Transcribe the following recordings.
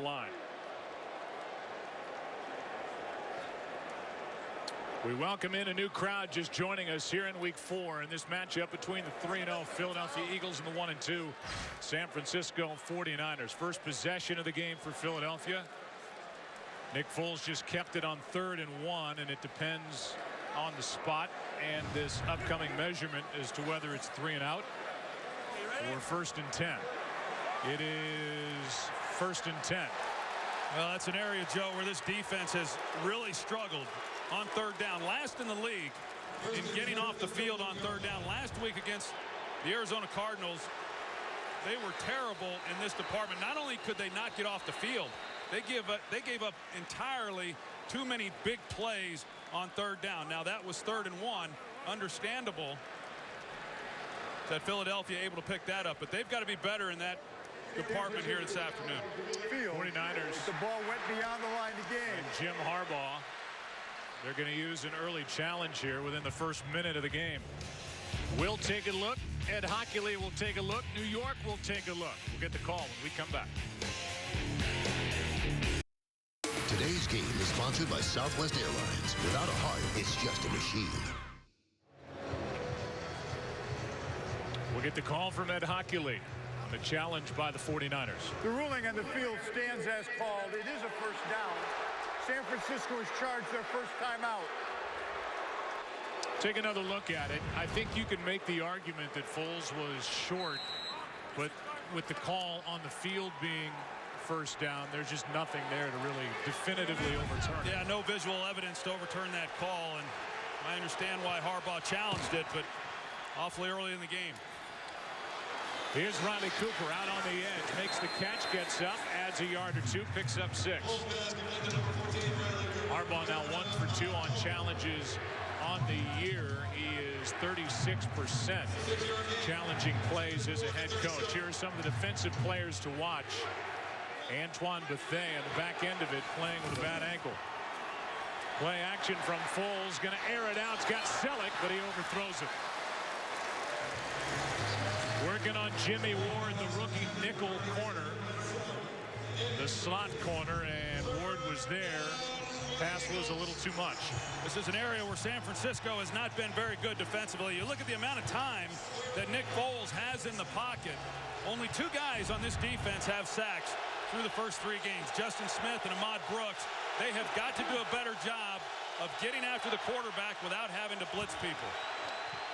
Line. We welcome in a new crowd just joining us here in week 4 in this matchup between the 3-0 Philadelphia Eagles and the 1-2 San Francisco 49ers. First possession of the game for Philadelphia. Nick Foles just kept it on 3rd and 1, and it depends on the spot and this upcoming measurement as to whether it's 3 and out or 1st and 10. It is 1st and 10. Well, that's an area, Joe, where this defense has really struggled on 3rd down. Last in the league in getting off the field on 3rd down. Last week against the Arizona Cardinals, they were terrible in this department. Not only could they not get off the field, they gave up entirely too many big plays on 3rd down. Now, that was 3rd and 1. Understandable that Philadelphia able to pick that up, but they've got to be better in that department here this afternoon. 49ers. The ball went beyond the line of game. And Jim Harbaugh, they're going to use an early challenge here within the first minute of the game. We'll take a look. Ed Hockley will take a look. New York will take a look. We'll get the call when we come back. Today's game is sponsored by Southwest Airlines. Without a heart, it's just a machine. We'll get the call from Ed Hockley on the challenge by the 49ers. The ruling on the field stands as called. It is a 1st down. San Francisco has charged their first timeout. Take another look at it. I think you can make the argument that Foles was short, but with the call on the field being 1st down, there's just nothing there to really definitively overturn it. Yeah, no visual evidence to overturn that call, and I understand why Harbaugh challenged it, but awfully early in the game. Here's Riley Cooper out on the edge, makes the catch, gets up, adds a yard or 2, picks up 6. Harbaugh now 1 for 2 on challenges on the year. He is 36% challenging plays as a head coach. Here are some of the defensive players to watch. Antoine Bethea on the back end of it, playing with a bad ankle. Play action from Foles, going to air it out. It's got Selleck, but he overthrows it. Working on Jimmy Ward, the rookie nickel corner, the slot corner, and Ward was there. Pass was a little too much. This is an area where San Francisco has not been very good defensively. You look at the amount of time that Nick Foles has in the pocket. Only 2 guys on this defense have sacks through the first 3 games. Justin Smith and Ahmad Brooks. They have got to do a better job of getting after the quarterback without having to blitz people.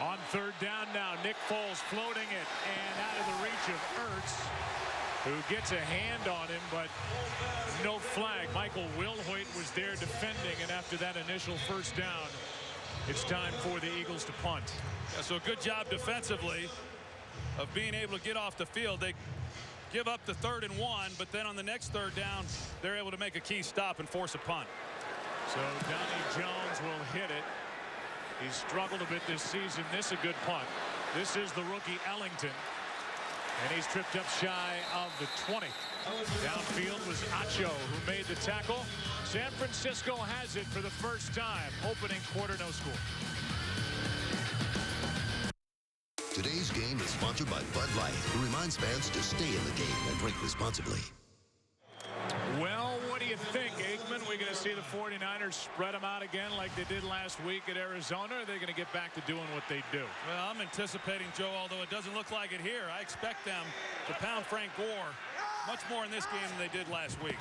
On 3rd down now, Nick Foles floating it and out of the reach of Ertz, who gets a hand on him, but no flag. Michael Wilhoit was there defending, and after that initial 1st down, it's time for the Eagles to punt. Yeah, so good job defensively of being able to get off the field. They give up the 3rd and 1, but then on the next 3rd down, they're able to make a key stop and force a punt. So Donnie Jones will hit it. He's struggled a bit this season. This a good punt. This is the rookie Ellington, and he's tripped up shy of the 20. Downfield was Acho who made the tackle. San Francisco has it for the first time. Opening quarter, no score. Today's game is sponsored by Bud Light, who reminds fans to stay in the game and drink responsibly. Well, what do you think, Aikman? We're going to see the 49ers spread them out again like they did last week at Arizona, or are they going to get back to doing what they do? Well, I'm anticipating, Joe, although it doesn't look like it here. I expect them to pound Frank Gore much more in this game than they did last week.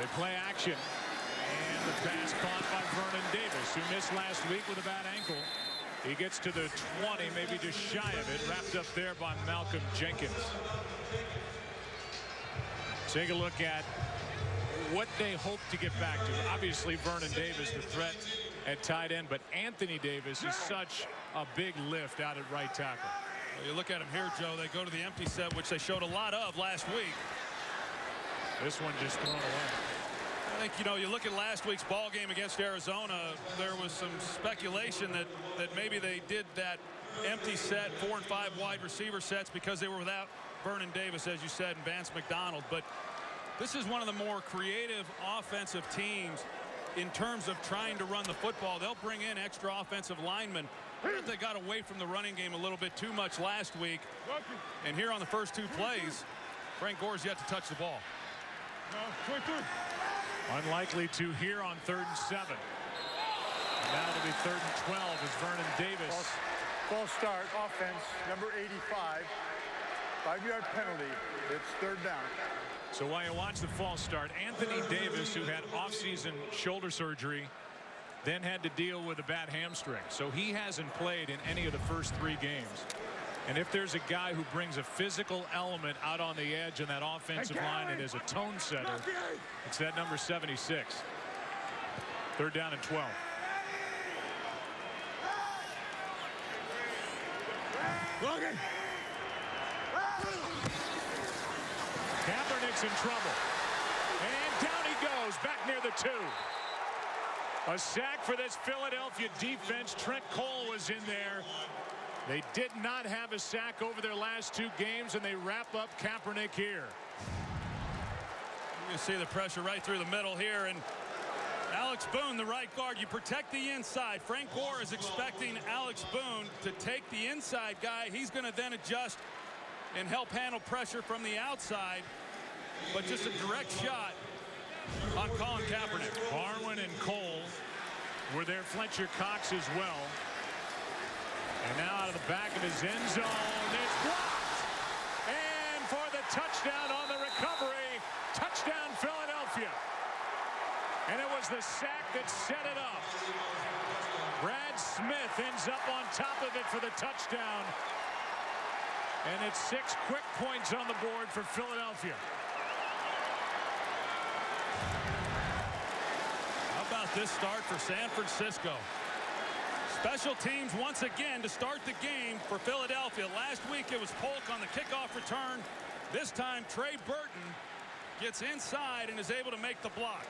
They play action, and the pass caught by Vernon Davis, who missed last week with a bad ankle. He gets to the 20, maybe just shy of it, wrapped up there by Malcolm Jenkins. Take a look at what they hope to get back to. Obviously, Vernon Davis, the threat at tight end, but Anthony Davis is such a big lift out at right tackle. Well, you look at him here, Joe, they go to the empty set, which they showed a lot of last week. This one just thrown away. I think, you know, you look at last week's ball game against Arizona, there was some speculation that maybe they did that empty set, 4 and 5 wide receiver sets, because they were without Vernon Davis, as you said, and Vance McDonald. But this is one of the more creative offensive teams in terms of trying to run the football. They'll bring in extra offensive linemen. They got away from the running game a little bit too much last week. And here on the first 2 plays, Frank Gore's yet to touch the ball. Unlikely to hear on 3rd and 7. And now it'll be 3rd and 12 as Vernon Davis. False start, offense, number 85. 5-yard penalty. It's 3rd down. So while you watch the false start, Anthony Davis, who had off-season shoulder surgery, then had to deal with a bad hamstring. So he hasn't played in any of the first 3 games. And if there's a guy who brings a physical element out on the edge in that offensive line and is a tone setter, it's that number 76. 3rd down and 12. Kaepernick's in trouble. And down he goes, back near the 2. A sack for this Philadelphia defense. Trent Cole was in there. They did not have a sack over their last 2 games, and they wrap up Kaepernick here. You can see the pressure right through the middle here, and Alex Boone, the right guard. You protect the inside. Frank Gore is expecting Alex Boone to take the inside guy. He's going to then adjust and help handle pressure from the outside, but just a direct shot on Colin Kaepernick. Barwin and Cole were there. Fletcher Cox as well. And now out of the back of his end zone, it's blocked. And for the touchdown on the recovery, touchdown Philadelphia. And it was the sack that set it up. Brad Smith ends up on top of it for the touchdown. And it's 6 quick points on the board for Philadelphia. How about this start for San Francisco? Special teams once again to start the game for Philadelphia. Last week it was Polk on the kickoff return. This time Trey Burton gets inside and is able to make the block.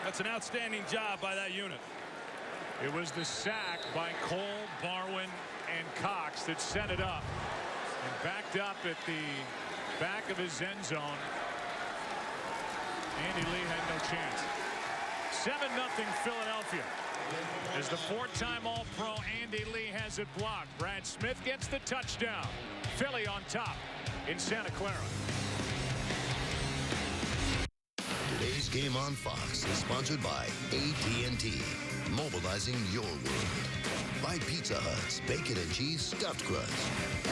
That's an outstanding job by that unit. It was the sack by Cole, Barwin, and Cox that set it up. And backed up at the back of his end zone. Andy Lee had no chance. 7-0 Philadelphia. As the 4-time All-Pro Andy Lee has it blocked. Brad Smith gets the touchdown. Philly on top in Santa Clara. Today's game on Fox is sponsored by AT&T, mobilizing your world. By Pizza Hut's Bacon and Cheese Stuffed Crust.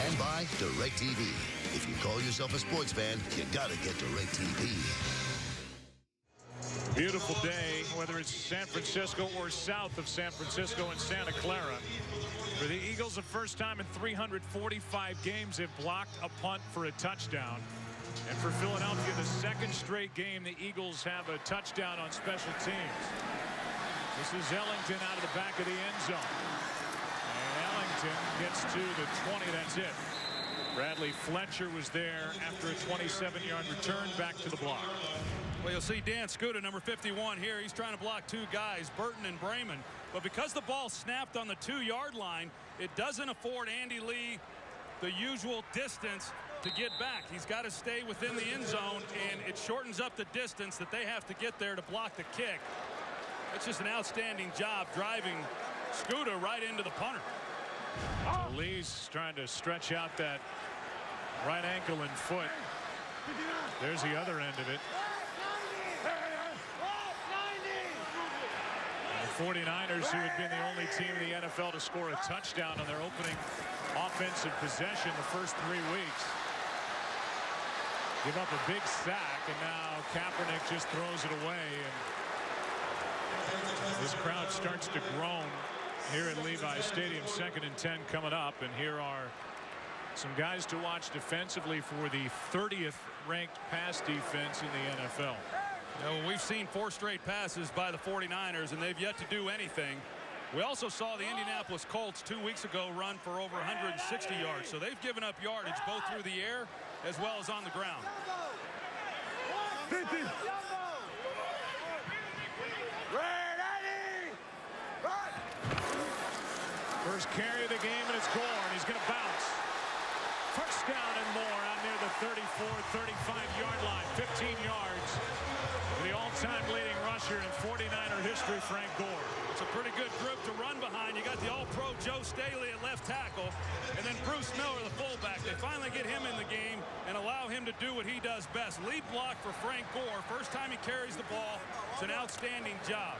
And by DirecTV. If you call yourself a sports fan, you gotta get DirecTV. Beautiful day, whether it's San Francisco or south of San Francisco in Santa Clara. For the Eagles, the first time in 345 games they've blocked a punt for a touchdown. And for Philadelphia, the 2nd straight game the Eagles have a touchdown on special teams. This is Ellington out of the back of the end zone. And Ellington gets to the 20. That's it. Bradley Fletcher was there after a 27-yard return back to the block. Well, you'll see Dan Skuta, number 51 here. He's trying to block 2 guys, Burton and Brayman. But because the ball snapped on the 2-yard line, it doesn't afford Andy Lee the usual distance to get back. He's got to stay within the end zone, and it shortens up the distance that they have to get there to block the kick. It's just an outstanding job driving Skuta right into the punter. So Lee's trying to stretch out that right ankle and foot. There's the other end of it. The 49ers, who had been the only team in the NFL to score a touchdown on their opening offensive possession the first 3 weeks, give up a big sack, and now Kaepernick just throws it away. And this crowd starts to groan here at Levi's Stadium. 2nd and 10 coming up, and here are some guys to watch defensively for the 30th ranked pass defense in the NFL. You know, we've seen 4 straight passes by the 49ers, and they've yet to do anything. We also saw the Indianapolis Colts 2 weeks ago run for over 160 yards. So they've given up yardage both through the air as well as on the ground. First carry of the game, and it's Gore, and he's going to bounce. First down and more out near the 34, 35-yard line. 15 yards. The all-time leading rusher rusher in 49er history, Frank Gore. It's a pretty good group to run behind. You got the All-Pro Joe Staley at left tackle, and then Bruce Miller, the fullback. They finally get him in the game and allow him to do what he does best. Lead block for Frank Gore. First time he carries the ball. It's an outstanding job.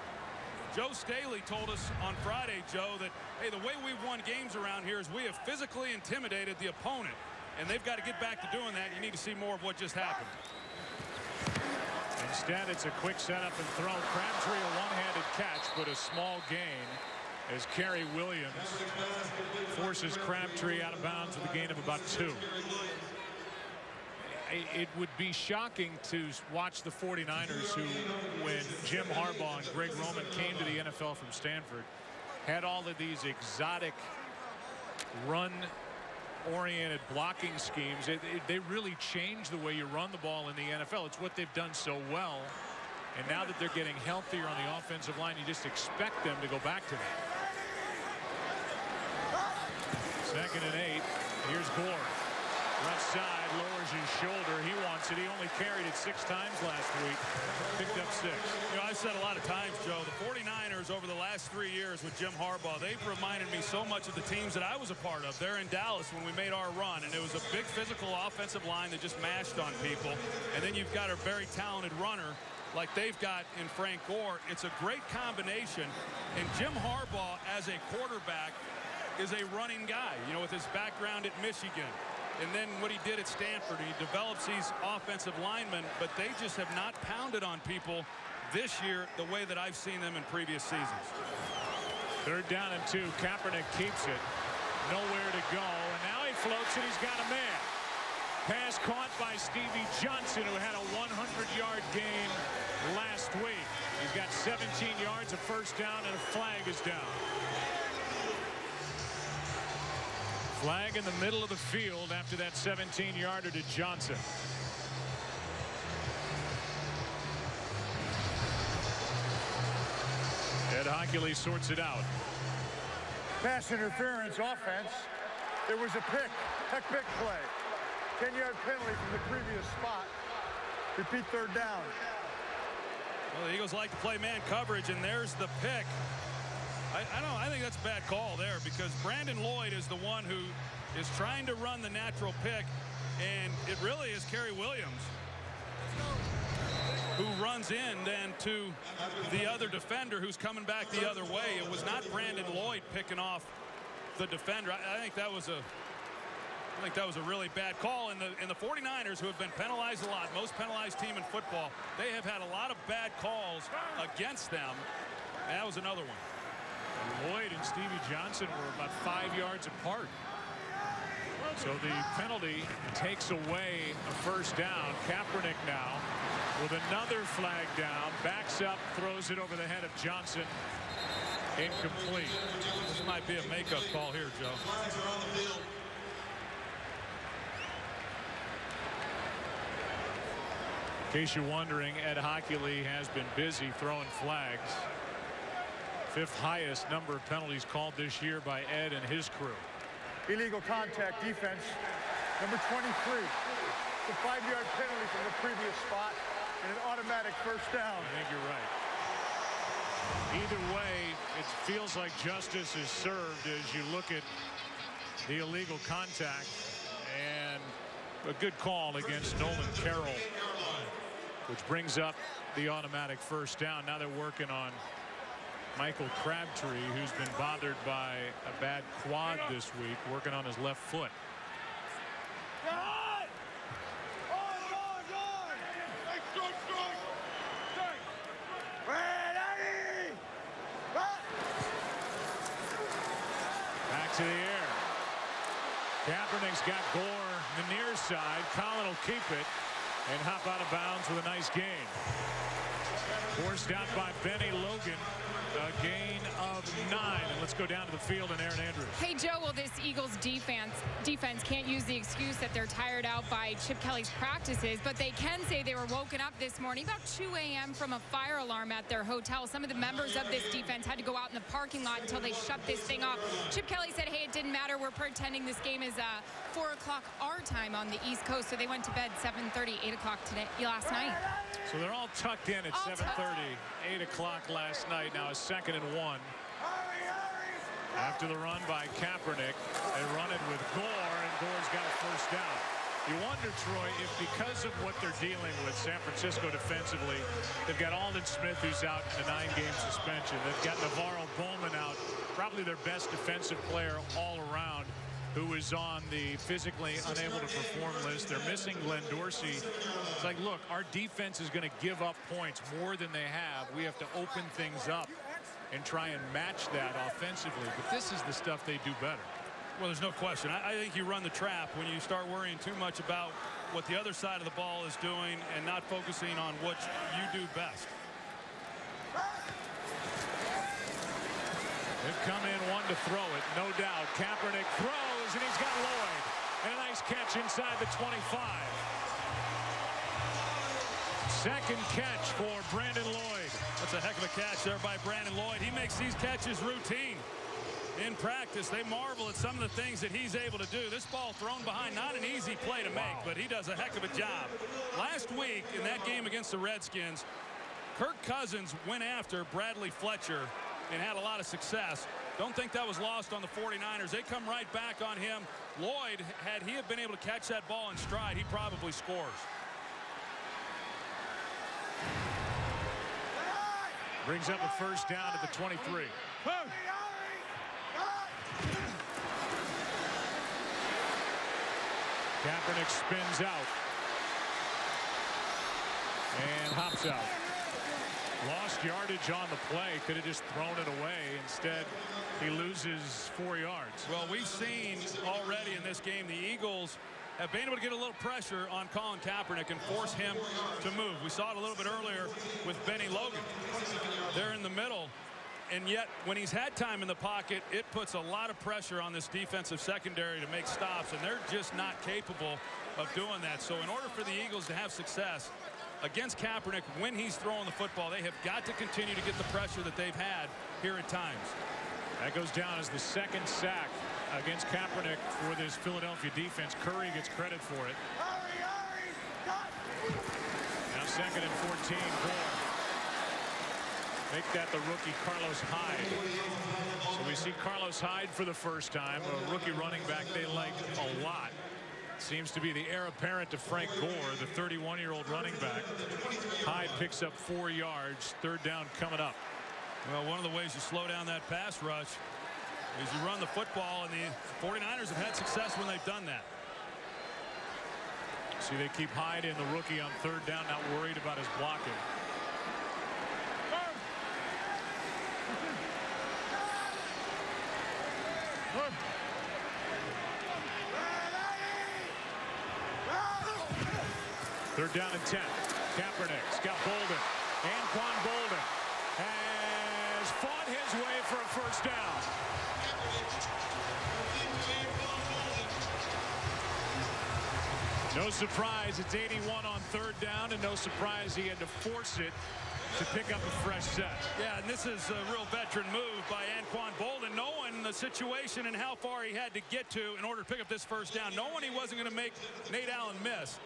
Joe Staley told us on Friday, Joe, that, hey, the way we've won games around here is we have physically intimidated the opponent, and they've got to get back to doing that. You need to see more of what just happened. Instead, it's a quick setup and throw. Crabtree a one-handed catch, but a small gain as Kerry Williams forces Crabtree out of bounds with a gain of about 2. It would be shocking to watch the 49ers, who, when Jim Harbaugh and Greg Roman came to the NFL from Stanford, had all of these exotic run-oriented blocking schemes. They really changed the way you run the ball in the NFL. It's what they've done so well. And now that they're getting healthier on the offensive line, you just expect them to go back to that. 2nd and 8. Here's Gore. Left side, lowers his shoulder. He wants it. He only carried it 6 times last week. Picked up 6. You know, I've said a lot of times, Joe, the 49ers over the last 3 years with Jim Harbaugh, they've reminded me so much of the teams that I was a part of. They're in Dallas when we made our run, and it was a big physical offensive line that just mashed on people. And then you've got a very talented runner like they've got in Frank Gore. It's a great combination. And Jim Harbaugh, as a quarterback, is a running guy, you know, with his background at Michigan. And then what he did at Stanford, he develops these offensive linemen, but they just have not pounded on people this year the way that I've seen them in previous seasons. 3rd down and 2. Kaepernick keeps it. Nowhere to go. And now he floats it. He's got a man. Pass caught by Stevie Johnson, who had a 100-yard game last week. He's got 17 yards, a first down, and a flag is down. Flag in the middle of the field after that 17-yarder to Johnson. Ed Hockley sorts it out. Pass interference offense. There was a pick play. 10-yard penalty from the previous spot. Repeat 3rd down. Well, the Eagles like to play man coverage, and there's the pick. I think that's a bad call there, because Brandon Lloyd is the one who is trying to run the natural pick, and it really is Kerry Williams who runs in then to the other defender who's coming back the other way. It was not Brandon Lloyd picking off the defender. I think that was a really bad call. And the 49ers, who have been penalized a lot, most penalized team in football, they have had a lot of bad calls against them, and that was another one. Lloyd and Stevie Johnson were about 5 yards apart. So the penalty takes away a first down. Kaepernick now with another flag down, backs up, throws it over the head of Johnson. Incomplete. This might be a makeup call here, Joe. In case you're wondering, Ed Hockley has been busy throwing flags. 5th highest number of penalties called this year by Ed and his crew. Illegal contact defense. Number 23. The 5-yard penalty from the previous spot and an automatic first down. I think you're right. Either way, it feels like justice is served as you look at the illegal contact, and a good call against Nolan Carroll, which brings up the automatic first down. Now they're working on Michael Crabtree, who's been bothered by a bad quad this week, working on his left foot. Back to the air. Kaepernick's got Gore the near side. Collin will keep it and hop out of bounds with a nice gain. Forced out by Benny Logan. A gain of 9. And let's go down to the field and Erin Andrews. Hey, Joe, well, this Eagles defense can't use the excuse that they're tired out by Chip Kelly's practices, but they can say they were woken up this morning about 2 a.m. from a fire alarm at their hotel. Some of the members of this defense had to go out in the parking lot until they shut this thing off. Chip Kelly said, hey, it didn't matter. We're pretending this game is 4 o'clock our time on the East Coast, so they went to bed 7:30, 8 8 o'clock last night. So they're all tucked in at 7:30, 8 o'clock last night. Now a 2nd and 1. After the run by Kaepernick, they run it with Gore, and Gore's got a first down. You wonder, Troy, if because of what they're dealing with, San Francisco defensively, they've got Aldon Smith, who's out in a 9-game suspension. They've got Navarro Bowman out, probably their best defensive player all around, who is on the physically unable to perform list. They're missing Glenn Dorsey. It's like, look, our defense is going to give up points more than they have. We have to open things up and try and match that offensively. But this is the stuff they do better. Well, there's no question. I think you run the trap when you start worrying too much about what the other side of the ball is doing and not focusing on what you do best. They've come in one to throw it, no doubt. Kaepernick throws, and he's got Lloyd. And a nice catch inside the 25. Second catch for Brandon Lloyd. That's a heck of a catch there by Brandon Lloyd. He makes these catches routine. In practice, they marvel at some of the things that he's able to do. This ball thrown behind, not an easy play to make, but he does a heck of a job. Last week in that game against the Redskins, Kirk Cousins went after Bradley Fletcher and had a lot of success. Don't think that was lost on the 49ers. They come right back on him. Lloyd, had he have been able to catch that ball in stride, he probably scores. Brings up a first down at the 23. Kaepernick spins out and hops out. Lost yardage on the play. Could have just thrown it away. Instead, he loses 4 yards. Well, we've seen already in this game the Eagles have been able to get a little pressure on Colin Kaepernick and force him to move. We saw it a little bit earlier with Benny Logan. They're in the middle. And yet, when he's had time in the pocket, it puts a lot of pressure on this defensive secondary to make stops, and they're just not capable of doing that. So in order for the Eagles to have success against Kaepernick when he's throwing the football, they have got to continue to get the pressure that they've had here at times. That goes down as the second sack against Kaepernick for this Philadelphia defense. Curry gets credit for it. Now 2nd and 14. Gore. Make that the rookie Carlos Hyde. So we see Carlos Hyde for the first time, a rookie running back they like a lot. Seems to be the heir apparent to Frank Gore, the 31-year-old running back. Hyde picks up 4 yards. 3rd down coming up. Well, one of the ways you slow down that pass rush is you run the football, and the 49ers have had success when they've done that. See, they keep Hyde in, the rookie, on 3rd down, not worried about his blocking. Third down and 10. Kaepernick's got Bolden. Anquan Bolden has fought his way for a first down. No surprise, it's 81 on 3rd down, and no surprise he had to force it to pick up a fresh set. Yeah, and this is a real veteran move by Anquan Bolden, knowing the situation and how far he had to get to in order to pick up this first down, knowing he wasn't going to make Nate Allen miss.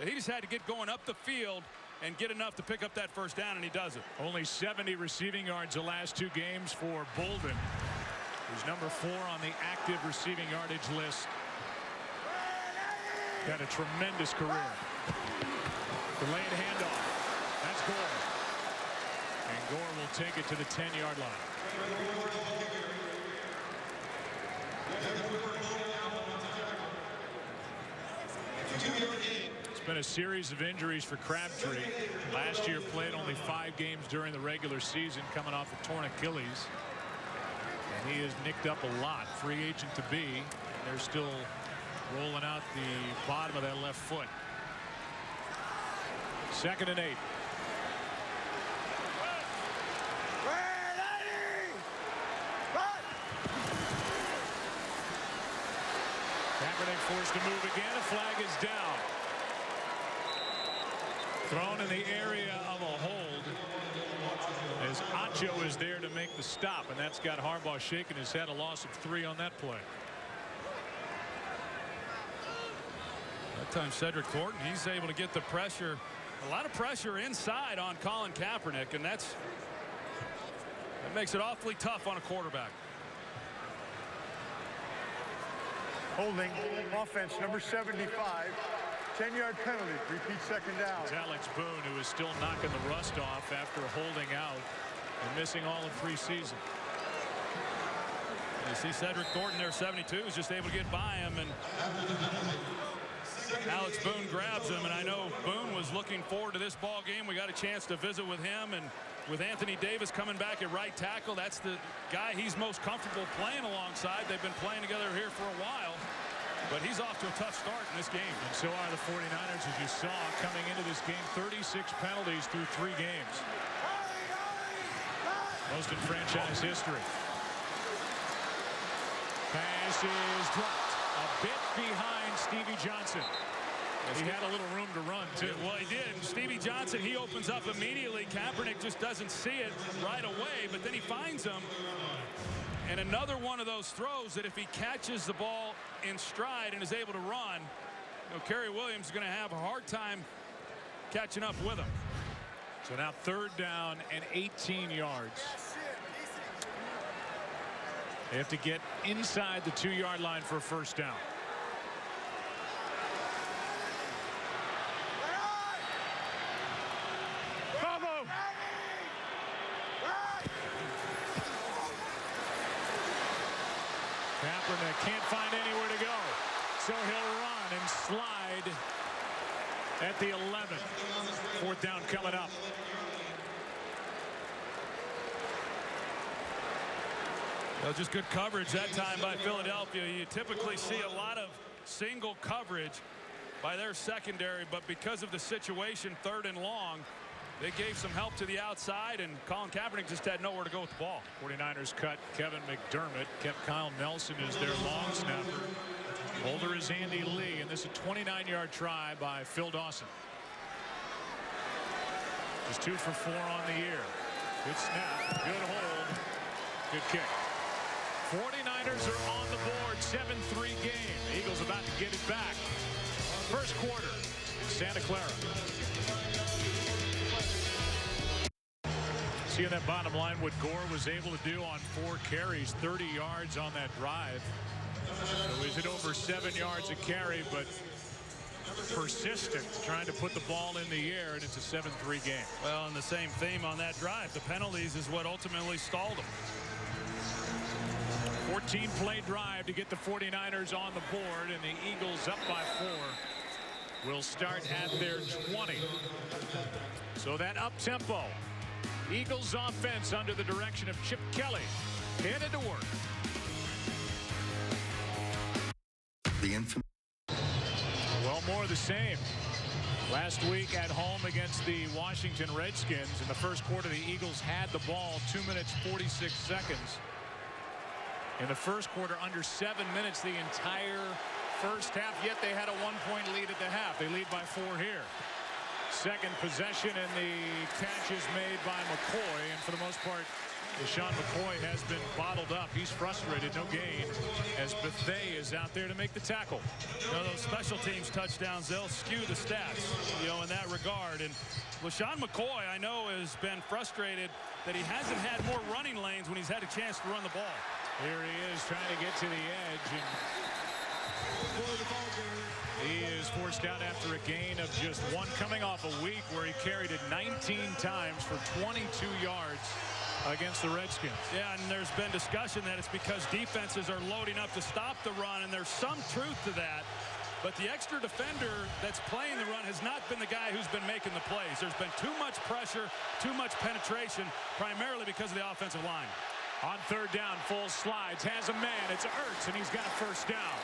He just had to get going up the field and get enough to pick up that first down, and he does it. Only 70 receiving yards the last 2 games for Bolden, who's number 4 on the active receiving yardage list. Got a tremendous career. Delayed handoff. That's Gore. And Gore will take it to the 10-yard line. It's been a series of injuries for Crabtree. Last year played only 5 games during the regular season, coming off a torn Achilles. And he has nicked up a lot. Free agent to be. They're still rolling out the bottom of that left foot. 2nd and 8. Kaepernick forced to move again. A flag is down. Thrown in the area of a hold as Acho is there to make the stop, and that's got Harbaugh shaking his head. A loss of 3 on that play. Meantime, Cedric Thornton, he's able to get the pressure, a lot of pressure inside on Colin Kaepernick, and that makes it awfully tough on a quarterback. Holding offense number 75. 10-yard penalty. Repeat second down. It's Alex Boone, who is still knocking the rust off after holding out and missing all of preseason. You see Cedric Thornton there, 72, is just able to get by him, and Alex Boone grabs him. And I know Boone was looking forward to this ball game. We got a chance to visit with him, and with Anthony Davis coming back at right tackle, that's the guy he's most comfortable playing alongside. They've been playing together here for a while, but he's off to a tough start in this game. And so are the 49ers, as you saw coming into this game. 36 penalties through 3 games, most in franchise history. Pass is dropped a bit behind Stevie Johnson. He had a little room to run, too. Well, he did. Stevie Johnson, he opens up immediately. Kaepernick just doesn't see it right away, but then he finds him. And another one of those throws that if he catches the ball in stride and is able to run, you know, Kerry Williams is going to have a hard time catching up with him. So now 3rd down and 18 yards. They have to get inside the 2-yard line for a first down. Kaepernick can't find anywhere to go, so he'll run and slide at the 11. 4th down coming up. Well, just good coverage that time by Philadelphia. You typically see a lot of single coverage by their secondary, but because of the situation, 3rd and long, they gave some help to the outside, and Colin Kaepernick just had nowhere to go with the ball. 49ers cut Kevin McDermott, kept Kyle Nelson as their long snapper. Holder is Andy Lee, and this is a 29-yard try by Phil Dawson. Just 2 for 4 on the year. Good snap, good hold, good kick. 49ers are on the board, 7-3 game. Eagles about to get it back. First quarter in Santa Clara. See on that bottom line what Gore was able to do on 4 carries, 30 yards on that drive. So is it over 7 yards a carry, but persistent, trying to put the ball in the air, and it's a 7-3 game. Well, and the same theme on that drive. The penalties is what ultimately stalled them. 14-play drive to get the 49ers on the board, and the Eagles up by 4 will start at their 20. So that up-tempo Eagles offense under the direction of Chip Kelly headed to work. Well, more of the same. Last week at home against the Washington Redskins, in the first quarter the Eagles had the ball 2 minutes 46 seconds. In the first quarter, under 7 minutes the entire first half, yet they had a 1-point lead at the half. They lead by 4 here. Second possession, and the catch is made by McCoy, and for the most part LeSean McCoy has been bottled up. He's frustrated, no gain, as Bethea is out there to make the tackle. You know, those special teams touchdowns, they'll skew the stats, you know, in that regard. And LeSean McCoy, I know, has been frustrated that he hasn't had more running lanes when he's had a chance to run the ball. Here he is trying to get to the edge, and he is forced out after a gain of just 1, coming off a week where he carried it 19 times for 22 yards against the Redskins. Yeah, and there's been discussion that it's because defenses are loading up to stop the run, and there's some truth to that. But the extra defender that's playing the run has not been the guy who's been making the plays. There's been too much pressure, too much penetration, primarily because of the offensive line. On 3rd down, full slides, has a man. It's Ertz, and he's got a first down.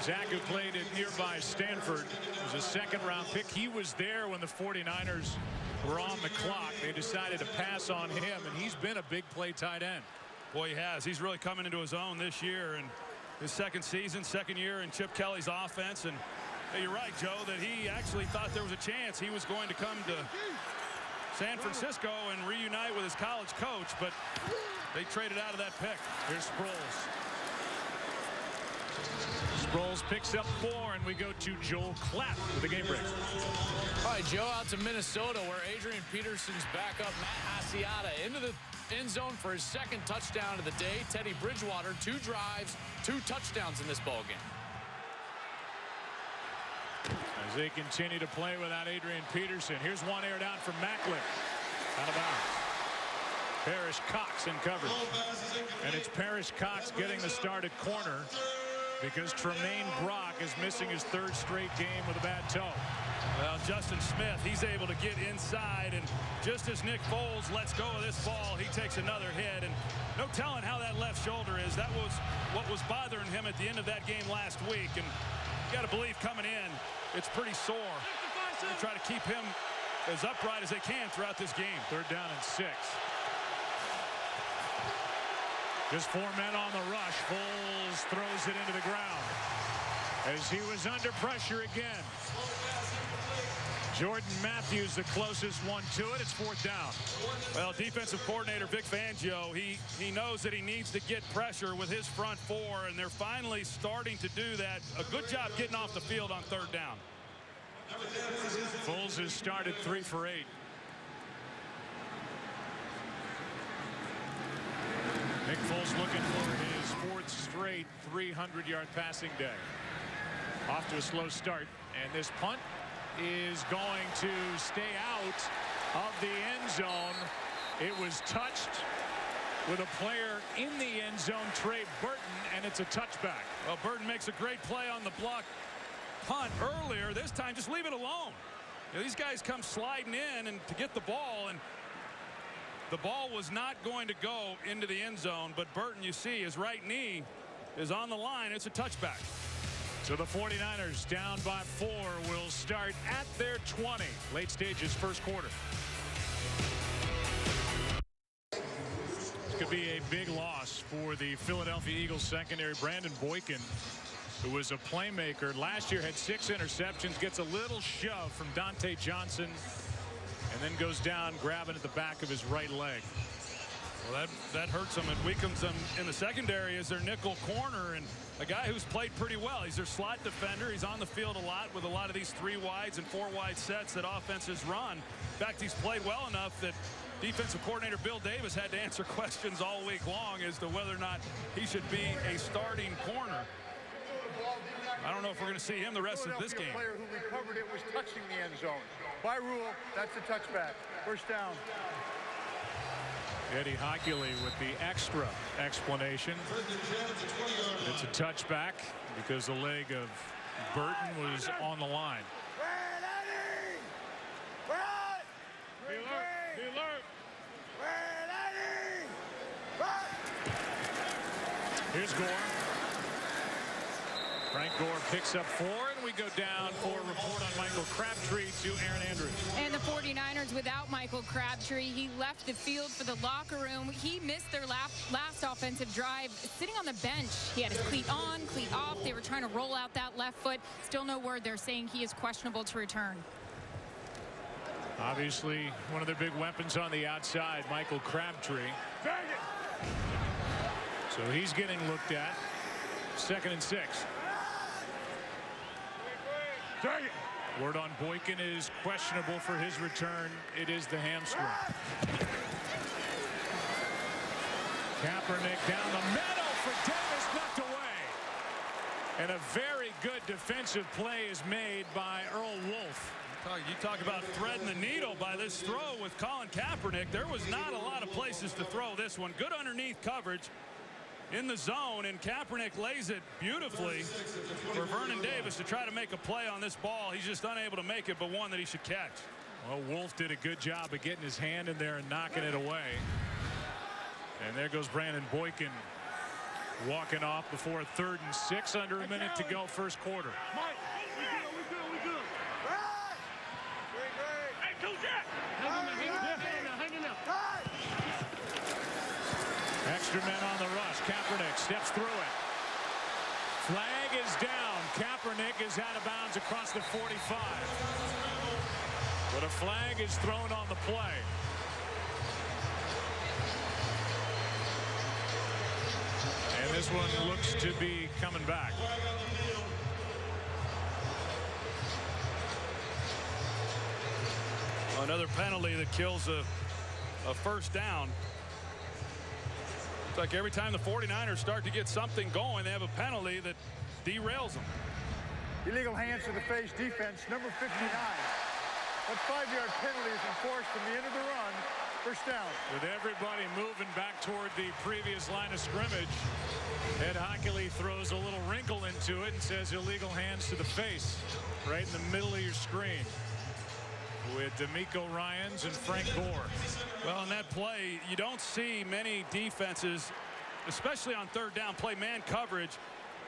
Zach, who played at nearby Stanford, was a 2nd-round pick. He was there when the 49ers were on the clock. They decided to pass on him, and he's been a big play tight end. Boy, he has. He's really coming into his own this year, and his second season, second year in Chip Kelly's offense. And hey, you're right, Joe, that he actually thought there was a chance he was going to come to San Francisco and reunite with his college coach, but they traded out of that pick. Here's Sproles. Sproles picks up 4, and we go to Joel Klatt with the game break. All right, Joe, out to Minnesota, where Adrian Peterson's backup Matt Asiata into the end zone for his second touchdown of the day. Teddy Bridgewater, 2 drives, 2 touchdowns in this ballgame. As they continue to play without Adrian Peterson, here's one aired out from Macklin. Out of bounds. Parrish Cox in coverage. And it's Parrish Cox getting the start at corner because Tremaine Brock is missing his 3rd straight game with a bad toe. Well, Justin Smith, he's able to get inside, and just as Nick Foles lets go of this ball, he takes another hit, and no telling how that left shoulder is. That was what was bothering him at the end of that game last week, and you got to believe coming in, it's pretty sore. They try to keep him as upright as they can throughout this game. 3rd down and 6. Just 4 men on the rush. Foles throws it into the ground as he was under pressure again. Jordan Matthews the closest one to it. It's 4th down. Well, defensive coordinator Vic Fangio, he knows that he needs to get pressure with his front 4, and they're finally starting to do that. A good job getting off the field on 3rd down. Foles has started 3 for 8. Nick Foles looking for his 4th straight 300-yard passing day. Off to a slow start, and this punt is going to stay out of the end zone. It was touched with a player in the end zone, Trey Burton, and it's a touchback. Well, Burton makes a great play on the block punt earlier. This time, just leave it alone. You know, these guys come sliding in and to get the ball, and the ball was not going to go into the end zone, but Burton, you see, his right knee is on the line. It's a touchback. So the 49ers down by 4 will start at their 20. Late stages, 1st quarter. This could be a big loss for the Philadelphia Eagles secondary. Brandon Boykin, who was a playmaker last year, had 6 interceptions, gets a little shove from Dante Johnson, and then goes down grabbing at the back of his right leg. Well, that hurts them and weakens them in the secondary as their nickel corner, and a guy who's played pretty well. He's their slot defender. He's on the field a lot with a lot of these 3 wides and 4 wide sets that offenses run. In fact, he's played well enough that defensive coordinator Bill Davis had to answer questions all week long as to whether or not he should be a starting corner. I don't know if we're going to see him the rest of this game. The player who recovered it was touching the end zone. By rule, that's a touchback. 1st down. Eddie Hockley with the extra explanation. It's a touchback because the leg of Burton was on the line. Here's Gore. Frank Gore picks up 4, and we go down for a report on Michael Crabtree to Aaron Andrews. And the 49ers without Michael Crabtree. He left the field for the locker room. He missed their last offensive drive sitting on the bench. He had his cleat on, cleat off. They were trying to roll out that left foot. Still no word. They're saying he is questionable to return. Obviously, one of their big weapons on the outside, Michael Crabtree. So he's getting looked at. 2nd and 6. Word on Boykin is questionable for his return. It is the hamstring. Kaepernick down the middle for Davis, knocked away. And a very good defensive play is made by Earl Wolff. You talk about threading the needle by this throw with Colin Kaepernick. There was not a lot of places to throw this one. Good underneath coverage in the zone, and Kaepernick lays it beautifully for Vernon Davis to try to make a play on this ball. He's just unable to make it, but one that he should catch. Well, Wolff did a good job of getting his hand in there and knocking it away. And there goes Brandon Boykin walking off before a 3rd and 6, under a minute to go, 1st quarter. Extra men on the rush. Kaepernick steps through it. Flag is down. Kaepernick is out of bounds across the 45. But a flag is thrown on the play. And This one looks to be coming back. Another penalty that kills a first down. It's like every time the 49ers start to get something going, they have a penalty that derails them. Illegal hands to the face defense, number 59. That 5-yard penalty is enforced from the end of the run. First down. With everybody moving back toward the previous line of scrimmage, Ed Hockley throws a little wrinkle into it and says illegal hands to the face right in the middle of your screen, with D'Amico Ryans and Frank Gore. Well, in that play, you don't see many defenses, especially on third down, play man coverage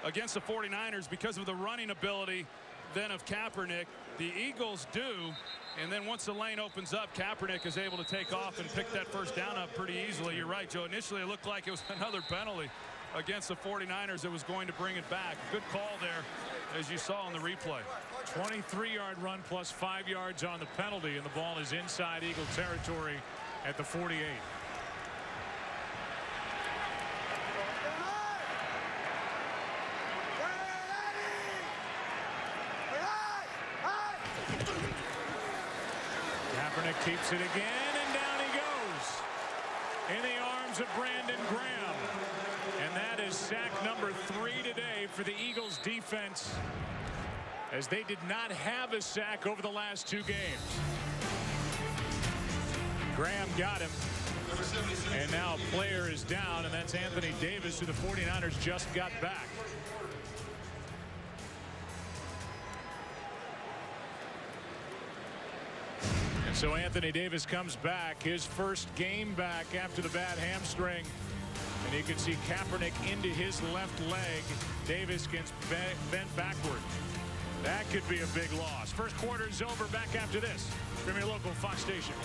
against the 49ers because of the running ability then of Kaepernick. The Eagles do, and then once the lane opens up, Kaepernick is able to take off and pick that first down up pretty easily. You're right, Joe. Initially, it looked like it was another penalty against the 49ers that was going to bring it back. Good call there, as you saw on the replay. 23-yard run plus 5 yards on the penalty, and the ball is inside Eagle territory at the 48. Kaepernick keeps it again, and down he goes in the arms of Brandon Graham. And that is sack number 3 today for the Eagles defense, as they did not have a sack over the last 2 games. Graham got him, and now a player is down, and that's Anthony Davis, who the 49ers just got back. And so Anthony Davis comes back, his first game back after the bad hamstring. And you can see Kaepernick into his left leg. Davis gets bent backward. That could be a big loss. First quarter is over. Back after this from your local Fox station.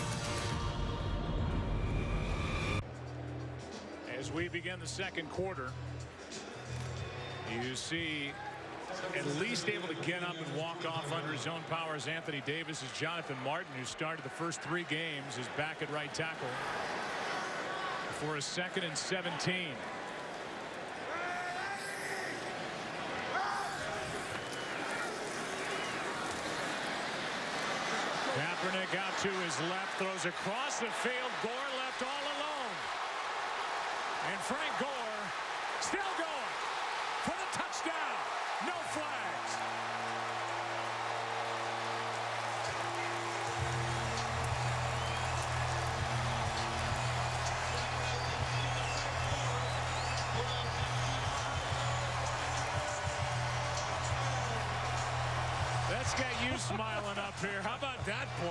As we begin the second quarter, you see at least able to get up and walk off under his own power as Anthony Davis. Is Jonathan Martin, who started the first 3 games, is back at right tackle for a 2nd and 17. Kaepernick out to his left, throws across the field. Gore left all alone. And Frank Gore still going for the touchdown. No flags. Let's get you smiling up here. How about that play?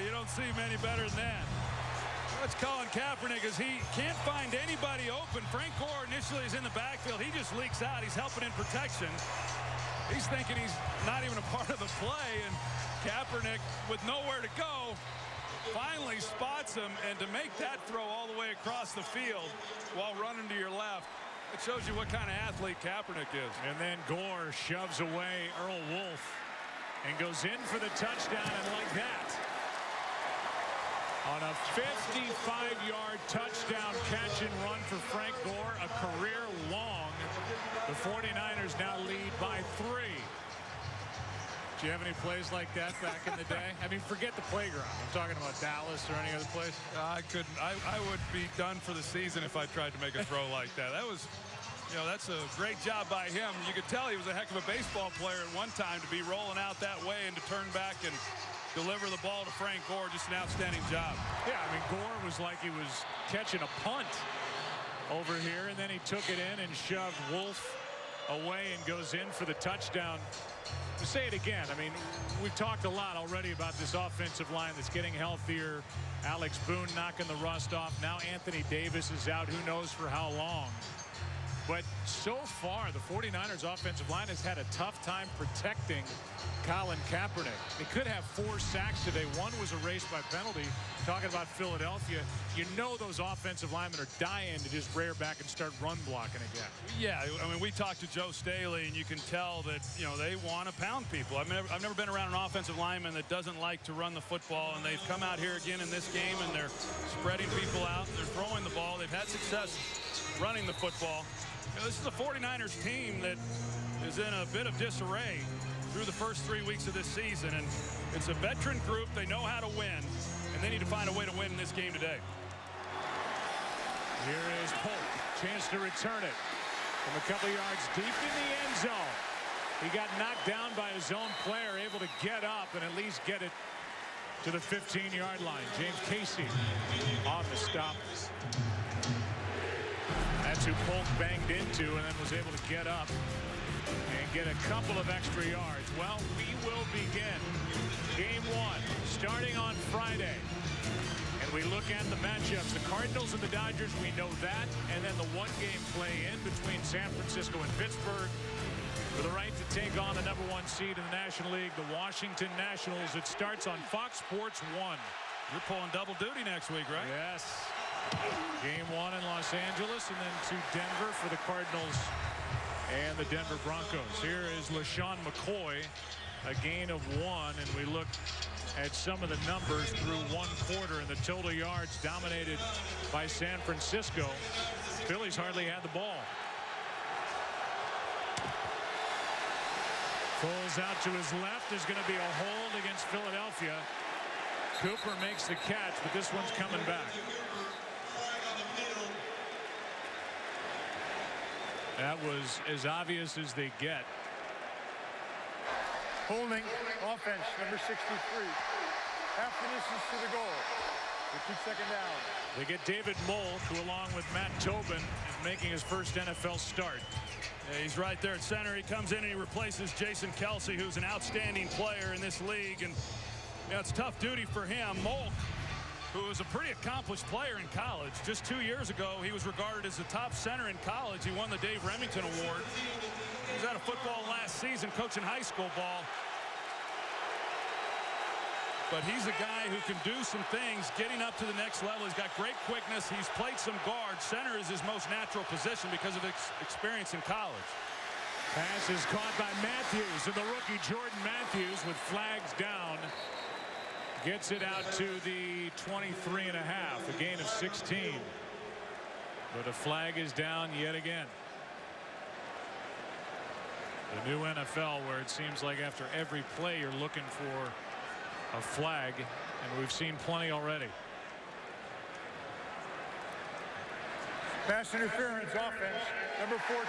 You don't see many better than that. What's Colin Kaepernick is he can't find anybody open. Frank Gore initially is in the backfield. He just leaks out. He's helping in protection. He's thinking he's not even a part of the play, and Kaepernick, with nowhere to go, finally spots him. And to make that throw all the way across the field while running to your left, it shows you what kind of athlete Kaepernick is. And then Gore shoves away Earl Wolf and goes in for the touchdown, and like that, on a 55-yard touchdown catch and run for Frank Gore, a career long. The 49ers now lead by 3. Do you have any plays like that back in the day? I mean, forget the playground. I'm talking about Dallas or any other place. I couldn't. I would be done for the season if I tried to make a throw like that. That was, you know, that's a great job by him. You could tell he was a heck of a baseball player at one time to be rolling out that way and to turn back and deliver the ball to Frank Gore. Just an outstanding job. Yeah, I mean, Gore was like he was catching a punt over here, and then he took it in and shoved Wolf away and goes in for the touchdown. To say it again, I mean, we've talked a lot already about this offensive line that's getting healthier. Alex Boone knocking the rust off. Now Anthony Davis is out. Who knows for how long? But so far, the 49ers offensive line has had a tough time protecting Colin Kaepernick. They could have 4 sacks today. One was erased by penalty. Talking about Philadelphia, you know those offensive linemen are dying to just rear back and start run blocking again. Yeah, I mean, we talked to Joe Staley, and you can tell that, you know, they want to pound people. I mean, I've never been around an offensive lineman that doesn't like to run the football, and they've come out here again in this game, and they're spreading people out. They're throwing the ball. They've had success running the football. You know, this is a 49ers team that is in a bit of disarray through the first 3 weeks of this season, and it's a veteran group. They know how to win, and they need to find a way to win in this game today. Here is Polk, chance to return it from a couple yards deep in the end zone. He got knocked down by his own player, able to get up and at least get it to the 15-yard line. James Casey on the stop. That's who Polk banged into and then was able to get up and get a couple of extra yards. Well, we will begin game one starting on Friday. And we look at the matchups. The Cardinals and the Dodgers, we know that. And then the one-game play-in between San Francisco and Pittsburgh for the right to take on the #1 seed in the National League, the Washington Nationals. It starts on Fox Sports 1. You're pulling double duty next week, right? Yes. Game 1 in Los Angeles and then to Denver for the Cardinals and the Denver Broncos. Here is LaShawn McCoy, a gain of 1, and we look at some of the numbers through one quarter, and the total yards dominated by San Francisco. Phillies hardly had the ball. Foles out to his left. There's going to be a hold against Philadelphia. Cooper makes the catch, but this one's coming back. That was as obvious as they get. Holding offense, number 63. Half the distance to the goal. They keep second down. They get David Molk, who along with Matt Tobin is making his first NFL start. Yeah, he's right there at center. He comes in and he replaces Jason Kelsey, who's an outstanding player in this league. And you know, it's tough duty for him. Molk, who was a pretty accomplished player in college. Just 2 years ago, he was regarded as the top center in college. He won the Dave Remington Award. He was out of football last season, coaching high school ball. But he's a guy who can do some things, getting up to the next level. He's got great quickness. He's played some guard. Center is his most natural position because of experience in college. Pass is caught by Matthews, and the rookie Jordan Matthews with flags down gets it out to the 23.5, a gain of 16. But a flag is down yet again. The new NFL, where it seems like after every play you're looking for a flag, and we've seen plenty already. Pass interference offense, number 14,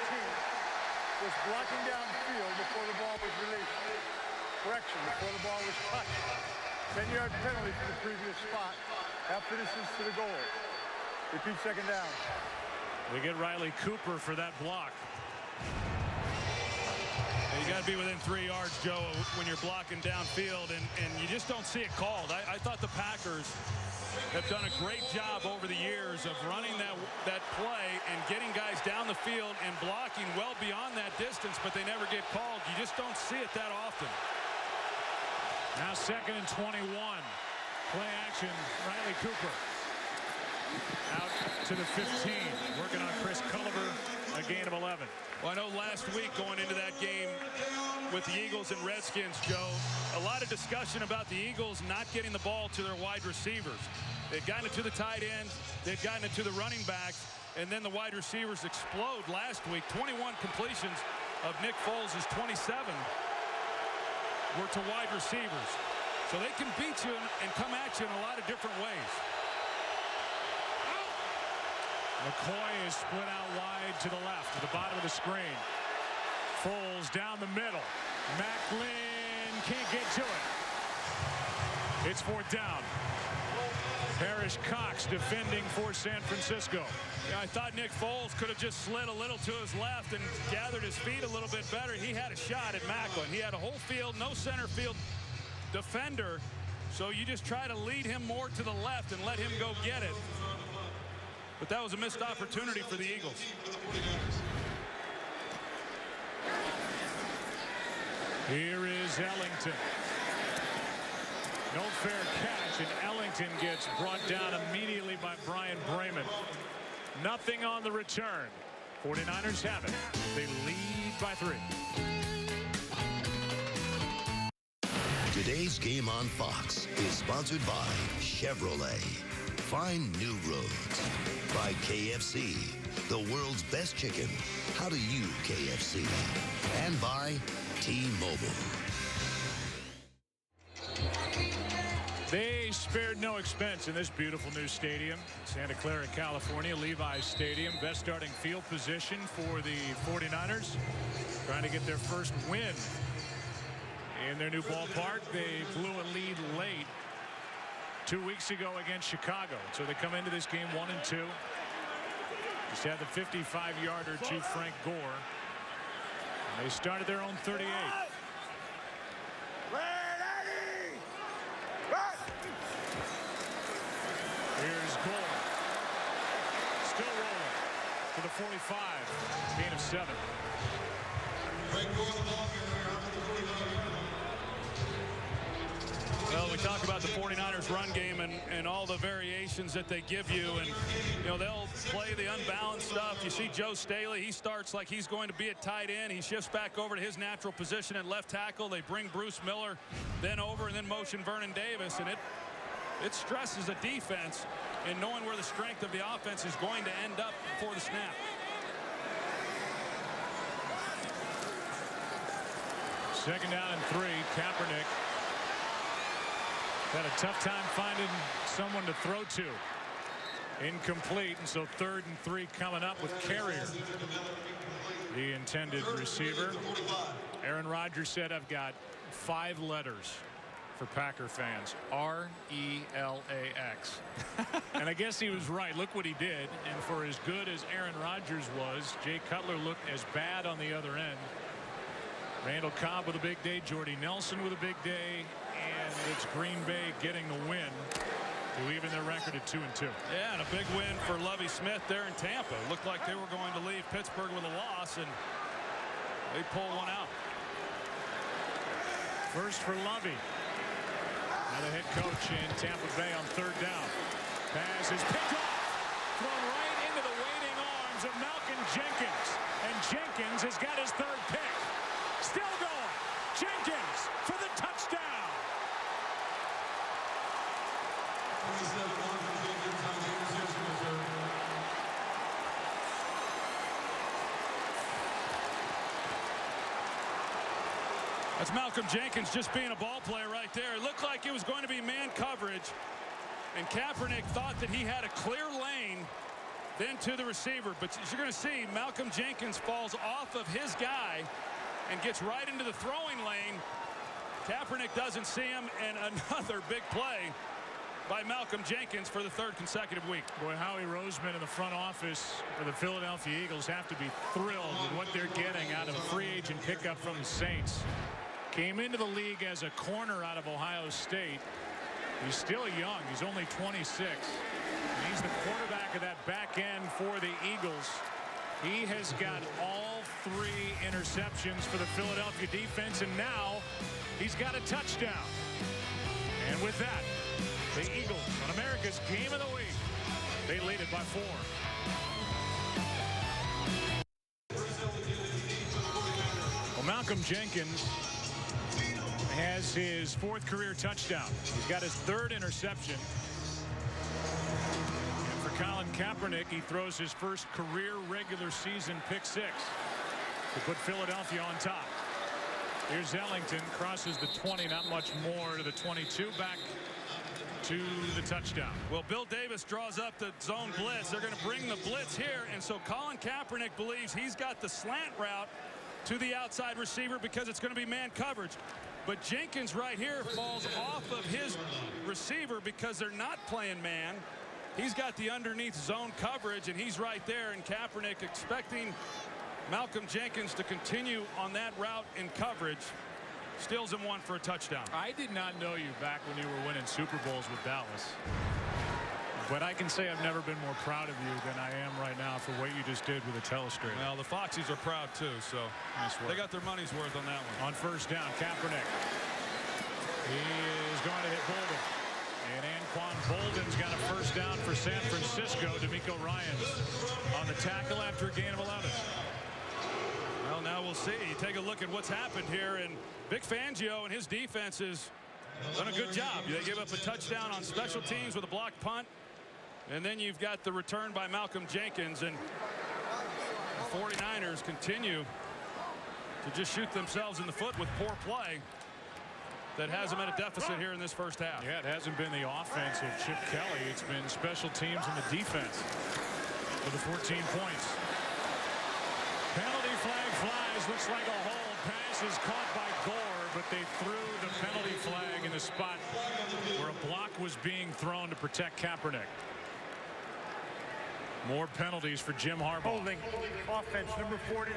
was blocking downfield before the ball was released. Correction, before the ball was touched. 10-yard penalty for the previous spot. Half the distance to the goal. Repeat second down. They get Riley Cooper for that block. You got to be within 3 yards, Joe, when you're blocking downfield, and you just don't see it called. I thought the Packers have done a great job over the years of running that play and getting guys down the field and blocking well beyond that distance, but they never get called. You just don't see it that often. Now 2nd and 21. Play action, Riley Cooper. Out to the 15, working on Chris Culliver, a gain of 11. Well, I know last week going into that game with the Eagles and Redskins, Joe, a lot of discussion about the Eagles not getting the ball to their wide receivers. They'd gotten it to the tight end, they'd gotten it to the running backs, and then the wide receivers explode last week. 21 completions of Nick Foles' 27 were to wide receivers. So they can beat you and come at you in a lot of different ways. McCoy is split out wide to the left, to the bottom of the screen. Foles down the middle. Macklin can't get to it. It's 4th down. Parrish Cox defending for San Francisco. Yeah, I thought Nick Foles could have just slid a little to his left and gathered his feet a little bit better. He had a shot at Macklin. He had a whole field, no center field defender. So you just try to lead him more to the left and let him go get it. But that was a missed opportunity for the Eagles. Here is Ellington. No fair catch, and Ellington gets brought down immediately by Brian Bremen. Nothing on the return. 49ers have it. They lead by 3. Today's game on Fox is sponsored by Chevrolet. Find new roads. By KFC. the world's best chicken. How do you, KFC? And by T-Mobile. They spared no expense in this beautiful new stadium, Santa Clara, California, Levi's Stadium. Best starting field position for the 49ers, trying to get their first win in their new ballpark. They blew a lead late 2 weeks ago against Chicago, so they come into this game 1-2. Just had the 55-yarder to Frank Gore. And they started their own 38. Here's Gore. Still rolling to the 45. Gain of 7. Well, we talk about the 49ers run game and all the variations that they give you, and they'll play the unbalanced stuff. You see Joe Staley, he starts like he's going to be at tight end. He shifts back over to his natural position at left tackle. They bring Bruce Miller then over and then motion Vernon Davis, and it stresses a defense in knowing where the strength of the offense is going to end up before the snap. Second down and 3. Kaepernick had a tough time finding someone to throw to. Incomplete, and so 3rd and 3 coming up with Carrier, the intended receiver. Aaron Rodgers said, "I've got 5 letters for Packer fans. R-E-L-A-X." And I guess he was right. Look what he did. And for as good as Aaron Rodgers was, Jay Cutler looked as bad on the other end. Randall Cobb with a big day. Jordy Nelson with a big day. And it's Green Bay getting the win to even their record at 2-2. Yeah, and a big win for Lovie Smith there in Tampa. Looked like they were going to leave Pittsburgh with a loss, and they pull one out. First for Lovie. Now the head coach in Tampa Bay on 3rd down. Pass is picked off. Thrown right into the waiting arms of Malcolm Jenkins. And Jenkins has got his 3rd pick. Still going. Jenkins for the touchdown. That's Malcolm Jenkins just being a ball player right there. It looked like it was going to be man coverage, and Kaepernick thought that he had a clear lane then to the receiver. But as you're going to see, Malcolm Jenkins falls off of his guy and gets right into the throwing lane. Kaepernick doesn't see him, and another big play by Malcolm Jenkins for the 3rd consecutive week. Boy, Howie Roseman in the front office for the Philadelphia Eagles have to be thrilled with what they're getting out of a free agent pickup from the Saints. Came into the league as a corner out of Ohio State. He's still young. He's only 26. And he's the quarterback of that back end for the Eagles. He has got all 3 interceptions for the Philadelphia defense, and now he's got a touchdown. And with that, the Eagles on America's Game of the Week, they lead it by 4. Well, Malcolm Jenkins has his 4th career touchdown. He's got his 3rd interception. And for Colin Kaepernick, he throws his first career regular season pick 6 to put Philadelphia on top. Here's Ellington, crosses the 20, not much more, to the 22, back to the touchdown. Well, Bill Davis draws up the zone blitz. They're going to bring the blitz here, and so Colin Kaepernick believes he's got the slant route to the outside receiver because it's going to be man coverage. But Jenkins right here falls off of his receiver because they're not playing man. He's got the underneath zone coverage, and he's right there, and Kaepernick expecting Malcolm Jenkins to continue on that route in coverage. Steals him one for a touchdown. I did not know you back when you were winning Super Bowls with Dallas. But I can say I've never been more proud of you than I am right now for what you just did with the telestrator. Well, the Foxies are proud too, so nice work. They got their money's worth on that one. On 1st down, Kaepernick. He is going to hit Bolden. And Anquan Bolden's got a 1st down for San Francisco. DeMeco Ryans on the tackle after a gain of 11. Well, now we'll see. You take a look at what's happened here, and Vic Fangio and his defense has done a good job. They give up a touchdown on special teams with a blocked punt. And then you've got the return by Malcolm Jenkins, and the 49ers continue to just shoot themselves in the foot with poor play that has them at a deficit here in this first half. Yeah, it hasn't been the offense of Chip Kelly. It's been special teams and the defense for the 14 points. Penalty flag flies. Looks like a hold. Pass is caught by Gore, but they threw the penalty flag in the spot where a block was being thrown to protect Kaepernick. More penalties for Jim Harbaugh. Holding offense number 49.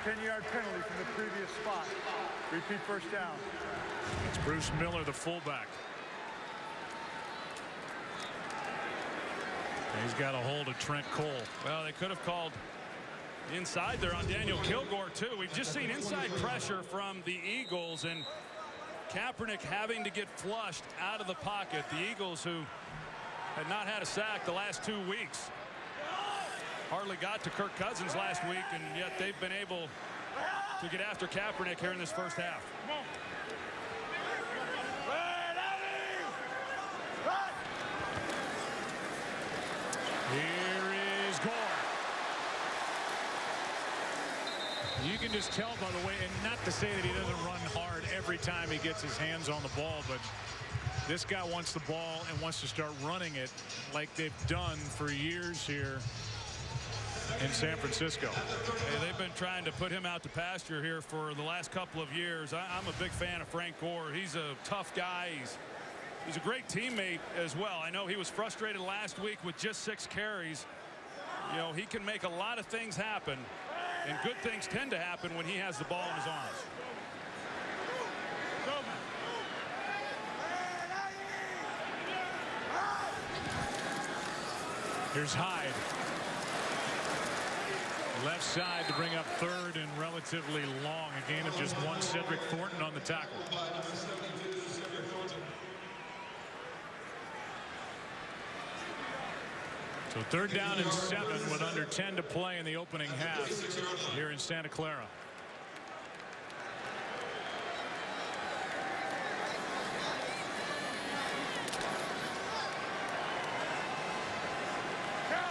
10-yard penalty from the previous spot. Repeat first down. It's Bruce Miller, the fullback. He's got a hold of Trent Cole. Well, they could have called inside there on Daniel Kilgore, too. We've just seen inside pressure from the Eagles, and Kaepernick having to get flushed out of the pocket. The Eagles, who had not had a sack the last 2 weeks, hardly got to Kirk Cousins last week, and yet they've been able to get after Kaepernick here in this first half. Here is Gore. You can just tell by the way, and not to say that he doesn't run hard every time he gets his hands on the ball, but this guy wants the ball and wants to start running it like they've done for years here in San Francisco. Hey, they've been trying to put him out to pasture here for the last couple of years. I'm a big fan of Frank Gore. He's a tough guy. He's a great teammate as well. I know he was frustrated last week with just 6 carries. You know, he can make a lot of things happen, and good things tend to happen when he has the ball in his arms. Here's Hyde. Left side to bring up third and relatively long. A gain of just 1. Cedric Thornton on the tackle. So 3rd down and 7 with under 10 to play in the opening half here in Santa Clara.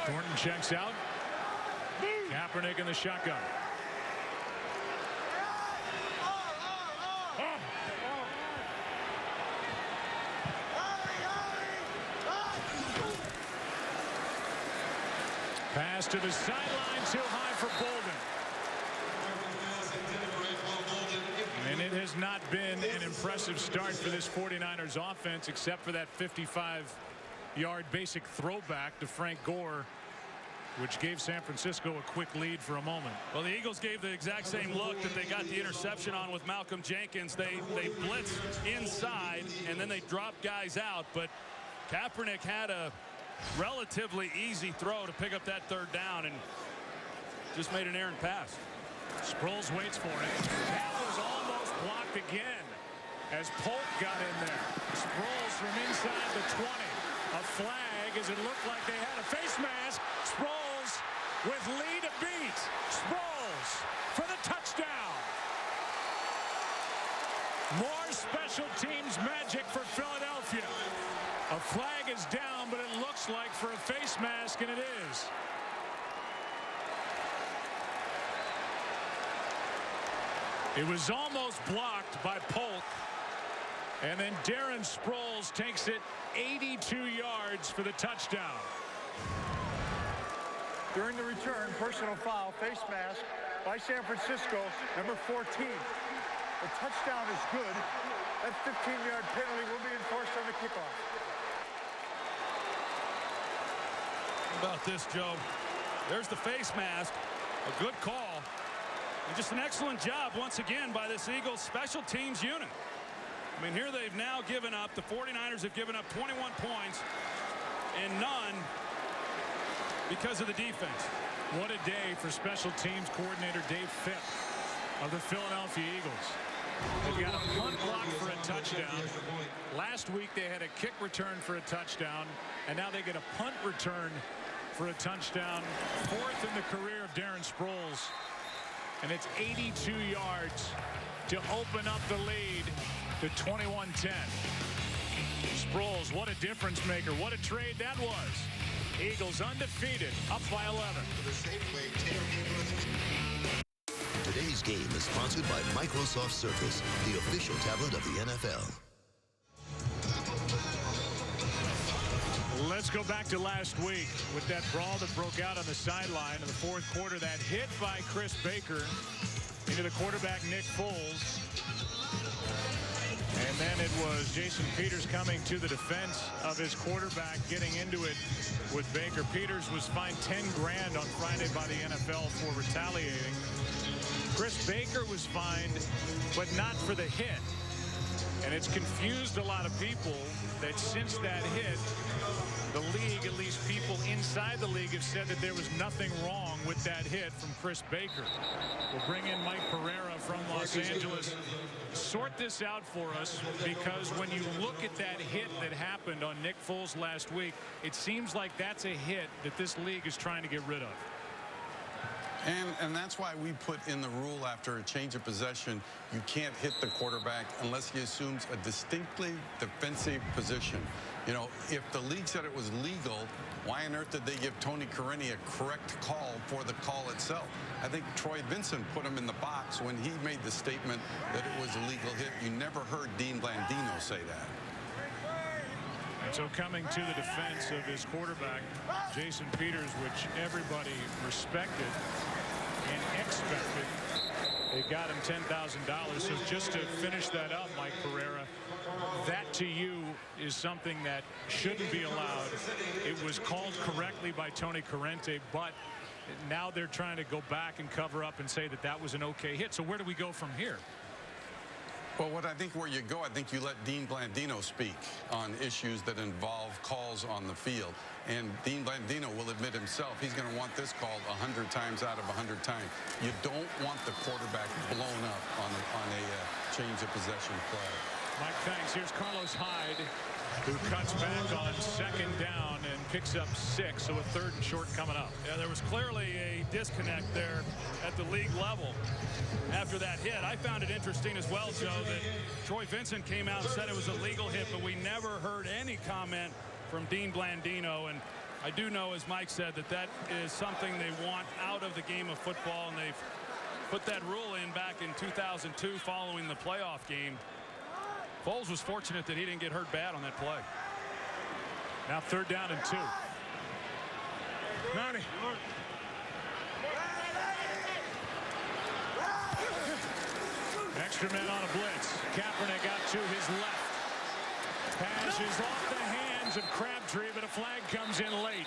Thornton checks out. Kaepernick in the shotgun. Pass to the sideline, too high for Bolden. And it has not been an impressive start for this 49ers offense, except for that 55-yard basic throwback to Frank Gore, which gave San Francisco a quick lead for a moment. Well, the Eagles gave the exact same look that they got the interception on with Malcolm Jenkins. They blitzed inside, and then they dropped guys out. But Kaepernick had a relatively easy throw to pick up that 3rd down and just made an errant pass. Sproles waits for it. That was almost blocked again as Polk got in there. Sproles from inside the 20. A flag as it looked like they had a face mask. Sproles with Lee to beat. Sproles for the touchdown. More special teams magic for Philadelphia. A flag is down, but it looks like for a face mask, and it is. It was almost blocked by Polk. And then Darren Sproles takes it 82 yards for the touchdown. During the return, personal foul, face mask by San Francisco, number 14. The touchdown is good. That 15-yard penalty will be enforced on the kickoff. How about this, Joe? There's the face mask. A good call. And just an excellent job once again by this Eagles special teams unit. I mean, here they've now given up, the 49ers have given up 21 points and none because of the defense. What a day for special teams coordinator Dave Fipp of the Philadelphia Eagles. They've got a punt block for a touchdown. Last week they had a kick return for a touchdown, and now they get a punt return for a touchdown. 4th in the career of Darren Sproles, and it's 82 yards to open up the lead to 21-10. Sproles, what a difference maker. What a trade that was. Eagles undefeated, up by 11. Today's game is sponsored by Microsoft Surface, the official tablet of the NFL. Let's go back to last week with that brawl that broke out on the sideline in the fourth quarter. That hit by Chris Baker into the quarterback, Nick Foles. And then it was Jason Peters coming to the defense of his quarterback, getting into it with Baker. Peters was fined $10 grand on Friday by the NFL for retaliating. Chris Baker was fined, but not for the hit. And it's confused a lot of people that since that hit, the league, at least people inside the league, have said that there was nothing wrong with that hit from Chris Baker. We'll bring in Mike Pereira from Los Angeles. Sort this out for us, because when you look at that hit that happened on Nick Foles last week, it seems like that's a hit that this league is trying to get rid of. And that's why we put in the rule after a change of possession, you can't hit the quarterback unless he assumes a distinctly defensive position. You know, if the league said it was legal, why on earth did they give Tony Corrente a correct call for the call itself? I think Troy Vincent put him in the box when he made the statement that it was a legal hit. You never heard Dean Blandino say that. And so coming to the defense of his quarterback, Jason Peters, which everybody respected and expected. They got him $10,000. So just to finish that up, Mike Pereira, that to you is something that shouldn't be allowed. It was called correctly by Tony Corrente, but now they're trying to go back and cover up and say that that was an okay hit. So where do we go from here? Well, where you go, I think you let Dean Blandino speak on issues that involve calls on the field. And Dean Blandino will admit himself he's going to want this called 100 times out of 100 times. You don't want the quarterback blown up on a change of possession play. Mike, thanks. Here's Carlos Hyde, who cuts back on second down and picks up 6, so a 3rd and short coming up. Yeah, there was clearly a disconnect there at the league level after that hit. I found it interesting as well, Joe, that Troy Vincent came out and said it was a legal hit, but we never heard any comment from Dean Blandino. And I do know, as Mike said, that that is something they want out of the game of football, and they've put that rule in back in 2002 following the playoff game. Foles was fortunate that he didn't get hurt bad on that play. Now 3rd down and 2. Nani. Extra men on a blitz. Kaepernick out to his left. Pass is off the hands of Crabtree, but a flag comes in late.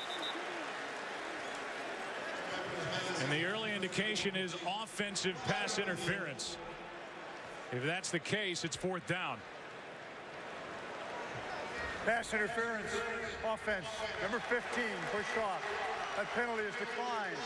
And the early indication is offensive pass interference. If that's the case, it's 4th down. Pass interference, offense. Number 15, pushed off. That penalty is declined.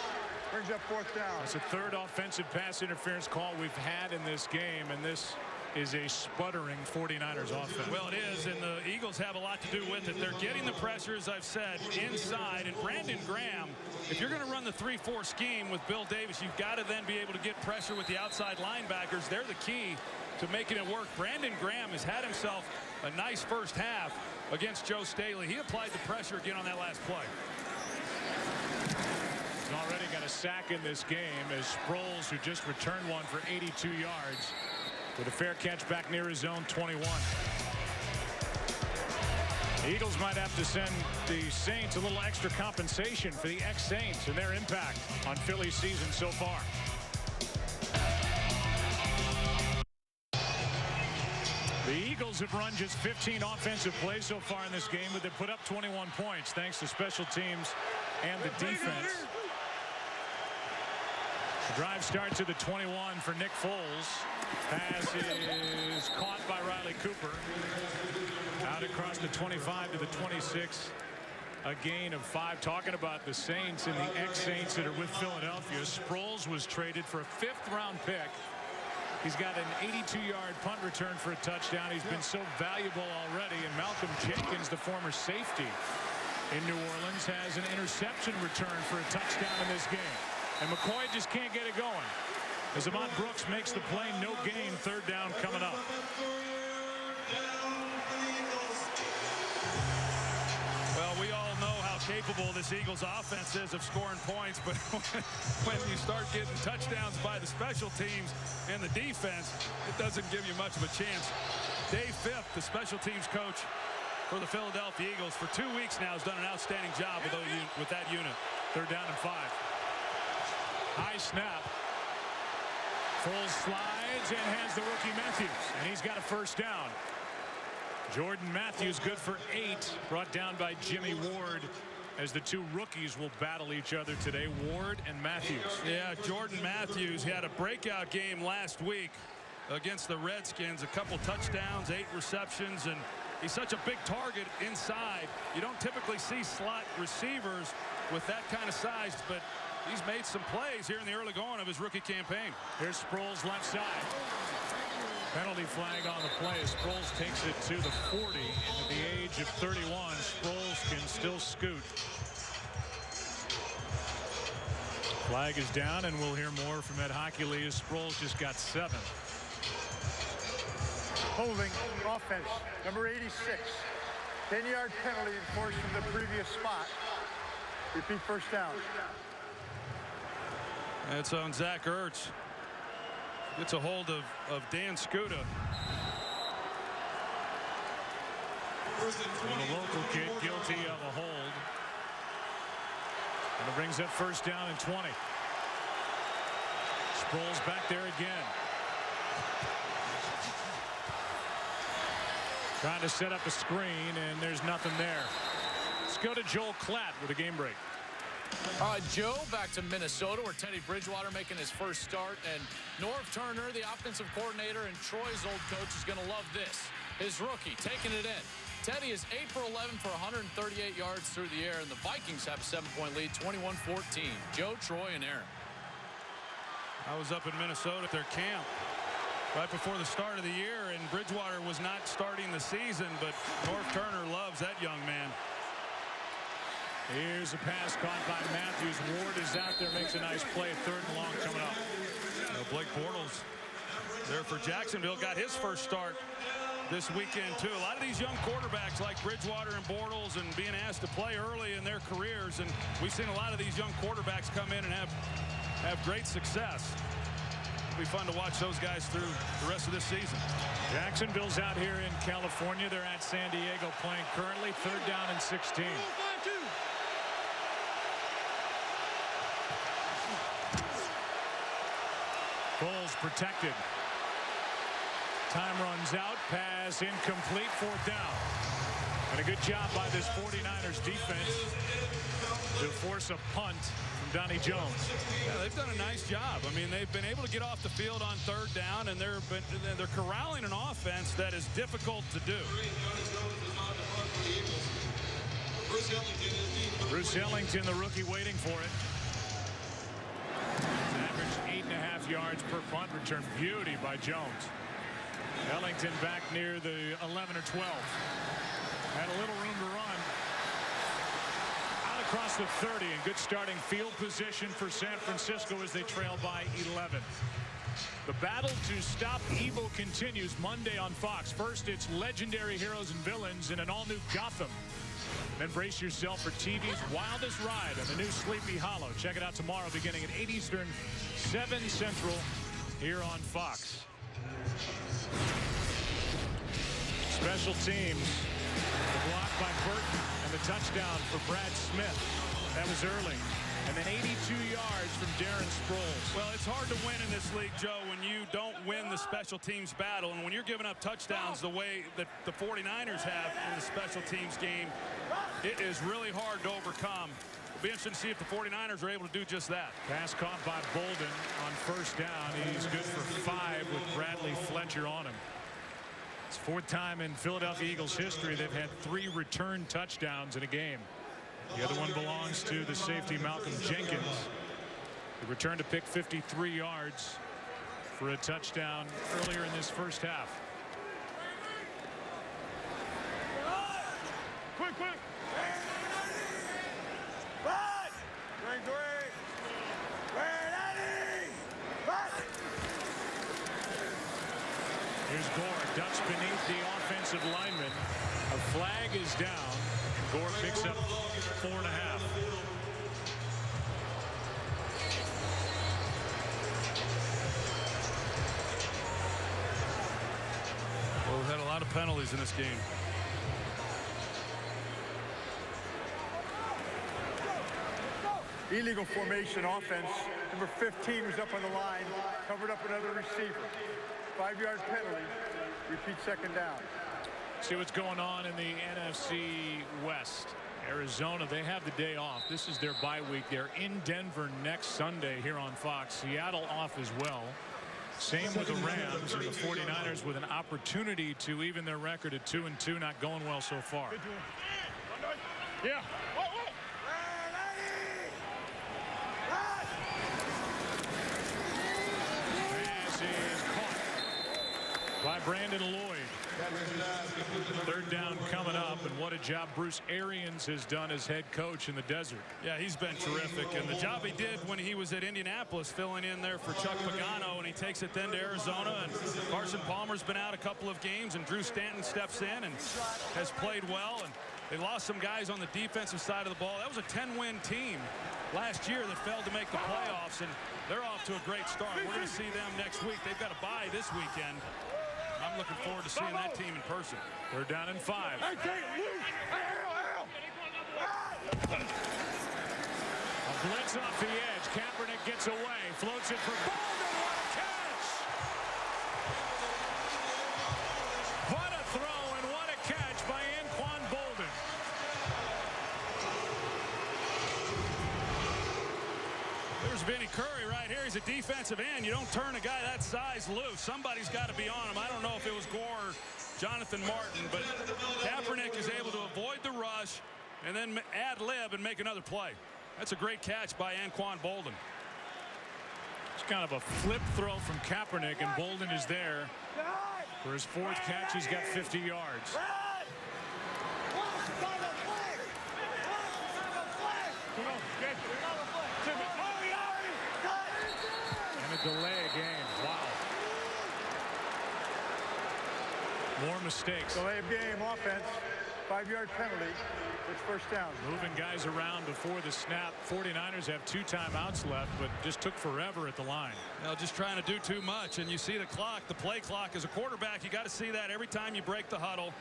Brings up 4th down. It's a 3rd offensive pass interference call we've had in this game, and this is a sputtering 49ers offense. Well, it is, and the Eagles have a lot to do with it. They're getting the pressure, as I've said, inside. And Brandon Graham, if you're going to run the 3-4 scheme with Bill Davis, you've got to then be able to get pressure with the outside linebackers. They're the key to making it work. Brandon Graham has had himself a nice first half against Joe Staley. He applied the pressure again on that last play. He's already got a sack in this game as Sproles, who just returned one for 82 yards, with a fair catch back near his own 21. The Eagles might have to send the Saints a little extra compensation for the ex-Saints and their impact on Philly's season so far. The Eagles have run just 15 offensive plays so far in this game, but they put up 21 points thanks to special teams and the defense. The drive starts at the 21 for Nick Foles. Pass is caught by Riley Cooper. Out across the 25 to the 26. A gain of 5. Talking about the Saints and the ex-Saints that are with Philadelphia. Sproles was traded for a 5th-round pick. He's got an 82-yard punt return for a touchdown. He's been so valuable already. And Malcolm Jenkins, the former safety in New Orleans, has an interception return for a touchdown in this game. And McCoy just can't get it going. As Ahmad Brooks makes the play, no gain, 3rd down coming up. capable this Eagles offense is of scoring points, but when you start getting touchdowns by the special teams and the defense, it doesn't give you much of a chance. Dave Fipp, the special teams coach for the Philadelphia Eagles, for 2 weeks now has done an outstanding job with that unit. 3rd down and 5. High snap. Foles slides and has the rookie Matthews, and he's got a 1st down. Jordan Matthews good for 8, brought down by Jimmy Ward, as the 2 rookies will battle each other today, Ward and Matthews. Yeah, Jordan Matthews had a breakout game last week against the Redskins. A couple touchdowns, 8 receptions, and he's such a big target inside. You don't typically see slot receivers with that kind of size, but he's made some plays here in the early going of his rookie campaign. Here's Sproles left side. Penalty flag on the play. Sproles takes it to the 40. At the age of 31, Sproles can still scoot. Flag is down, and we'll hear more from Ed Hockley as Sproles just got 7. Holding offense, number 86. 10-yard penalty enforced from the previous spot. Repeat 1st down. It's on Zach Ertz. Gets a hold of Dan Skuta. And the local kid guilty of a hold. And it brings up 1st down and 20. Sproles back there again. Trying to set up a screen, and there's nothing there. Let's go to Joel Klatt with a game break. Joe, back to Minnesota, where Teddy Bridgewater making his 1st start, and Norv Turner, the offensive coordinator and Troy's old coach, is going to love this. His rookie taking it in. Teddy is 8 for 11 for 138 yards through the air, and the Vikings have a 7-point lead, 21-14. Joe, Troy, and Aaron. I was up in Minnesota at their camp right before the start of the year, and Bridgewater was not starting the season, but Norv Turner loves that young man. Here's a pass caught by Matthews. Ward is out there, makes a nice play. 3rd and long coming up. Blake Bortles there for Jacksonville, got his 1st start this weekend too. A lot of these young quarterbacks like Bridgewater and Bortles and being asked to play early in their careers, and we've seen a lot of these young quarterbacks come in and have great success. It'll be fun to watch those guys through the rest of this season. Jacksonville's out here in California. They're at San Diego playing currently. 3rd down and 16. Foles protected. Time runs out. Pass incomplete. 4th down. And a good job by this 49ers defense to force a punt from Donnie Jones. Yeah, they've done a nice job. I mean, they've been able to get off the field on 3rd down, and they're corralling an offense that is difficult to do. Bruce Ellington, the rookie, waiting for it. Average 8.5 yards per punt return. Beauty by Jones. Ellington back near the 11 or 12. Had a little room to run. Out across the 30, and good starting field position for San Francisco as they trail by 11. The battle to stop evil continues Monday on Fox. First, it's legendary heroes and villains in an all-new Gotham. Then brace yourself for TV's wildest ride on the new Sleepy Hollow. Check it out tomorrow beginning at 8 Eastern, 7 Central here on Fox. Special teams. The block by Burton and the touchdown for Brad Smith. That was early. And then 82 yards from Darren Sproles. Well, it's hard to win in this league, Joe, when you don't win the special teams battle. And when you're giving up touchdowns the way that the 49ers have in the special teams game, it is really hard to overcome. It'll be interesting to see if the 49ers are able to do just that. Pass caught by Bolden on 1st down. He's good for 5 with Bradley Fletcher on him. It's 4th time in Philadelphia Eagles history they've had 3 return touchdowns in a game. The other one belongs to the safety Malcolm Jenkins. He returned to pick 53 yards for a touchdown earlier in this 1st half. Quick. Here's Gore, ducks beneath the offensive lineman. A flag is down. Gore picks up 4.5. Well, we've had a lot of penalties in this game. Illegal formation offense. Number 15 was up on the line, covered up another receiver. 5-yard penalty. Repeat second down. See what's going on in the NFC West. Arizona, they have the day off. This is their bye week. They're in Denver next Sunday here on Fox. Seattle off as well. Same with the Rams and the 49ers with an opportunity to even their record at 2-2. Not going well so far. Yeah. Pass is caught by Brandon Lloyd. Third down coming up, and what a job Bruce Arians has done as head coach in the desert. Yeah, he's been terrific, and the job he did when he was at Indianapolis, filling in there for Chuck Pagano, and he takes it then to Arizona, and Carson Palmer's been out a couple of games, and Drew Stanton steps in and has played well, and they lost some guys on the defensive side of the ball. That was a 10-win team last year that failed to make the playoffs, and they're off to a great start. We're going to see them next week. They've got a bye this weekend. I'm looking forward to seeing that team in person. They're down in 5. A blitz off the edge. Kaepernick gets away, floats it for Bolden. What a catch! What a throw and what a catch by Anquan Bolden. There's Vinny Curry right here. He's a defensive end. You don't turn a guy that size loose. Somebody's got to be on him. I don't know if it was Gore or Jonathan Martin, but Kaepernick is able to avoid the rush and then ad-lib and make another play. That's a great catch by Anquan Bolden. It's kind of a flip throw from Kaepernick, and Bolden is there for his 4th catch. He's got 50 yards. And a delay game. Wow. More mistakes. Delay of game offense. 5-yard penalty. It's first down. Moving guys around before the snap. 49ers have 2 timeouts left, but just took forever at the line. Well, just trying to do too much, and you see the clock, the play clock. As a quarterback, you got to see that every time you break the huddle.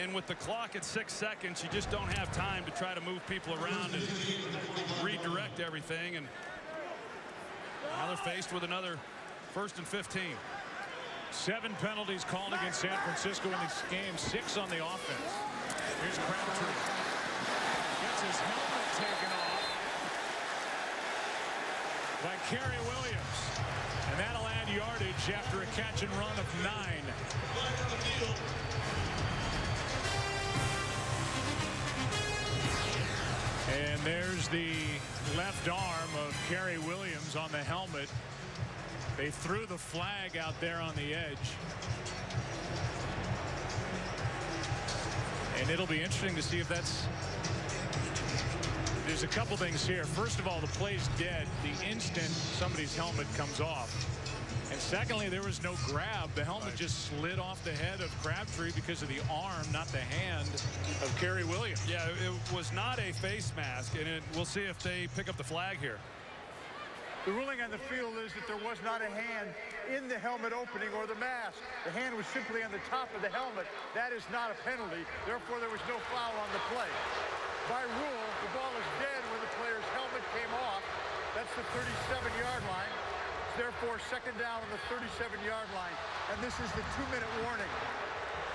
And with the clock at 6 seconds, you just don't have time to try to move people around and redirect everything. And now they're faced with another 1st and 15. 7 penalties called against San Francisco in this game, 6 on the offense. Here's Crabtree. Gets his helmet taken off by Kerry Williams. And that'll add yardage after a catch and run of 9. And there's the left arm of Kerry Williams on the helmet. They threw the flag out there on the edge. And it'll be interesting to see if that's... There's a couple things here. First of all, the play's dead the instant somebody's helmet comes off. And secondly, there was no grab. The helmet just slid off the head of Crabtree because of the arm, not the hand of Kerry Williams. Yeah, it was not a face mask, and we'll see if they pick up the flag here. The ruling on the field is that there was not a hand in the helmet opening or the mask. The hand was simply on the top of the helmet. That is not a penalty. Therefore, there was no foul on the play. By rule, the ball is dead when the player's helmet came off. That's the 37-yard line. Therefore, second down on the 37-yard line. And this is the 2-minute warning.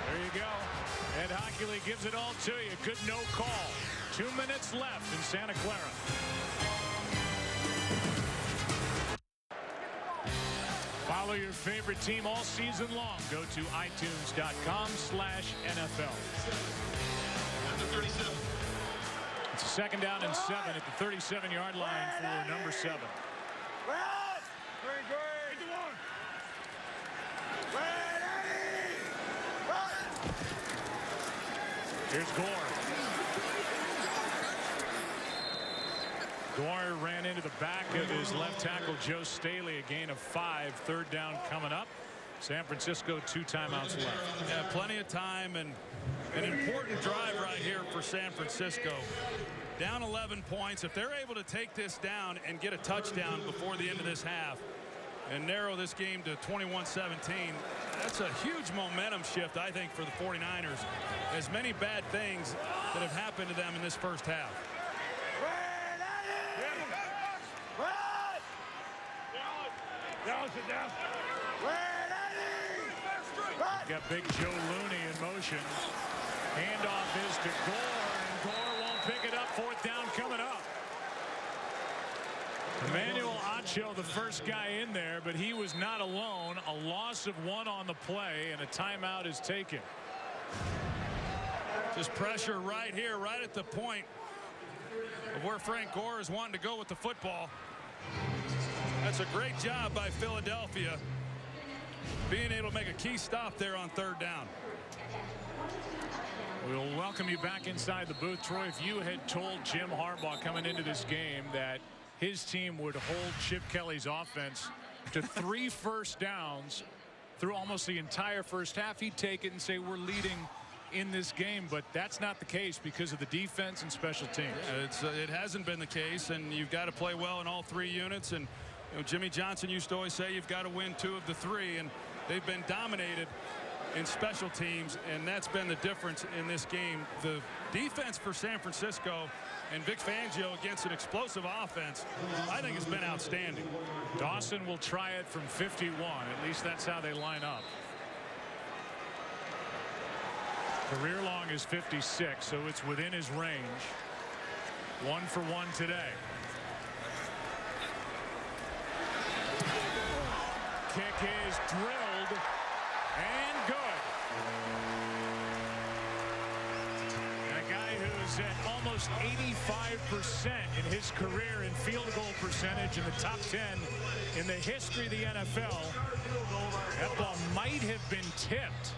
There you go. Ed Hockley gives it all to you. Good no call. 2 minutes left in Santa Clara. Follow your favorite team all season long. Go to itunes.com/NFL. It's a second down and 7 at the 37-yard line for number 7. Here's Gore. Gore ran into the back of his left tackle, Joe Staley. A gain of 5. Third down coming up. San Francisco, 2 timeouts left. Yeah, plenty of time and an important drive right here for for San Francisco. Down 11 points. If they're able to take this down and get a touchdown before the end of this half and narrow this game to 21-17, that's a huge momentum shift, I think, for the 49ers. As many bad things that have happened to them in this first half. Got Big Joe Looney in motion. Handoff is to Gore, and Gore won't pick it up. Fourth down coming up. Emmanuel Acho, the first guy in there, but he was not alone. A loss of 1 on the play, and a timeout is taken. Just pressure right here, right at the point of where Frank Gore is wanting to go with the football. That's a great job by Philadelphia, being able to make a key stop there on 3rd down. We'll welcome you back inside the booth. Troy, if you had told Jim Harbaugh coming into this game that his team would hold Chip Kelly's offense to 3 first downs through almost the entire first half, he'd take it and say we're leading in this game. But that's not the case because of the defense and special teams. Yeah, it hasn't been the case, and you've got to play well in all 3 units. And you know, Jimmy Johnson used to always say you've got to win 2 of the 3, and they've been dominated in special teams, and that's been the difference in this game. The defense for San Francisco and Vic Fangio against an explosive offense, I think, has been outstanding. Dawson will try it from 51. At least that's how they line up. Career long is 56, so it's within his range. 1 for 1 today. Kick is drilled and good. And a guy who's at almost 85% in his career in field goal percentage in the top 10 in the history of the NFL. That ball might have been tipped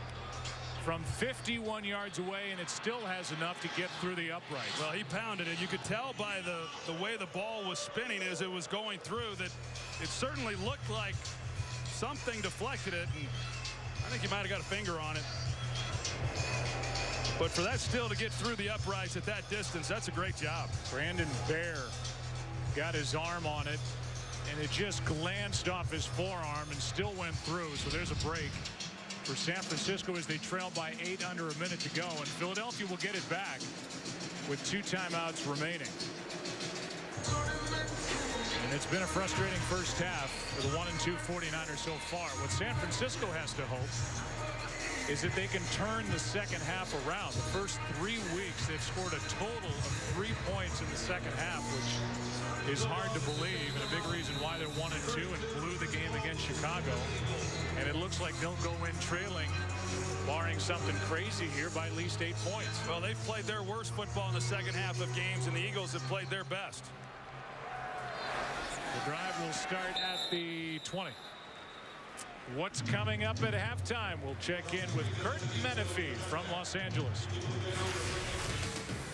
from 51 yards away, and it still has enough to get through the uprights. Well, he pounded it. You could tell by the way the ball was spinning as it was going through that it certainly looked like something deflected it, and I think he might have got a finger on it. But for that still to get through the uprights at that distance, that's a great job. Brandon Bear got his arm on it, and it just glanced off his forearm and still went through. So there's a break for San Francisco as they trail by 8 under a minute to go, and Philadelphia will get it back with 2 timeouts remaining. And it's been a frustrating first half for the 1-2 49ers so far. What San Francisco has to hope is that they can turn the second half around. The first 3 weeks they've scored a total of 3 points in the second half, which is hard to believe, and a big reason why they're 1-2 and blew the game against Chicago. And it looks like they'll go in trailing, barring something crazy here, by at least 8 points. Well, they've played their worst football in the second half of games, and the Eagles have played their best. The drive will start at the 20. What's coming up at halftime? We'll check in with Kurt Menefee from Los Angeles.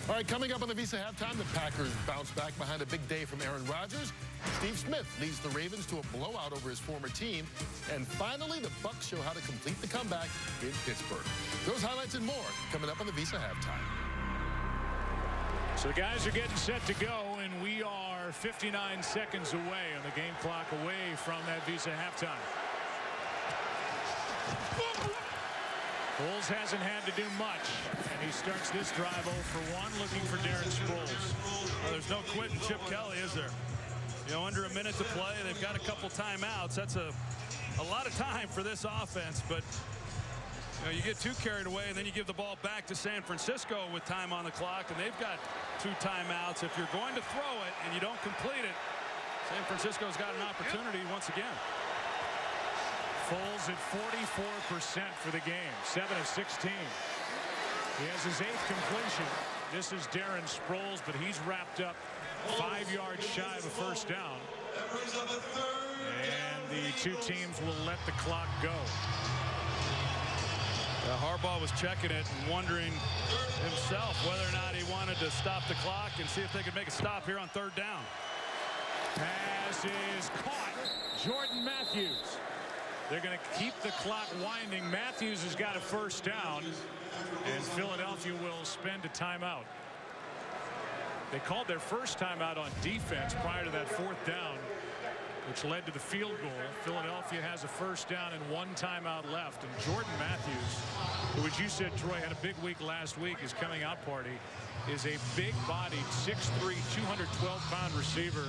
All right, coming up on the Visa halftime, the Packers bounce back behind a big day from Aaron Rodgers. Steve Smith leads the Ravens to a blowout over his former team. And finally, the Bucs show how to complete the comeback in Pittsburgh. Those highlights and more coming up on the Visa halftime. So the guys are getting set to go, and we are 59 seconds away on the game clock away from that Visa halftime. Foles hasn't had to do much, and he starts this drive 0 for 1, looking for Darren Sproles. Well, there's no quitting Chip Kelly, is there? You know, under a minute to play, they've got a couple timeouts. That's a lot of time for this offense, but you know, you get too carried away, and then you give the ball back to San Francisco with time on the clock, and they've got 2 timeouts. If you're going to throw it and you don't complete it, San Francisco's got an opportunity once again. Foles at 44% for the game, 7 of 16. He has his 8th completion. This is Darren Sproles, but he's wrapped up 5 yards shy of a first down. And the 2 teams will let the clock go. Harbaugh was checking it and wondering himself whether or not he wanted to stop the clock and see if they could make a stop here on 3rd down. Pass is caught. Jordan Matthews. They're going to keep the clock winding. Matthews has got a first down, and Philadelphia will spend a timeout. They called their first timeout on defense prior to that fourth down, which led to the field goal. Philadelphia has a first down and one timeout left. And Jordan Matthews, who, as you said, Troy, had a big week last week, his coming out party, is a big-bodied, 6'3", 212-pound receiver.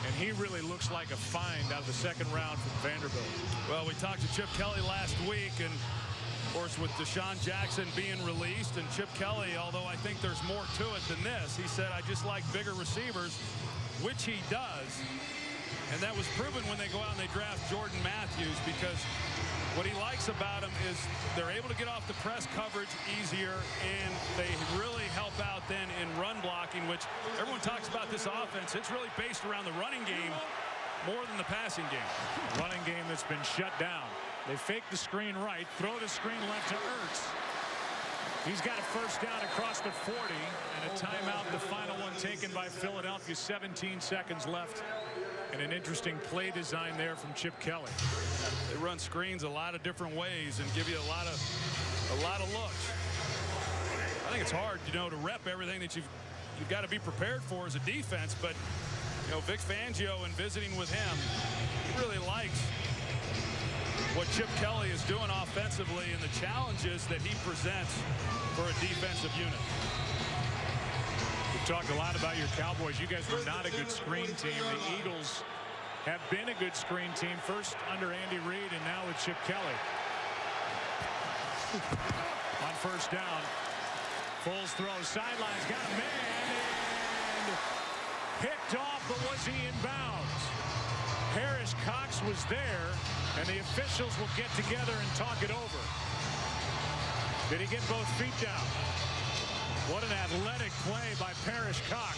And he really looks like a find out of the second round from Vanderbilt. Well, we talked to Chip Kelly last week, and of course with Deshaun Jackson being released, and Chip Kelly, although I think there's more to it than this, he said, I just like bigger receivers, which he does. And that was proven when they go out and they draft Jordan Matthews, because what he likes about him is they're able to get off the press coverage easier, and they really help out then in run blocking, which everyone talks about this offense. It's really based around the running game more than the passing game. Running game that's been shut down. They fake the screen right, throw the screen left to Ertz. He's got a first down across the 40, and a timeout, the final one taken by Philadelphia. 17 seconds left, and an interesting play design there from Chip Kelly. They run screens a lot of different ways and give you a lot of looks. I think it's hard, to rep everything that you've got to be prepared for as a defense, but Vic Fangio, in visiting with him, he really likes what Chip Kelly is doing offensively and the challenges that he presents for a defensive unit. We've talked a lot about your Cowboys. You guys were not a good screen team. The Eagles have been a good screen team, first under Andy Reid and now with Chip Kelly. On first down, Foles throws sidelines, got a man, and picked off, but was he in bounds? Harris Cox was there, and the officials will get together and talk it over. Did he get both feet down? What an athletic play by Parrish Cox.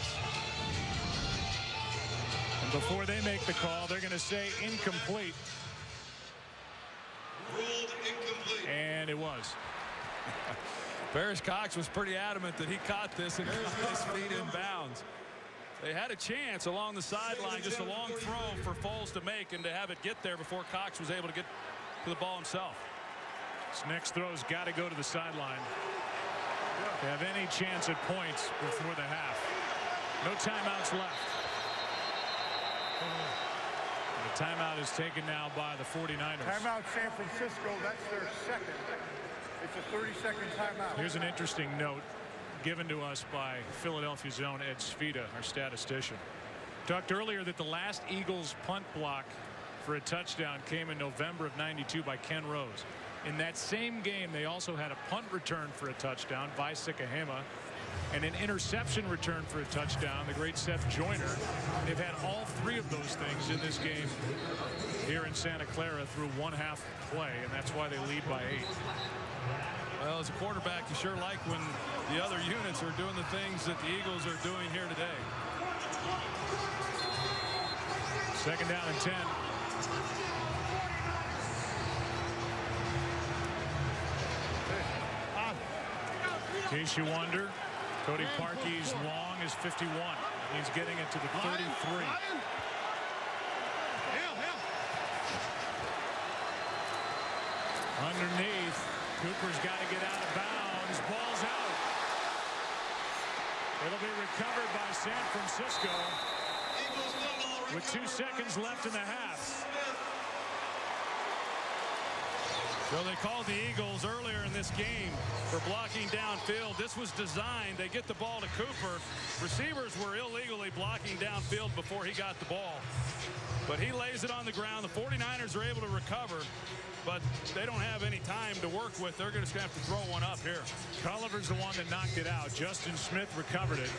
And before they make the call, they're going to say incomplete. Ruled incomplete. And it was. Parrish Cox was pretty adamant that he caught this and got his feet in bounds. They had a chance along the sideline, just a long throw for Foles to make and to have it get there before Cox was able to get to the ball himself. This next throw's got to go to the sideline to have any chance at points before the half. No timeouts left. And the timeout is taken now by the 49ers. Timeout San Francisco. That's their second. It's a 30-second timeout. Here's an interesting note given to us by Philadelphia's own Ed Svita, our statistician. Talked earlier that the last Eagles punt block for a touchdown came in November of '92 by Ken Rose. In that same game, they also had a punt return for a touchdown by Sikahema and an interception return for a touchdown, the great Seth Joyner. They've had all three of those things in this game here in Santa Clara through one half play, and that's why they lead by 8. Well, as a quarterback, you sure like when the other units are doing the things that the Eagles are doing here today. Second down and 10. In case you wonder, Cody Parkey's long is 51. He's getting it to the 33. Underneath, Cooper's got to get out of bounds. Ball's out. It'll be recovered by San Francisco with 2 seconds left in the half. So they called the Eagles earlier in this game for blocking downfield. This was designed. They get the ball to Cooper. Receivers were illegally blocking downfield before he got the ball. But he lays it on the ground. The 49ers are able to recover, but they don't have any time to work with. They're just going to have to throw one up here. Culliver's the one that knocked it out. Justin Smith recovered it.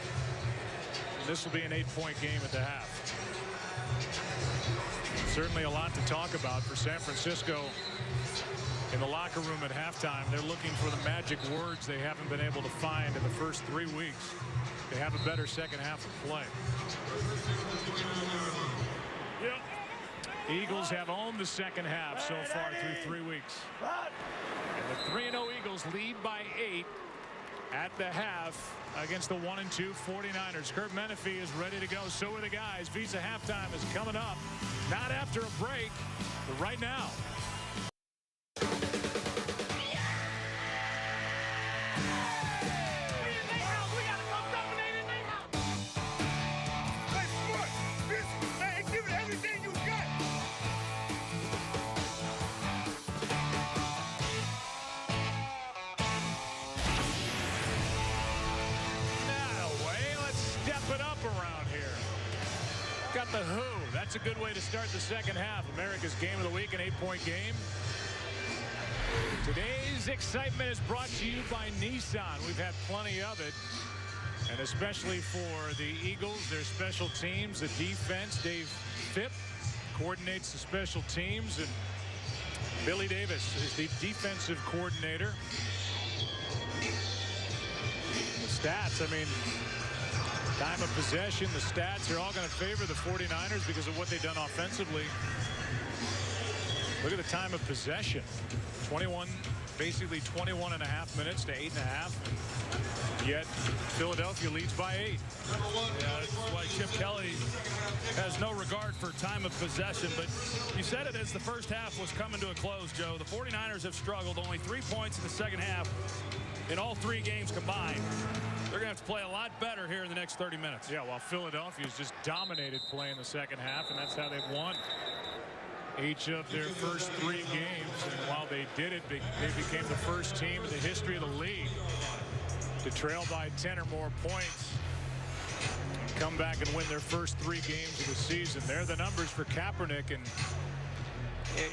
This will be an 8-point game at the half. Certainly a lot to talk about for San Francisco. In the locker room at halftime, they're looking for the magic words they haven't been able to find in the first 3 weeks. They have a better second half of play. Eagles have owned the second half so far through 3 weeks. And the 3-0 Eagles lead by 8 at the half against the 1-2 49ers. Kurt Menefee is ready to go. So are the guys. Visa halftime is coming up. Not after a break, but right now. that's a good way to start the second half. America's Game of the Week, an 8-point game. Today's excitement is brought to you by Nissan. We've had plenty of it, and especially for the Eagles, their special teams, the defense. Dave Phipp coordinates the special teams, and Billy Davis is the defensive coordinator. The stats, I mean, time of possession, the stats are all going to favor the 49ers because of what they've done offensively. Look at the time of possession. 21, basically 21 and a half minutes to 8.5. Yet Philadelphia leads by 8. Yeah, that's why Chip Kelly has no regard for time of possession. But you said it as the first half was coming to a close, Joe. The 49ers have struggled. Only 3 points in the second half in all 3 games combined. They're going to have to play a lot better here in the next 30 minutes. Yeah, while Philadelphia's just dominated play in the second half, and that's how they've won each of their first 3 games. And while they did it, they became the first team in the history of the league to trail by 10 or more points and come back and win their first 3 games of the season. They're the numbers for Kaepernick, and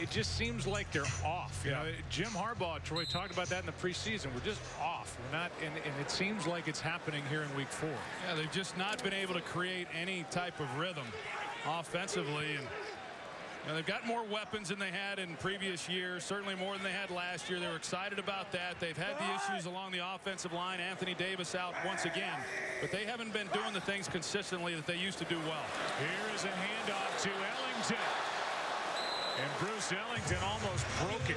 it just seems like they're off. You know, Jim Harbaugh, Troy, talked about that in the preseason. We're just off. We're not, and it seems like it's happening here in week 4. Yeah, they've just not been able to create any type of rhythm offensively. And you know, they've got more weapons than they had in previous years, certainly more than they had last year. They were excited about that. They've had the issues along the offensive line. Anthony Davis out once again, but they haven't been doing the things consistently that they used to do well. Here is a handoff to Ellington. And Bruce Ellington almost broke it.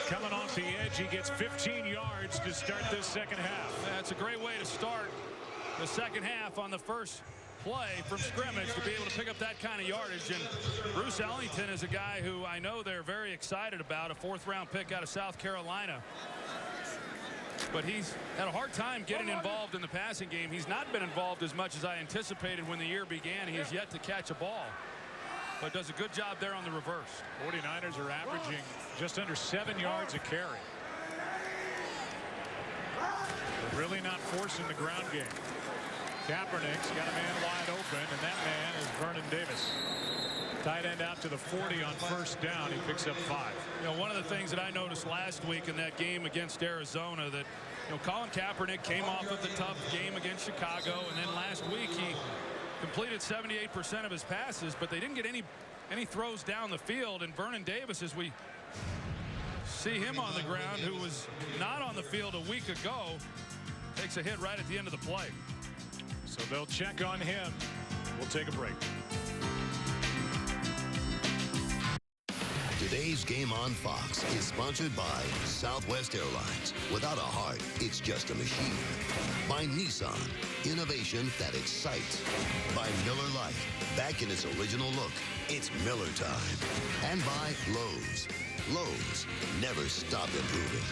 Coming off the edge, he gets 15 yards to start this second half. That's a great way to start the second half on the first play from scrimmage, to be able to pick up that kind of yardage. And Bruce Ellington is a guy who I know they're very excited about, a 4th-round pick out of South Carolina. But he's had a hard time getting involved in the passing game. He's not been involved as much as I anticipated when the year began. He has yet to catch a ball, but does a good job there on the reverse. 49ers are averaging just under 7 yards a carry. They're really not forcing the ground game. Kaepernick's got a man wide open, and that man is Vernon Davis. Tight end out to the 40 on first down. He picks up 5. You know, one of the things that I noticed last week in that game against Arizona, that, you know, Colin Kaepernick came off of the tough game against Chicago, and then last week he completed 78% of his passes, but they didn't get any throws down the field. And Vernon Davis, as we see him on the ground, who was not on the field a week ago, takes a hit right at the end of the play. So they'll check on him. We'll take a break. Today's Game on Fox is sponsored by Southwest Airlines. Without a heart, it's just a machine. By Nissan, innovation that excites. By Miller Lite, back in its original look. It's Miller time. And by Lowe's. Lowe's, never stop improving.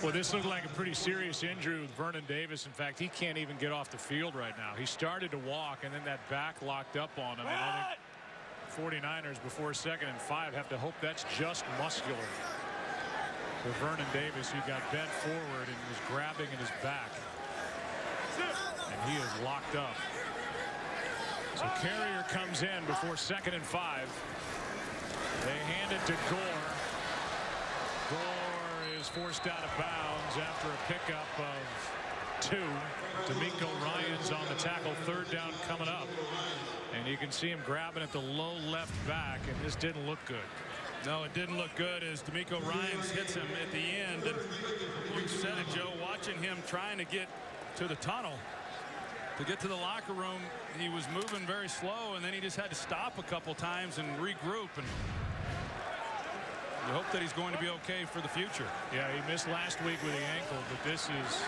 Well, this looked like a pretty serious injury with Vernon Davis. In fact, he can't even get off the field right now. He started to walk, and then that back locked up on him. And I think 49ers before 2nd and 5 have to hope that's just muscular. For Vernon Davis, who got bent forward and was grabbing in his back. And he is locked up. So Carrier comes in before 2nd and 5. They hand it to Gore. Gore is forced out of bounds after a pickup of 2. D'Amico Ryans on the tackle. 3rd down coming up. And you can see him grabbing at the low left back, and this didn't look good. No, it didn't look good as D'Amico Ryans hits him at the end. And you said it, Joe, watching him trying to get to the tunnel, to get to the locker room, he was moving very slow, and then he just had to stop a couple times and regroup. And you hope that he's going to be okay for the future. Yeah, he missed last week with the ankle, but this is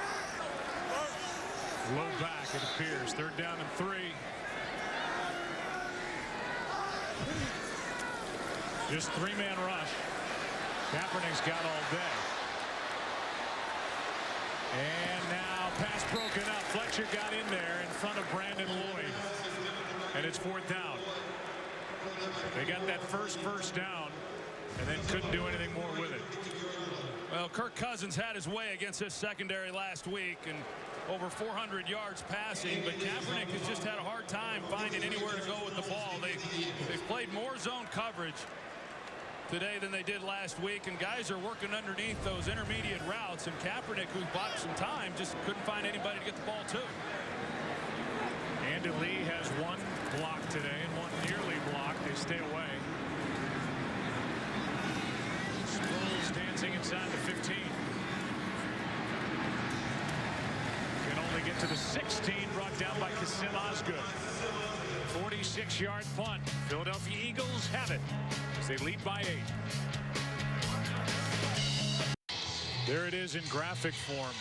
low back, it appears. 3rd down and 3. Just 3-man rush. Kaepernick's got all day. And now pass broken up. Fletcher got in there in front of Brandon Lloyd. And it's 4th down. They got that first down and then couldn't do anything more with it. Well, Kirk Cousins had his way against this secondary last week and over 400 yards passing, but Kaepernick has just had a hard time finding anywhere to go with the ball. They've played more zone coverage today than they did last week, and guys are working underneath those intermediate routes, and Kaepernick, who bought some time, just couldn't find anybody to get the ball to. Andy Lee has one block today and one nearly block. They stay away. Sproles dancing inside the 15. Can only get to the 16, brought down by Kasim Osgood. 46-yard punt. Philadelphia Eagles have it as they lead by 8. There it is in graphic form.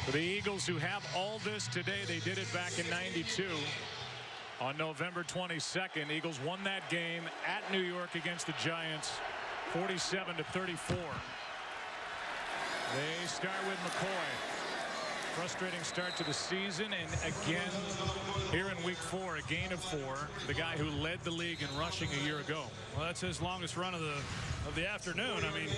For the Eagles, who have all this today, they did it back in '92. On November 22nd, Eagles won that game at New York against the Giants, 47-34. They start with McCoy. Frustrating start to the season, and again here in week 4, a gain of 4. The guy who led the league in rushing a year ago. Well, that's his longest run of the afternoon. I mean,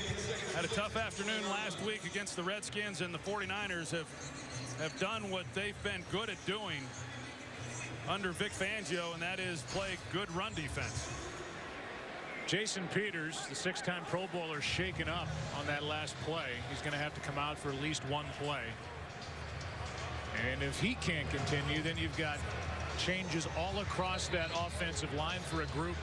had a tough afternoon last week against the Redskins, and the 49ers have done what they've been good at doing under Vic Fangio, and that is play good run defense. Jason Peters, the 6-time Pro Bowler, shaken up on that last play. He's going to have to come out for at least one play. And if he can't continue, then you've got changes all across that offensive line for a group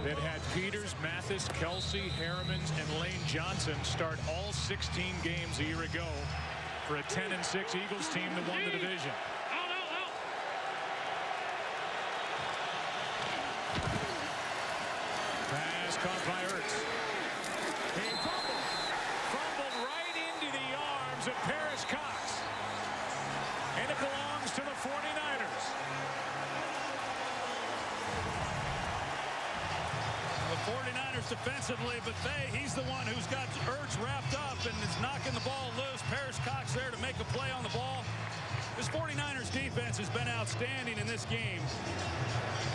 that had Peters, Mathis, Kelsey, Harrimans, and Lane Johnson start all 16 games a year ago for a 10-6 Eagles team that won the division. Pass caught by Ertz. He fumbled right into the arms of Paris Cox. And it belongs to the 49ers. The 49ers defensively, but he's the one who's got Ertz wrapped up and is knocking the ball loose. Paris Cox there to make a play on the ball. This 49ers defense has been outstanding in this game.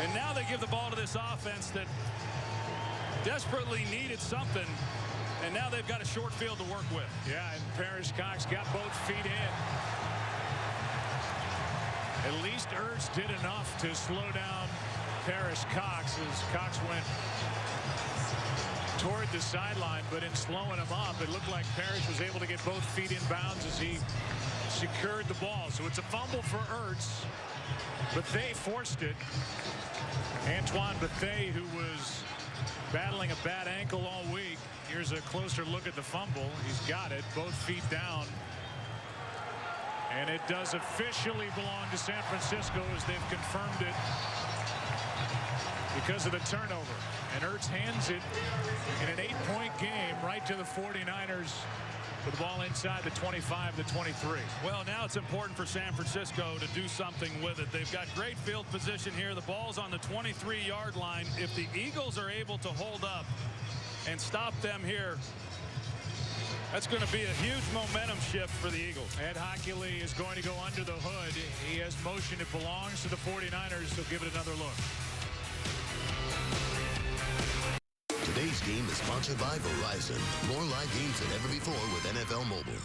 And now they give the ball to this offense that desperately needed something. And now they've got a short field to work with. Yeah, and Paris Cox got both feet in. At least Ertz did enough to slow down Paris Cox as Cox went toward the sideline, but in slowing him up, it looked like Parrish was able to get both feet in bounds as he secured the ball. So it's a fumble for Ertz. Bethea forced it. Antoine Bethea, who was battling a bad ankle all week. Here's a closer look at the fumble. He's got it, both feet down. And it does officially belong to San Francisco as they've confirmed it because of the turnover. And Ertz hands it in an 8-point game right to the 49ers with the ball inside the 25 to 23. Well, now it's important for San Francisco to do something with it. They've got great field position here. The ball's on the 23-yard line. If the Eagles are able to hold up and stop them here, that's going to be a huge momentum shift for the Eagles. Ed Hockley is going to go under the hood. He has motion. It belongs to the 49ers, so give it another look. Today's game is sponsored by Verizon. More live games than ever before with NFL Mobile.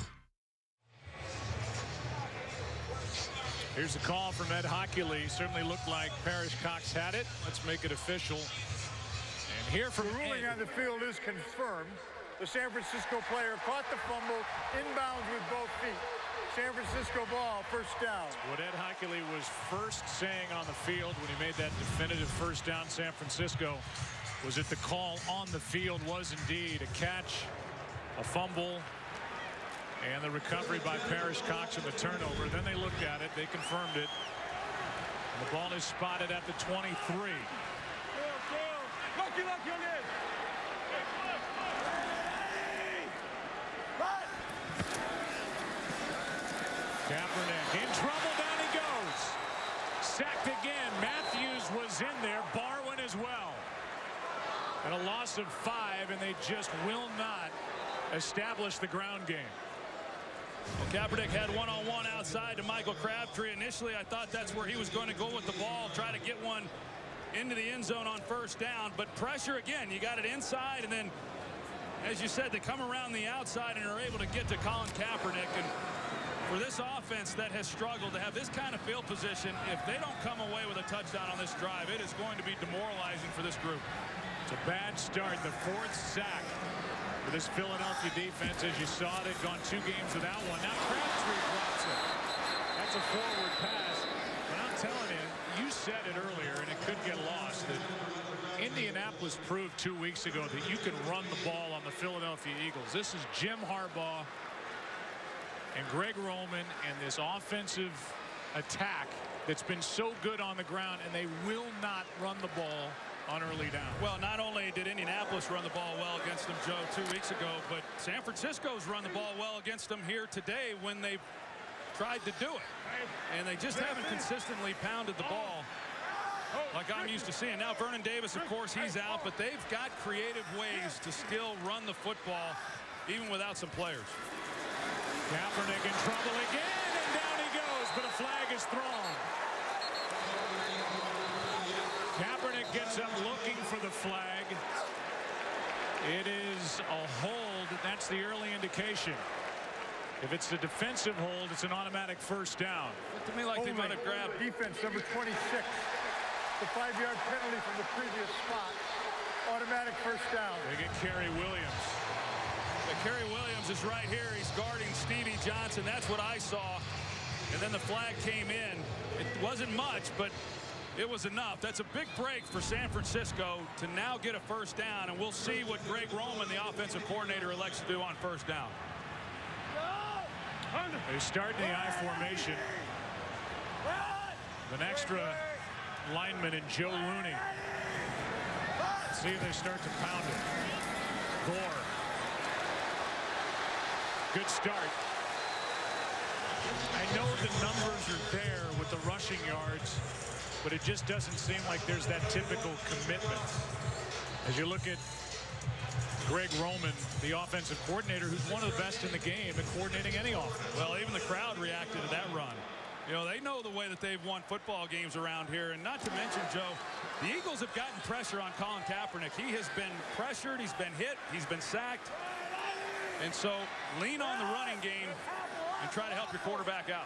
Here's a call from Ed Hockley. Certainly looked like Paris Cox had it. Let's make it official. And here from the ruling on the field is confirmed. The San Francisco player caught the fumble inbounds with both feet. San Francisco ball, first down. What Ed Hockley was first saying on the field when he made that definitive first down San Francisco was that the call on the field was indeed a catch, a fumble, and the recovery by Paris Cox and the turnover. Then they looked at it. They confirmed it. And the ball is spotted at the 23. Kaepernick in trouble, down he goes. Sacked again. Matthews was in there. Barwin as well. And a loss of 5, and they just will not establish the ground game. Well, Kaepernick had one-on-one outside to Michael Crabtree. Initially, I thought that's where he was going to go with the ball, try to get one into the end zone on first down. But pressure again. You got it inside, and then as you said, they come around the outside and are able to get to Colin Kaepernick. And for this offense that has struggled to have this kind of field position, if they don't come away with a touchdown on this drive, it is going to be demoralizing for this group. It's a bad start. The 4th sack for this Philadelphia defense. As you saw, they've gone 2 games without one. Now Crabtree drops it. That's a forward pass. But I'm telling you, you said it earlier, and it could get lost, that Indianapolis proved 2 weeks ago that you can run the ball on the Philadelphia Eagles. This is Jim Harbaugh and Greg Roman and this offensive attack that's been so good on the ground, and they will not run the ball on early down. Well, not only did Indianapolis run the ball well against them, Joe, 2 weeks ago, but San Francisco's run the ball well against them here today when they tried to do it. And they just haven't consistently pounded the ball like I'm used to seeing. Now Vernon Davis, of course, he's out, but they've got creative ways to still run the football even without some players. Kaepernick in trouble again, and down he goes, but a flag is thrown. Kaepernick gets up looking for the flag. It is a hold. That's the early indication. If it's a defensive hold, it's an automatic first down. Looked to me like they might have grabbed defense number 26. The 5-yard penalty from the previous spot. Automatic first down. They get Kerry Williams. Kerry Williams is right here. He's guarding Stevie Johnson. That's what I saw. And then the flag came in. It wasn't much, but it was enough. That's a big break for San Francisco to now get a first down, and we'll see what Greg Roman, the offensive coordinator, elects to do on first down. They start in the I formation. An extra lineman in Joe Looney. See if they start to pound it. Gore. Good start. I know the numbers are there with the rushing yards, but it just doesn't seem like there's that typical commitment. As you look at Greg Roman, the offensive coordinator, who's one of the best in the game at coordinating any offense. Well, even the crowd reacted to that run. You know, they know the way that they've won football games around here. And not to mention, Joe, the Eagles have gotten pressure on Colin Kaepernick. He has been pressured. He's been hit. He's been sacked. And so lean on the running game and try to help your quarterback out.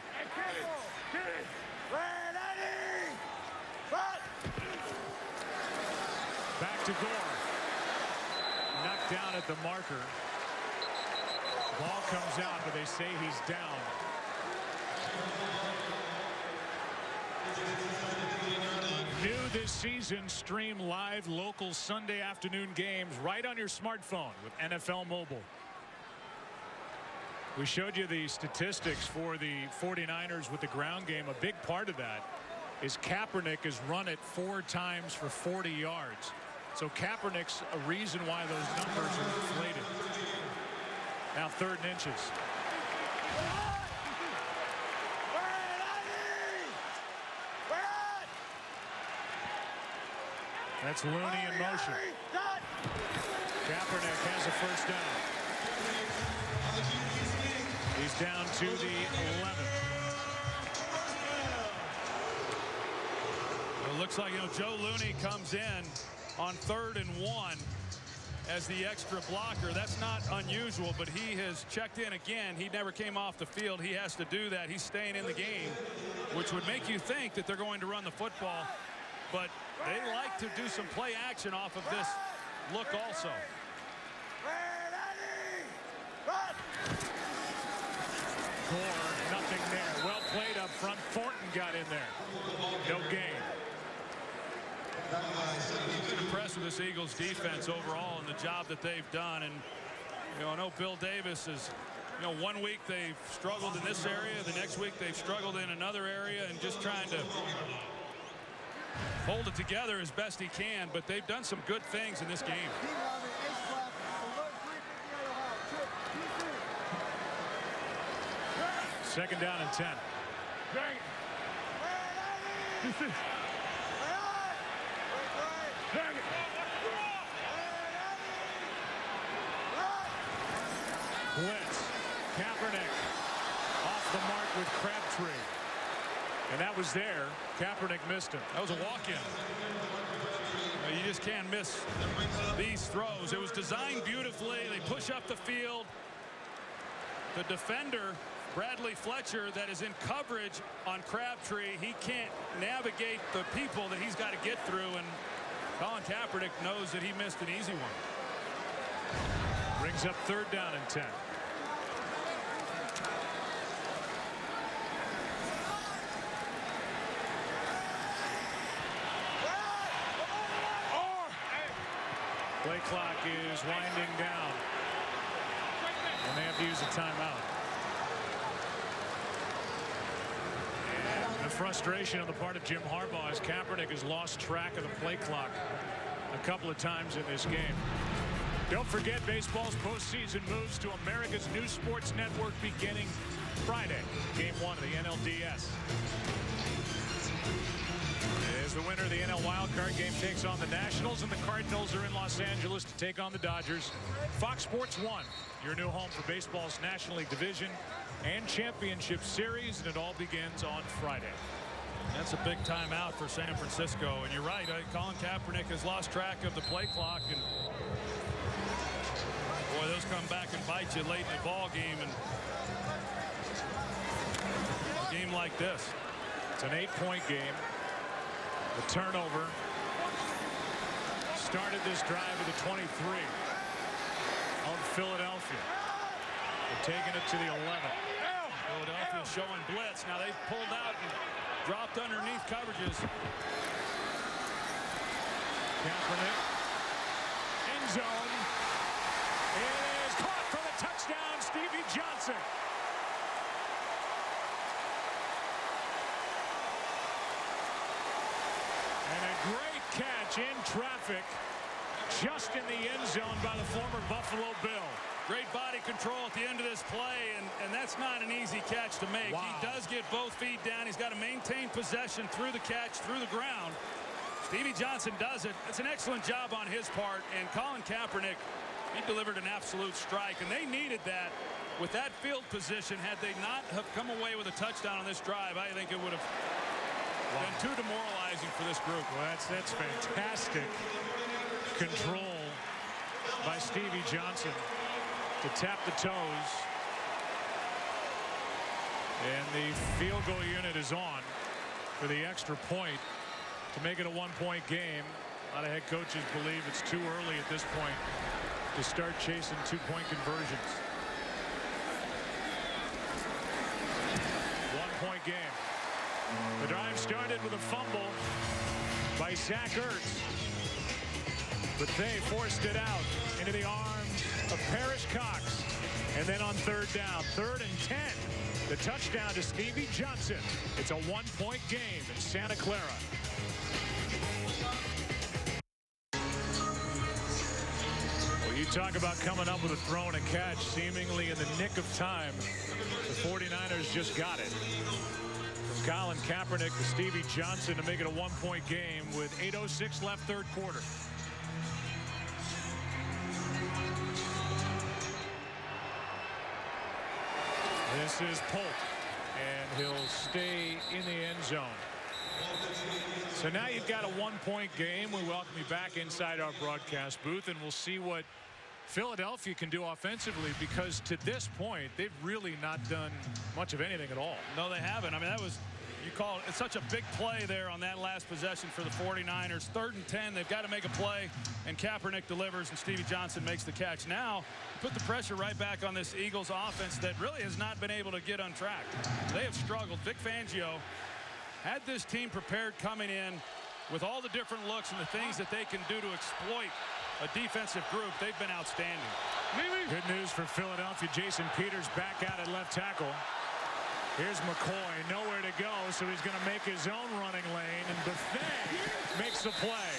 Back to Gore. Knocked down at the marker. Ball comes out, but they say he's down. New this season, stream live local Sunday afternoon games right on your smartphone with NFL Mobile. We showed you the statistics for the 49ers with the ground game. A big part of that is Kaepernick has run it 4 times for 40 yards. So Kaepernick's a reason why those numbers are inflated. Now 3rd and inches. That's Looney in motion. Kaepernick has a first down. He's down to the 11. It looks like, Joe Looney comes in on 3rd and 1 as the extra blocker. That's not unusual, but he has checked in again. He never came off the field. He has to do that. He's staying in the game, which would make you think that they're going to run the football. But they like to do some play action off of this look also. Gore, nothing there. Well played up front. Thornton got in there. No gain. I'm impressed with this Eagles defense overall and the job that they've done. And I know Bill Davis is, one week they've struggled in this area, the next week they've struggled in another area, and just trying to hold it together as best he can. But they've done some good things in this game. 2nd down and 10. Blitz. Kaepernick off the mark with Crabtree. And that was there. Kaepernick missed him. That was a walk-in. You just can't miss these throws. It was designed beautifully. They push up the field. The defender, Bradley Fletcher, that is in coverage on Crabtree, he can't navigate the people that he's got to get through, and Colin Kaepernick knows that he missed an easy one. Brings up 3rd down and 10. Play clock is winding down, and they have to use a timeout. And the frustration on the part of Jim Harbaugh as Kaepernick has lost track of the play clock a couple of times in this game. Don't forget, baseball's postseason moves to America's new sports network beginning Friday. Game 1 of the NLDS. As the winner of the NL wildcard game takes on the Nationals, and the Cardinals are in Los Angeles to take on the Dodgers. Fox Sports 1, your new home for baseball's National League Division and Championship Series, and it all begins on Friday. That's a big timeout for San Francisco, and you're right. Colin Kaepernick has lost track of the play clock, and boy, those come back and bite you late in the ball game, and a game like this. It's an 8-point game. The turnover started this drive with the 23 of Philadelphia. They're taking it to the 11. Philadelphia showing blitz. Now they've pulled out and dropped underneath coverages. Kaepernick, end zone. It is caught for the touchdown, Stevie Johnson. And a great catch in traffic, just in the end zone by the former Buffalo Bill. Great body control at the end of this play, and that's not an easy catch to make. Wow. He does get both feet down. He's got to maintain possession through the catch, through the ground. Stevie Johnson does it. It's an excellent job on his part, and Colin Kaepernick, he delivered an absolute strike, and they needed that. With that field position, had they not have come away with a touchdown on this drive, I think it would have been too demoralizing for this group. Well, that's fantastic control by Stevie Johnson to tap the toes. And the field goal unit is on for the extra point to make it a 1-point game. A lot of head coaches believe it's too early at this point to start chasing 2-point conversions. 1-point game. The drive started with a fumble by Zach Ertz, but they forced it out into the arms of Parrish Cox. And then on 3rd down, 3rd and 10, the touchdown to Stevie Johnson. It's a 1-point game in Santa Clara. Well, you talk about coming up with a throw and a catch seemingly in the nick of time. The 49ers just got it. From Colin Kaepernick to Stevie Johnson to make it a 1-point game with 8:06 left, 3rd quarter. This is Polk, and he'll stay in the end zone. So now you've got a 1-point game. We welcome you back inside our broadcast booth, and we'll see what Philadelphia can do offensively, because to this point, they've really not done much of anything at all. No, they haven't. I mean, that was, you call it, it's such a big play there on that last possession for the 49ers. 3rd and 10, they've got to make a play, and Kaepernick delivers, and Stevie Johnson makes the catch. Now, put the pressure right back on this Eagles offense that really has not been able to get on track. They have struggled. Vic Fangio had this team prepared coming in with all the different looks and the things that they can do to exploit a defensive group. They've been outstanding. Good news for Philadelphia. Jason Peters back out at left tackle. Here's McCoy, nowhere to go, so he's going to make his own running lane, and Buffet makes the play.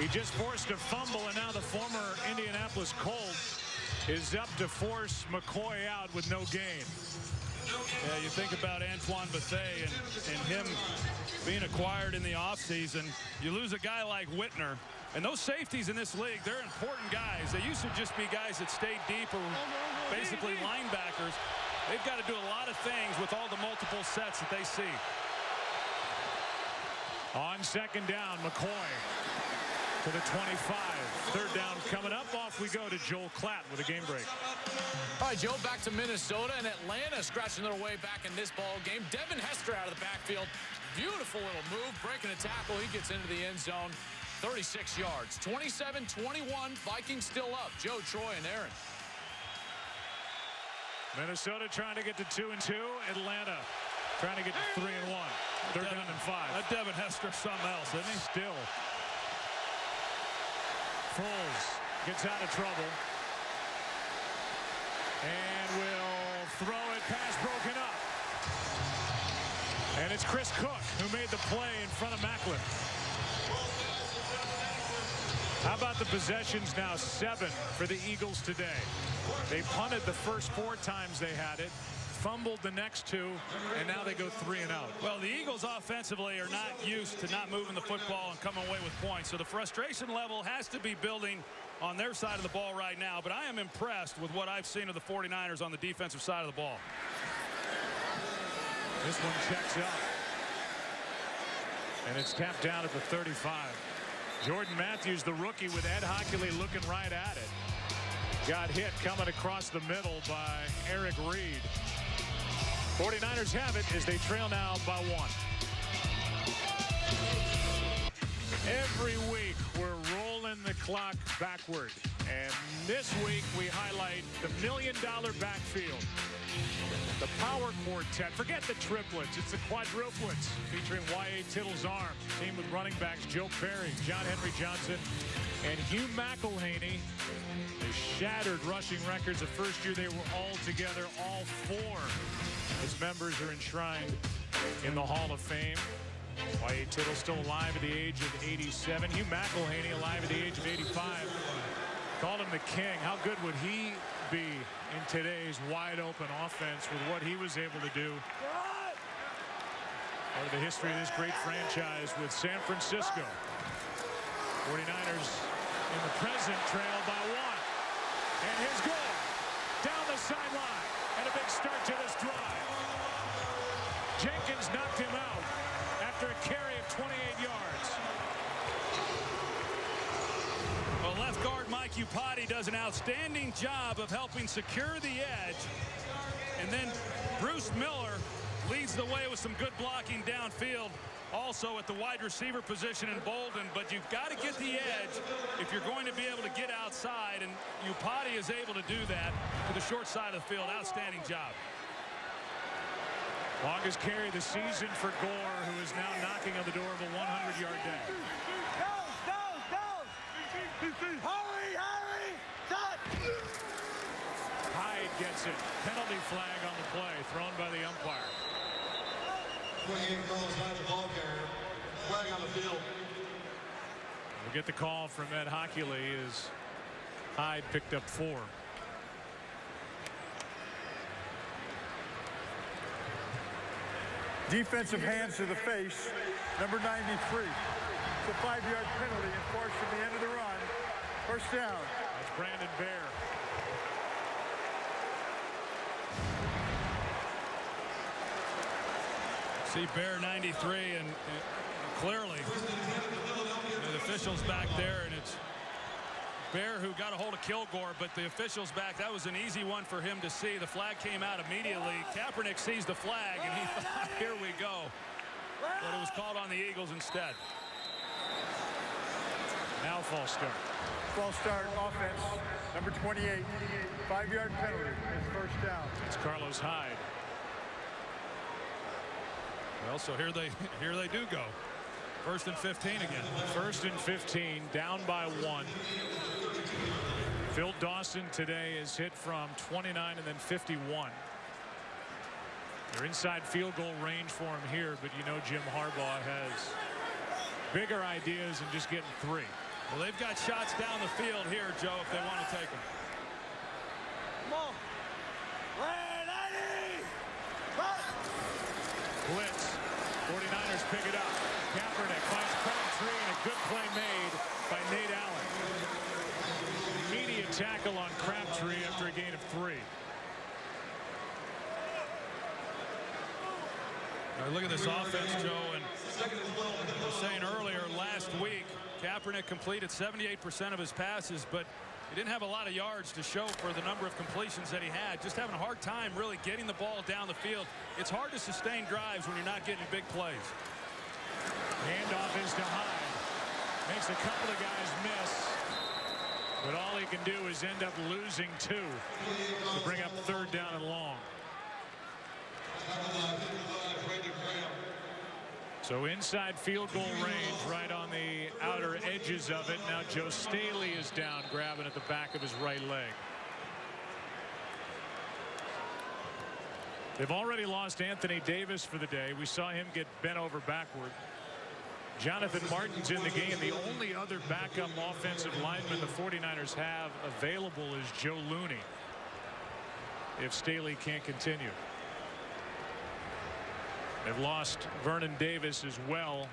He just forced a fumble, and now the former Indianapolis Colt is up to force McCoy out with no gain. Yeah, you think about Antoine Bethea and him being acquired in the offseason. You lose a guy like Whitner. And those safeties in this league, they're important guys. They used to just be guys that stayed deep or basically linebackers. They've got to do a lot of things with all the multiple sets that they see. On 2nd down, McCoy to the 25. Third down coming up. Off we go to Joel Klatt with a game break. All right, Joe, back to Minnesota, and Atlanta scratching their way back in this ball game. Devin Hester out of the backfield. Beautiful little move, breaking a tackle. He gets into the end zone. 36 yards. 27-21. Vikings still up. Joe, Troy, and Aaron. Minnesota trying to get to 2-2. Atlanta trying to get to 3-1. Third down and 5. That Devin Hester's something else, isn't he? Still. Foles gets out of trouble. And will throw it. Pass broken up. And it's Chris Cook who made the play in front of Macklin. How about the possessions now? 7 for the Eagles today. They punted the first 4 times they had it, fumbled the next 2, and now they go 3 and out. Well, the Eagles offensively are not used to not moving the football and coming away with points. So the frustration level has to be building on their side of the ball right now. But I am impressed with what I've seen of the 49ers on the defensive side of the ball. This one checks out. And it's tapped down at the 35. Jordan Matthews, the rookie, with Ed Hockley looking right at it. Got hit coming across the middle by Eric Reed. 49ers have it as they trail now by 1. Every week we're rolling the clock backward. And this week we highlight the $1 million backfield. The power quartet. Forget the triplets. It's the quadruplets featuring Y.A. Tittle's arm. Team with running backs Joe Perry, John Henry Johnson, and Hugh McElhaney. They shattered rushing records the first year they were all together. All 4 as members are enshrined in the Hall of Fame. Y.A. Tittle still alive at the age of 87. Hugh McElhaney alive at the age of 85. Called him the king. How good would he be in today's wide open offense with what he was able to do? Part of the history of this great franchise with San Francisco. 49ers in the present trail by 1. And his goal down the sideline. And a big start to this drive. Jenkins knocked him out after a carry of 28 yards. Well, left guard Mike Iupati does an outstanding job of helping secure the edge. And then Bruce Miller leads the way with some good blocking downfield. Also at the wide receiver position in Bolden. But you've got to get the edge if you're going to be able to get outside. And Iupati is able to do that to the short side of the field. Outstanding job. Longest carry of the season for Gore, who is now knocking on the door of a 100-yard day. Hyde gets it. Penalty flag on the play, thrown by the umpire. Flag on the field. We'll get the call from Ed Hockley as Hyde picked up 4. Defensive hands to the face, number 93. It's a 5-yard penalty enforced at the end of the run. First down. That's Brandon Bear. See Bear 93, and clearly the officials back there, and it's Bear who got a hold of Kilgore, but the officials back, that was an easy one for him to see. The flag came out immediately. Kaepernick sees the flag, and he thought, here we go. But it was called on the Eagles instead. Now false start. False start offense, number 28. 5-yard penalty. It's first down. It's Carlos Hyde. Well, so here they do go. First and 15 again. First and 15, down by 1. Phil Dawson today is hit from 29 and then 51. They're inside field goal range for him here, but you know Jim Harbaugh has bigger ideas than just getting 3. Well, they've got shots down the field here, Joe, if they want to take them. Come on. Blitz. 49ers pick it up. Kaepernick finds Crabtree, and a good play made by Nate Allen. Immediate tackle on Crabtree after a gain of 3. Look at this offense, Joe, and I was saying earlier, last week, Kaepernick completed 78% of his passes, but he didn't have a lot of yards to show for the number of completions that he had. Just having a hard time really getting the ball down the field. It's hard to sustain drives when you're not getting big plays. Handoff is to Hyde. Makes a couple of guys miss. But all he can do is end up losing 2 to bring up 3rd down and long. So inside field goal range, right on the outer edges of it. Now Joe Staley is down, grabbing at the back of his right leg. They've already lost Anthony Davis for the day. We saw him get bent over backward. Jonathan Martin's in the game. The only other backup offensive lineman the 49ers have available is Joe Looney, if Staley can't continue. They've lost Vernon Davis as well.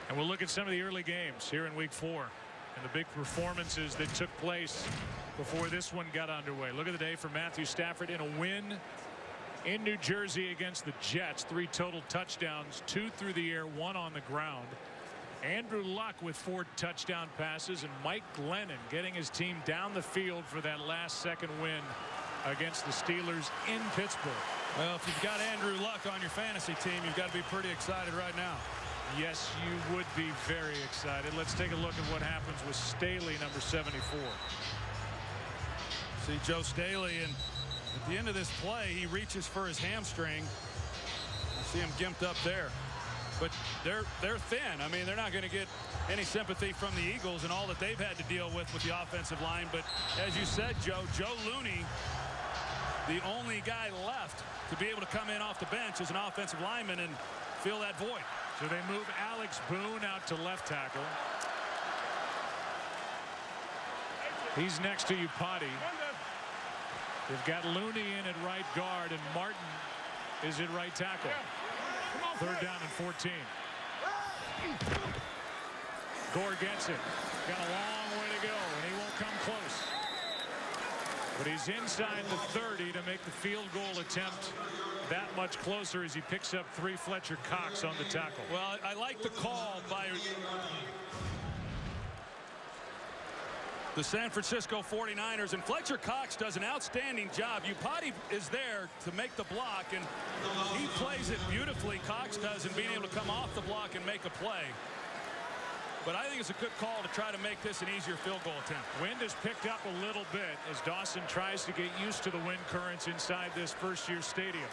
And we'll look at some of the early games here in week 4 and the big performances that took place before this one got underway. Look at the day for Matthew Stafford in a win in New Jersey against the Jets. 3 total touchdowns, 2 through the air, 1 on the ground. Andrew Luck with 4 touchdown passes, and Mike Glennon getting his team down the field for that last-second win against the Steelers in Pittsburgh. Well, if you've got Andrew Luck on your fantasy team, you've got to be pretty excited right now. Yes, you would be very excited. Let's take a look at what happens with Staley, number 74. See Joe Staley, and at the end of this play, he reaches for his hamstring. You see him gimped up there. But they're thin. I mean, they're not going to get any sympathy from the Eagles and all that they've had to deal with the offensive line. But as you said, Joe Looney, the only guy left to be able to come in off the bench as an offensive lineman and fill that void. So they move Alex Boone out to left tackle. He's next to Upati. They've got Looney in at right guard, and Martin is at right tackle. 3rd down and 14. Gore gets it. Got a long way to go, and he won't come close. But he's inside the 30 to make the field goal attempt that much closer as he picks up 3 Fletcher Cox on the tackle. Well, I like the call by the San Francisco 49ers, and Fletcher Cox does an outstanding job. Upati is there to make the block, and he plays it beautifully. Cox does, in being able to come off the block and make a play. But I think it's a good call to try to make this an easier field goal attempt. Wind has picked up a little bit as Dawson tries to get used to the wind currents inside this first-year stadium.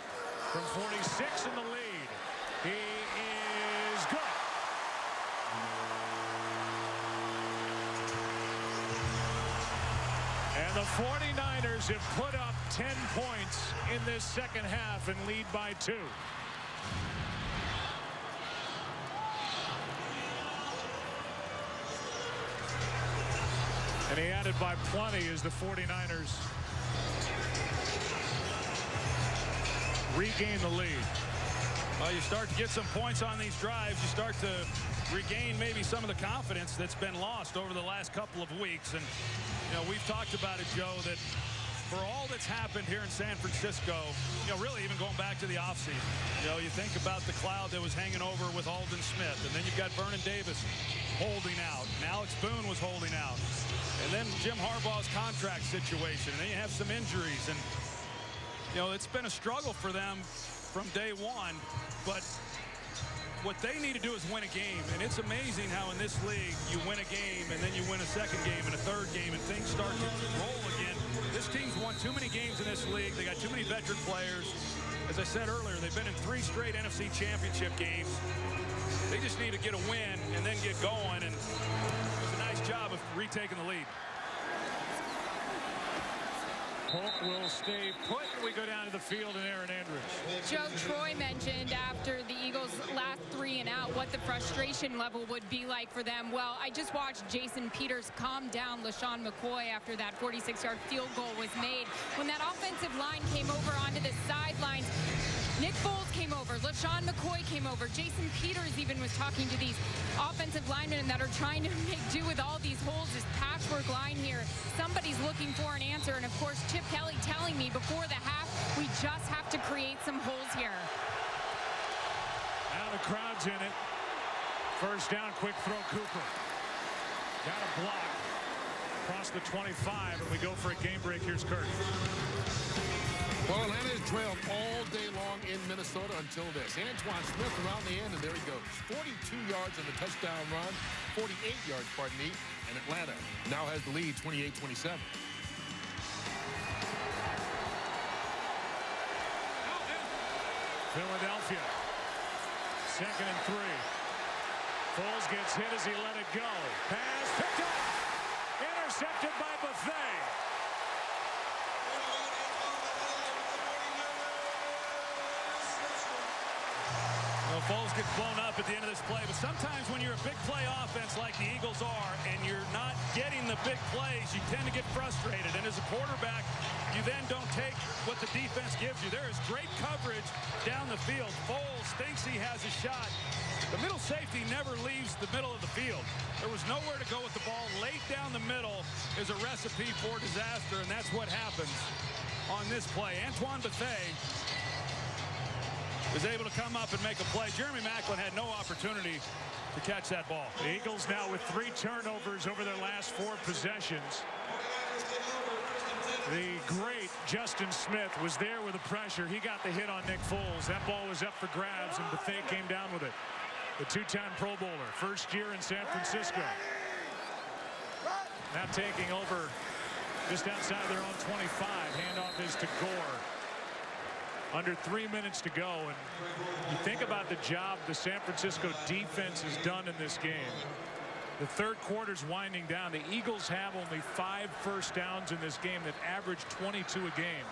From 46 in the lead, he is good. And the 49ers have put up 10 points in this second half and lead by 2. And he added by plenty as the 49ers regain the lead. Well, you start to get some points on these drives. You start to regain maybe some of the confidence that's been lost over the last couple of weeks. And, you know, we've talked about it, Joe, that for all that's happened here in San Francisco, you know, really even going back to the offseason, you know, you think about the cloud that was hanging over with Aldon Smith, and then you've got Vernon Davis holding out, and Alex Boone was holding out, and then Jim Harbaugh's contract situation, and then you have some injuries, and, you know, it's been a struggle for them from day one, but what they need to do is win a game, and it's amazing how in this league you win a game and then you win a second game and a third game and things start to roll again. This team's won too many games in this league. They got too many veteran players. As I said earlier, they've been in 3 straight NFC Championship games. They just need to get a win and then get going, and it was a nice job of retaking the lead. Polk will stay put. We go down to the field and Aaron Andrews. Joe, Troy mentioned after the Eagles' last 3 and out what the frustration level would be like for them. Well, I just watched Jason Peters calm down LaShawn McCoy after that 46-yard field goal was made. When that offensive line came over onto the sidelines, Nick Foles came over, LaShawn McCoy came over, Jason Peters even was talking to these offensive linemen that are trying to make do with all these holes, this patchwork line here. Somebody's looking for an answer, and of course Chip Kelly telling me before the half, we just have to create some holes here. the crowd's in it. First down, quick throw, Cooper. Got a block. Across the 25, and we go for a game break. Here's Kurt. Well, Atlanta has trailed all day long in Minnesota until this. Antoine Smith around the end, and there he goes. 42 yards on the touchdown run, 48 yards, pardon me, and Atlanta now has the lead, 28-27. Philadelphia, 2nd and 3. Foles gets hit as he let it go. Pass picked up. Intercepted by Buffet. Well, Foles gets blown up at the end of this play, but sometimes when you're a big play offense like the Eagles are and you're not getting the big plays, you tend to get frustrated. And as a quarterback, you then don't take what the defense gives you. There is great coverage down the field. Foles thinks he has a shot. The middle safety never leaves the middle of the field. There was nowhere to go with the ball. Laid down the middle is a recipe for disaster, and that's what happens on this play. Antoine Buffet is able to come up and make a play. Jeremy Maclin had no opportunity to catch that ball. The Eagles now with 3 turnovers over their last 4 possessions. The great Justin Smith was there with the pressure. He got the hit on Nick Foles. That ball was up for grabs, and Buffet came down with it. The 2-time Pro Bowler, first year in San Francisco. Now taking over just outside their own 25. Handoff is to Gore. Under 3 minutes to go, and you think about the job the San Francisco defense has done in this game. The third quarter's winding down. The Eagles have only 5 first downs in this game that average 22 a game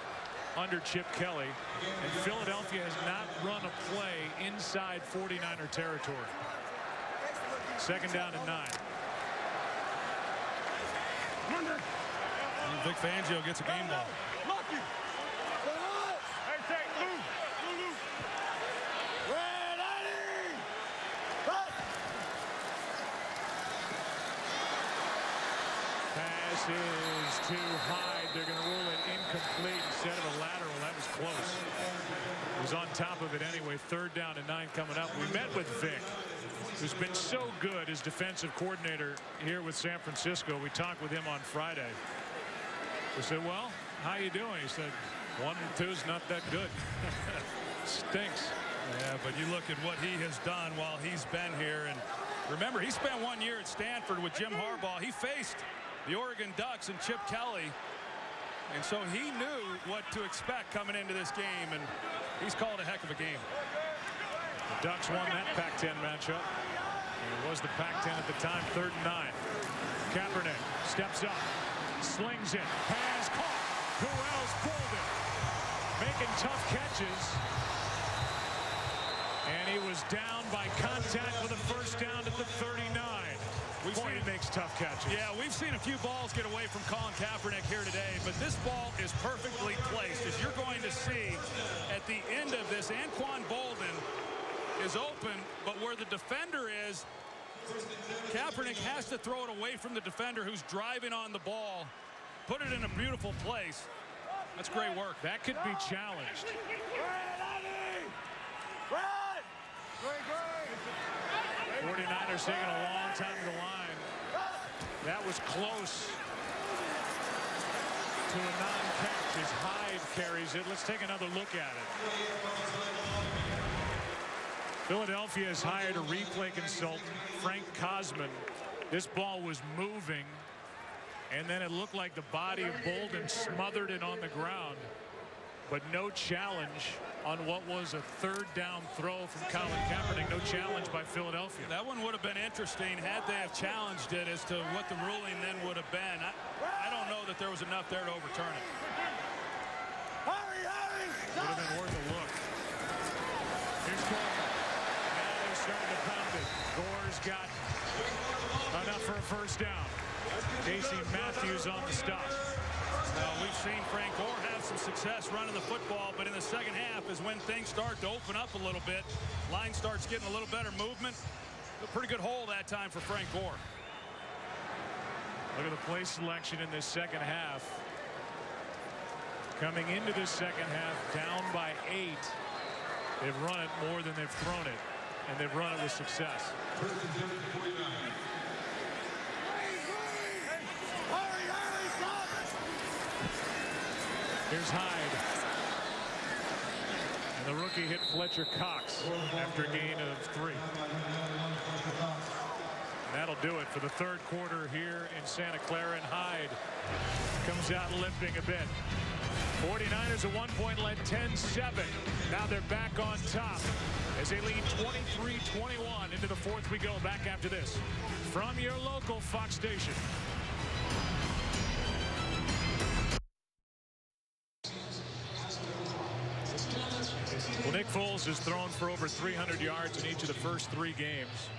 under Chip Kelly, and Philadelphia has not run a play inside 49er territory. 2nd down and 9. Vic Fangio gets a game ball. Pass is too high. They're going to rule it incomplete instead of a lateral. That was close. He was on top of it anyway. 3rd down and 9 coming up. We met with Vic, who's been so good as defensive coordinator here with San Francisco. We talked with him on Friday. We said, well, how you doing? He said, 1 and 2 is not that good. Stinks. Yeah, but you look at what he has done while he's been here. And remember, he spent 1 year at Stanford with Jim Harbaugh. He faced the Oregon Ducks and Chip Kelly. And so he knew what to expect coming into this game. And he's called a heck of a game. The Ducks won that Pac-10 matchup. It was the Pac-10 at the time. 3rd and 9. Kaepernick steps up. Slings it. Pass caught. Corrals pulled it. Making tough catches. And he was down by contact with a first down at the 39. Boy, he makes tough catches. Yeah, we've seen a few balls get away from Colin Kaepernick here today, but this ball is perfectly placed. As you're going to see at the end of this, Anquan Boldin is open, but where the defender is, Kaepernick has to throw it away from the defender who's driving on the ball. Put it in a beautiful place. That's great work. That could be challenged. 49ers taking a long time to the line. That was close to a non-catch as Hyde carries it. Let's take another look at it. Philadelphia has hired a replay consultant, Frank Cosman. This ball was moving, and then it looked like the body of Boldin smothered it on the ground, but no challenge on what was a 3rd down throw from Colin Kaepernick. No challenge by Philadelphia. That one would have been interesting had they have challenged it as to what the ruling then would have been. I don't know that there was enough there to overturn it. Would have been worth a look. Here's Gore. Now they're starting to pound it. Gore's got enough for a first down. Casey Matthews on the stop. Well, we've seen Frank Gore have some success running the football, but in the second half is when things start to open up a little bit. Line starts getting a little better movement. A pretty good hole that time for Frank Gore. Look at the play selection in this second half. Coming into this second half, down by 8. They've run it more than they've thrown it. and they've run it with success. Here's Hyde. And the rookie hit Fletcher Cox after a gain of 3. And that'll do it for the third quarter here in Santa Clara, and Hyde comes out limping a bit. 49ers a 1-point lead, 10-7. Now they're back on top as they lead 23-21. Into the fourth we go. Back after this from your local Fox station. Well, Nick Foles has thrown for over 300 yards in each of the first 3 games.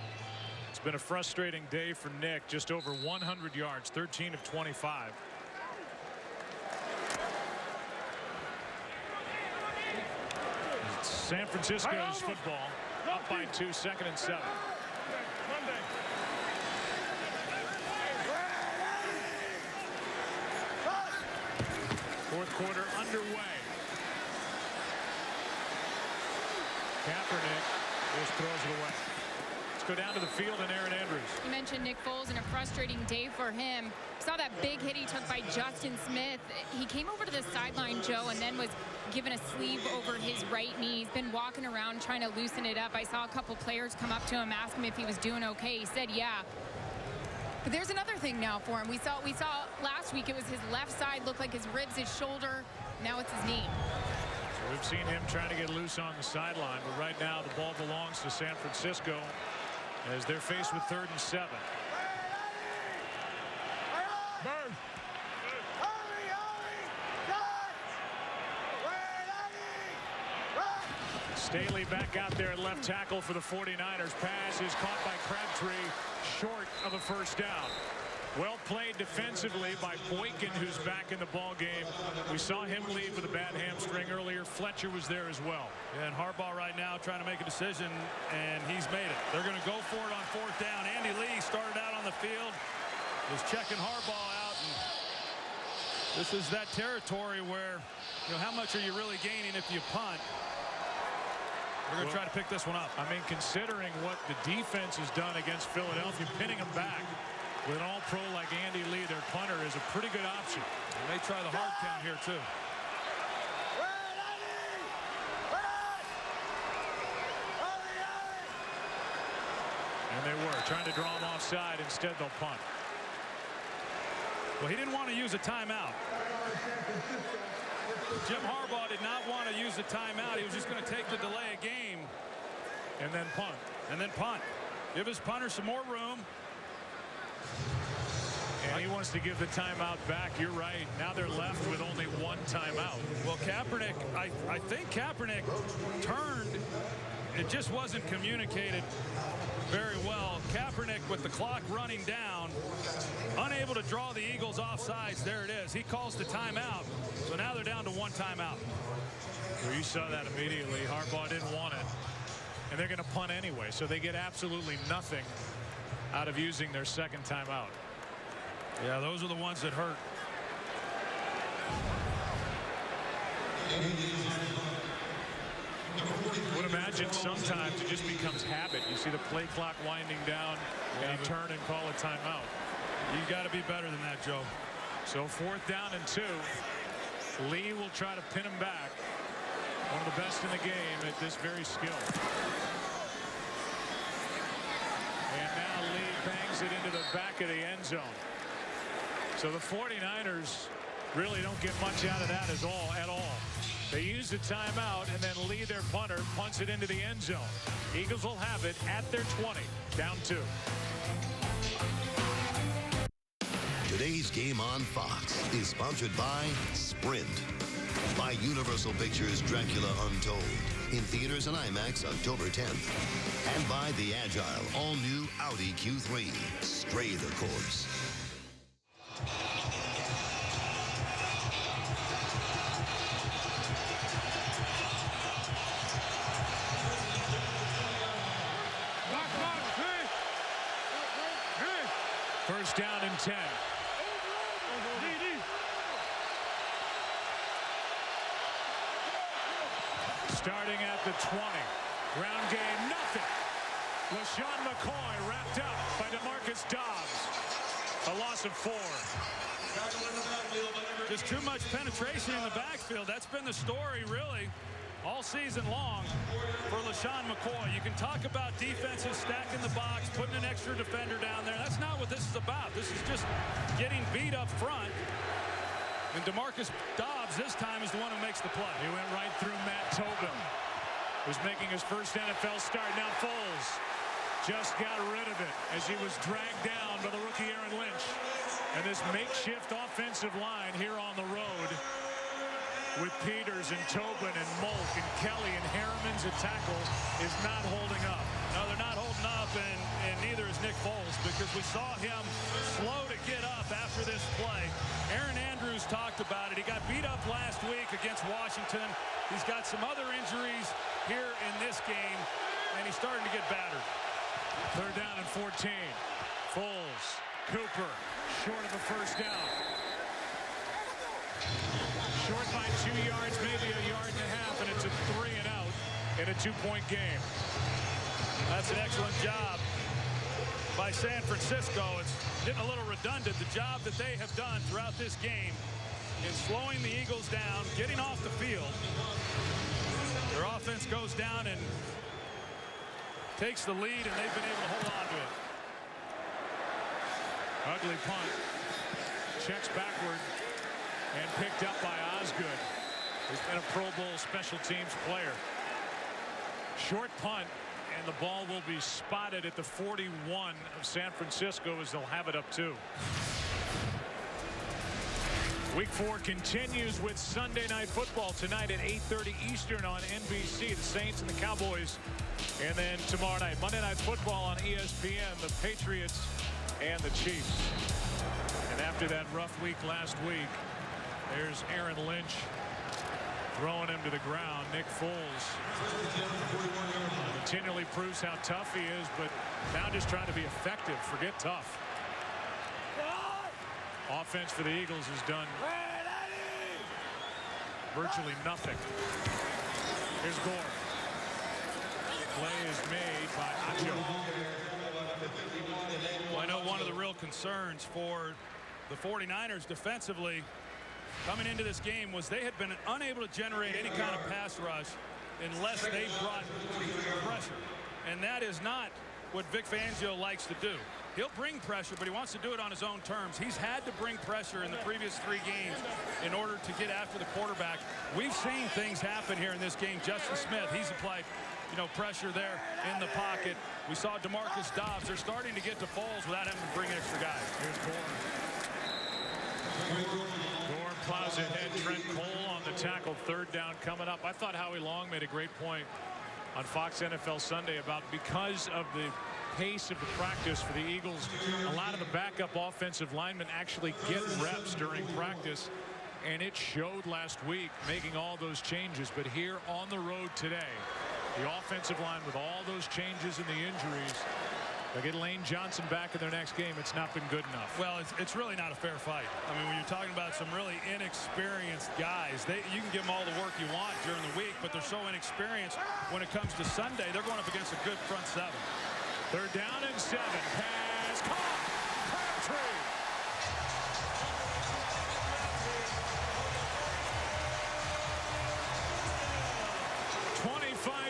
It's been a frustrating day for Nick. Just over 100 yards, 13 of 25. It's San Francisco's football, up by 2, 2nd and 7. Fourth quarter underway. Kaepernick just throws it away. Let's go down to the field and Erin Andrews. You mentioned Nick Foles and a frustrating day for him. Saw that big hit he took by Justin Smith. He came over to the sideline, Joe, and then was given a sleeve over his right knee. He's been walking around trying to loosen it up. I saw a couple players come up to him, ask him if he was doing okay. He said, yeah. But there's another thing now for him. We saw last week it was his left side, looked like his ribs, his shoulder. Now it's his knee. So we've seen him trying to get loose on the sideline, but right now the ball belongs to San Francisco as they're faced with 3rd and 7. Staley back out there at left tackle for the 49ers. Pass is caught by Crabtree, short of a first down. Well played defensively by Boykin, who's back in the ball game. We saw him leave with a bad hamstring earlier. Fletcher was there as well. Yeah, and Harbaugh right now trying to make a decision, and he's made it. They're going to go for it on 4th down. Andy Lee started out on the field, was checking Harbaugh out, and this is that territory where, you know, how much are you really gaining if you punt? We're going to try to pick this one up. I mean, considering what the defense has done against Philadelphia, pinning them back with an all-pro like Andy Lee, their punter, is a pretty good option. And they try the hard count here, too. And they were trying to draw him offside. Instead, they'll punt. Well, he didn't want to use a timeout. Jim Harbaugh did not want to use the timeout. He was just going to take the delay of game. And then punt. And then punt. Give his punter some more room. And he wants to give the timeout back. You're right. Now they're left with only 1 timeout. Well, Kaepernick, I think Kaepernick turned. It just wasn't communicated very well. Kaepernick, with the clock running down, unable to draw the Eagles offsides. There it is. He calls the timeout. So now they're down to 1 timeout. Well, you saw that immediately. Harbaugh didn't want it. And they're going to punt anyway. So they get absolutely nothing out of using their 2nd timeout. Yeah, those are the ones that hurt. I would imagine sometimes it just becomes habit. You see the play clock winding down, and you turn and call a timeout. You got to be better than that, Joe. So 4th down and 2. Lee will try to pin him back. One of the best in the game at this very skill. And now Lee bangs it into the back of the end zone. So the 49ers really don't get much out of that at all. They use the timeout, and then Lee, their punter, punts it into the end zone. Eagles will have it at their 20, down 2. Today's game on Fox is sponsored by Sprint, by Universal Pictures' Dracula Untold, in theaters and IMAX October 10th, and by the agile, all-new Audi Q3. Stray the course. First down and 10. Starting at the 20. Ground game, nothing. LaShawn McCoy wrapped up by DeMarcus Dobbs. A loss of 4. Just too much penetration in the backfield. That's been the story, really, all season long for LaShawn McCoy. You can talk about defenses stacking the box, putting an extra defender down there. That's not what this is about. This is just getting beat up front. And DeMarcus Dobbs this time is the one who makes the play. He went right through Matt Tobin, who's making his first NFL start. Now Foles just got rid of it as he was dragged down by the rookie Aaron Lynch. And this makeshift offensive line here on the road with Peters and Tobin and Molk and Kelly and Harriman's a tackle is not holding up. No, they're not holding up, and neither is Nick Foles, because we saw him slow to get up after this play. Aaron Andrews talked about it. He got beat up last week against Washington. He's got some other injuries here in this game, and he's starting to get battered. 3rd down and 14. Foles, Cooper, short of a first down. Short by 2 yards, maybe a yard and a half, and it's a 3 and out in a 2-point game. That's an excellent job by San Francisco. It's getting a little redundant, the job that they have done throughout this game in slowing the Eagles down, getting off the field. Their offense goes down and takes the lead, and they've been able to hold on to it. Ugly punt. Checks backward and picked up by Osgood, who's been a Pro Bowl special teams player. Short punt, and the ball will be spotted at the 41 of San Francisco as they'll have it up 2. Week 4 continues with Sunday Night Football tonight at 8:30 Eastern on NBC. The Saints and the Cowboys. And then tomorrow night, Monday Night Football on ESPN, the Patriots and the Chiefs. And after that rough week last week, there's Aaron Lynch throwing him to the ground. Nick Foles continually proves how tough he is, but now just trying to be effective. Forget tough. Offense for the Eagles has done virtually nothing. Here's Gore. Play is made by Acho. Well, I know one of the real concerns for the 49ers defensively coming into this game was they had been unable to generate any kind of pass rush unless they brought pressure. And that is not what Vic Fangio likes to do. He'll bring pressure, but he wants to do it on his own terms. He's had to bring pressure in the previous 3 games in order to get after the quarterback. We've seen things happen here in this game. Justin Smith, he's applied, pressure there in the pocket. We saw DeMarcus Dobbs. They're starting to get to Foles without having to bring extra guys. Here's Gore. Gore plows ahead. Trent Cole on the tackle. 3rd down coming up. I thought Howie Long made a great point on Fox NFL Sunday about because of the pace of the practice for the Eagles, a lot of the backup offensive linemen actually get reps during practice, and it showed last week making all those changes. But here on the road today, the offensive line with all those changes and the injuries, they get Lane Johnson back in their next game. It's not been good enough. Well, it's really not a fair fight. I mean, when you're talking about some really inexperienced guys, you can give them all the work you want during the week, but they're so inexperienced when it comes to Sunday. They're going up against a good front 7. 3rd down and 7. Pass caught. Crabtree.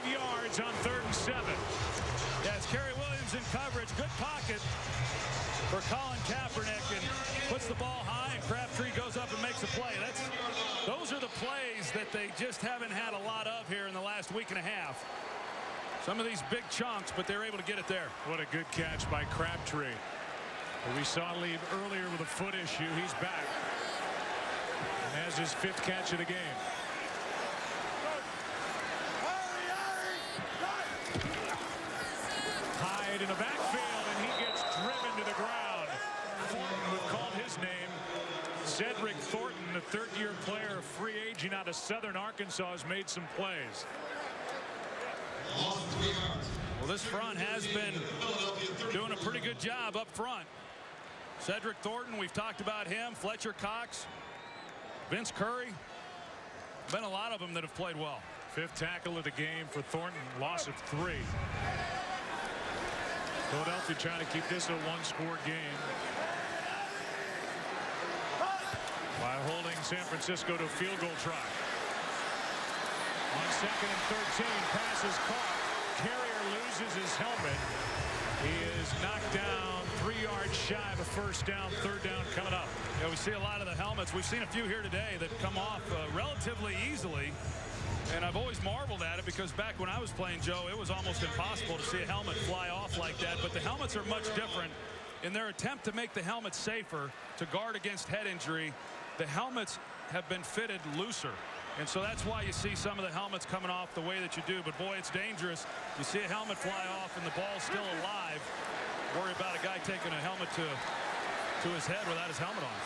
Yards on 3rd and 7. Yeah, it's Kerry Williams in coverage. Good pocket for Colin Kaepernick, and puts the ball high, and Crabtree goes up and makes a play. Those are the plays that they just haven't had a lot of here in the last week and a half. Some of these big chunks, but they're able to get it there. What a good catch by Crabtree. We saw leave earlier with a foot issue. He's back and has his 5th catch of the game. Hyde in the backfield, and he gets driven to the ground. Thornton would call his name. Cedric Thornton, the 3rd-year player, a free agent out of Southern Arkansas, has made some plays. Well, this front has been doing a pretty good job up front. Cedric Thornton, we've talked about him. Fletcher Cox, Vince Curry. Been a lot of them that have played well. 5th tackle of the game for Thornton. Loss of 3. Philadelphia trying to keep this a one-score game by holding San Francisco to a field goal try. On 2nd and 13, pass is caught. Carrier loses his helmet. He is knocked down 3 yards shy of a first down. 3rd down coming up. Yeah, we see a lot of the helmets. We've seen a few here today that come off relatively easily. And I've always marveled at it because back when I was playing, Joe, it was almost impossible to see a helmet fly off like that. But the helmets are much different. In their attempt to make the helmet safer to guard against head injury, the helmets have been fitted looser. And so that's why you see some of the helmets coming off the way that you do. But, boy, it's dangerous. You see a helmet fly off and the ball's still alive. Worry about a guy taking a helmet to his head without his helmet on.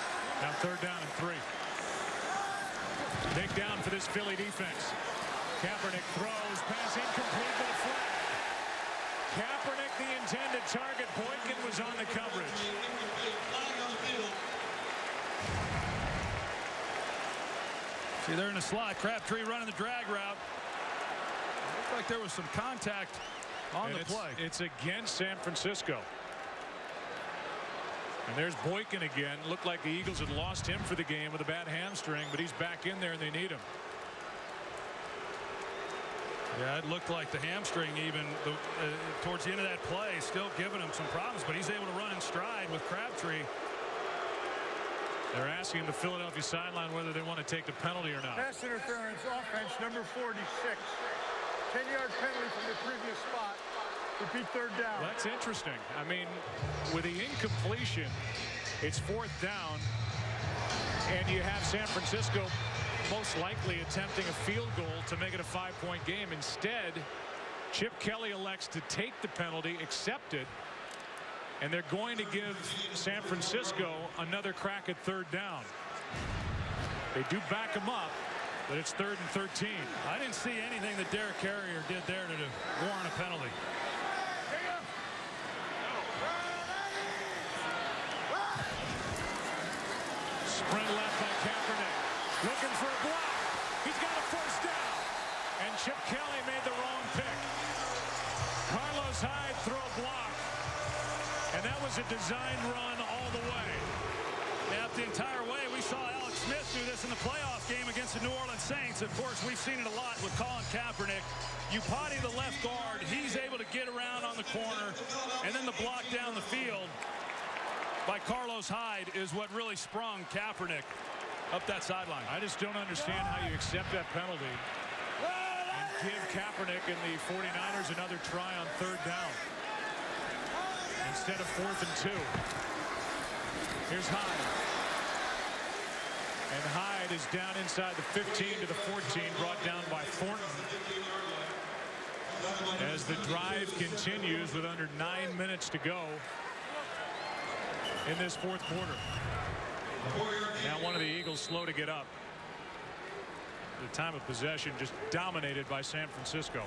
Now 3rd down and 3. Take down for this Philly defense. Kaepernick throws, pass incomplete to the flag. Kaepernick, the intended target. Boykin was on the coverage. See, they're in the slot. Crabtree running the drag route. Looked like there was some contact on the play. It's against San Francisco. And there's Boykin again. Looked like the Eagles had lost him for the game with a bad hamstring, but he's back in there and they need him. Yeah, it looked like the hamstring even towards the end of that play still giving him some problems, but he's able to run in stride with Crabtree. They're asking the Philadelphia sideline whether they want to take the penalty or not. Pass interference, offense, number 46. 10-yard penalty from the previous spot. Repeat 3rd down. Well, that's interesting. I mean, with the incompletion, it's 4th down, and you have San Francisco most likely attempting a field goal to make it a 5-point game. Instead, Chip Kelly elects to take the penalty, accept it, and they're going to give San Francisco another crack at 3rd down. They do back him up, but it's 3rd and 13. I didn't see anything that Derek Carrier did there to warrant a penalty. Sprint left by Kaepernick. Looking for a block. He's got a 1st down. And Chip Kelly made the wrong pick. Carlos Hyde throw a block. And that was a designed run all the way. Yeah, the entire way. We saw Alex Smith do this in the playoff game against the New Orleans Saints. Of course, we've seen it a lot with Colin Kaepernick. You potty the left guard. He's able to get around on the corner. And then the block down the field by Carlos Hyde is what really sprung Kaepernick up that sideline. I just don't understand how you accept that penalty and give Kaepernick and the 49ers another try on 3rd down instead of 4th and 2. Here's Hyde. And Hyde is down inside the 15 to the 14, brought down by Thornton. As the drive continues with under 9 minutes to go in this 4th quarter. Now one of the Eagles slow to get up. The time of possession just dominated by San Francisco.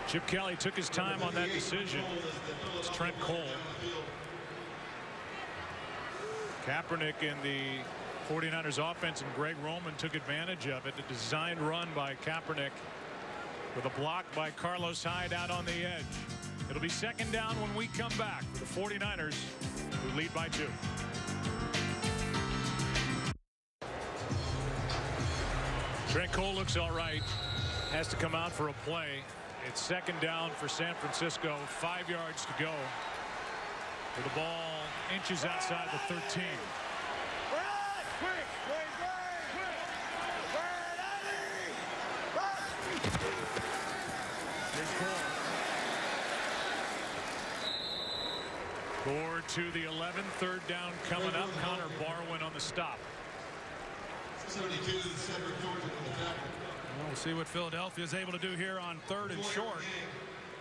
Chip Kelly took his time on that decision. It's Trent Cole. Kaepernick and the 49ers offense and Greg Roman took advantage of it. A designed run by Kaepernick with a block by Carlos Hyde out on the edge. It'll be 2nd down when we come back for the 49ers, who lead by 2. Trent Cole looks all right. Has to come out for a play. It's 2nd down for San Francisco. 5 yards to go. With the ball inches outside the 13. Here's Gore. Gore to the 11. 3rd down coming up. Connor Barwin on the stop. 72, the center Georgia with the tackle. Well, we'll see what Philadelphia is able to do here on 3rd and short.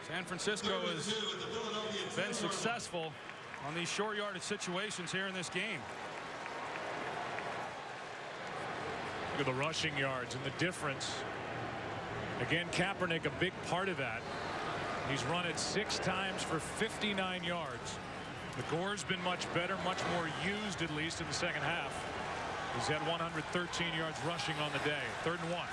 San Francisco has been successful on these short yardage situations here in this game. Look at the rushing yards and the difference. Again, Kaepernick a big part of that. He's run it 6 times for 59 yards. The Gore's been much better, much more used, at least in the 2nd half. He's had 113 yards rushing on the day. 3rd and 1.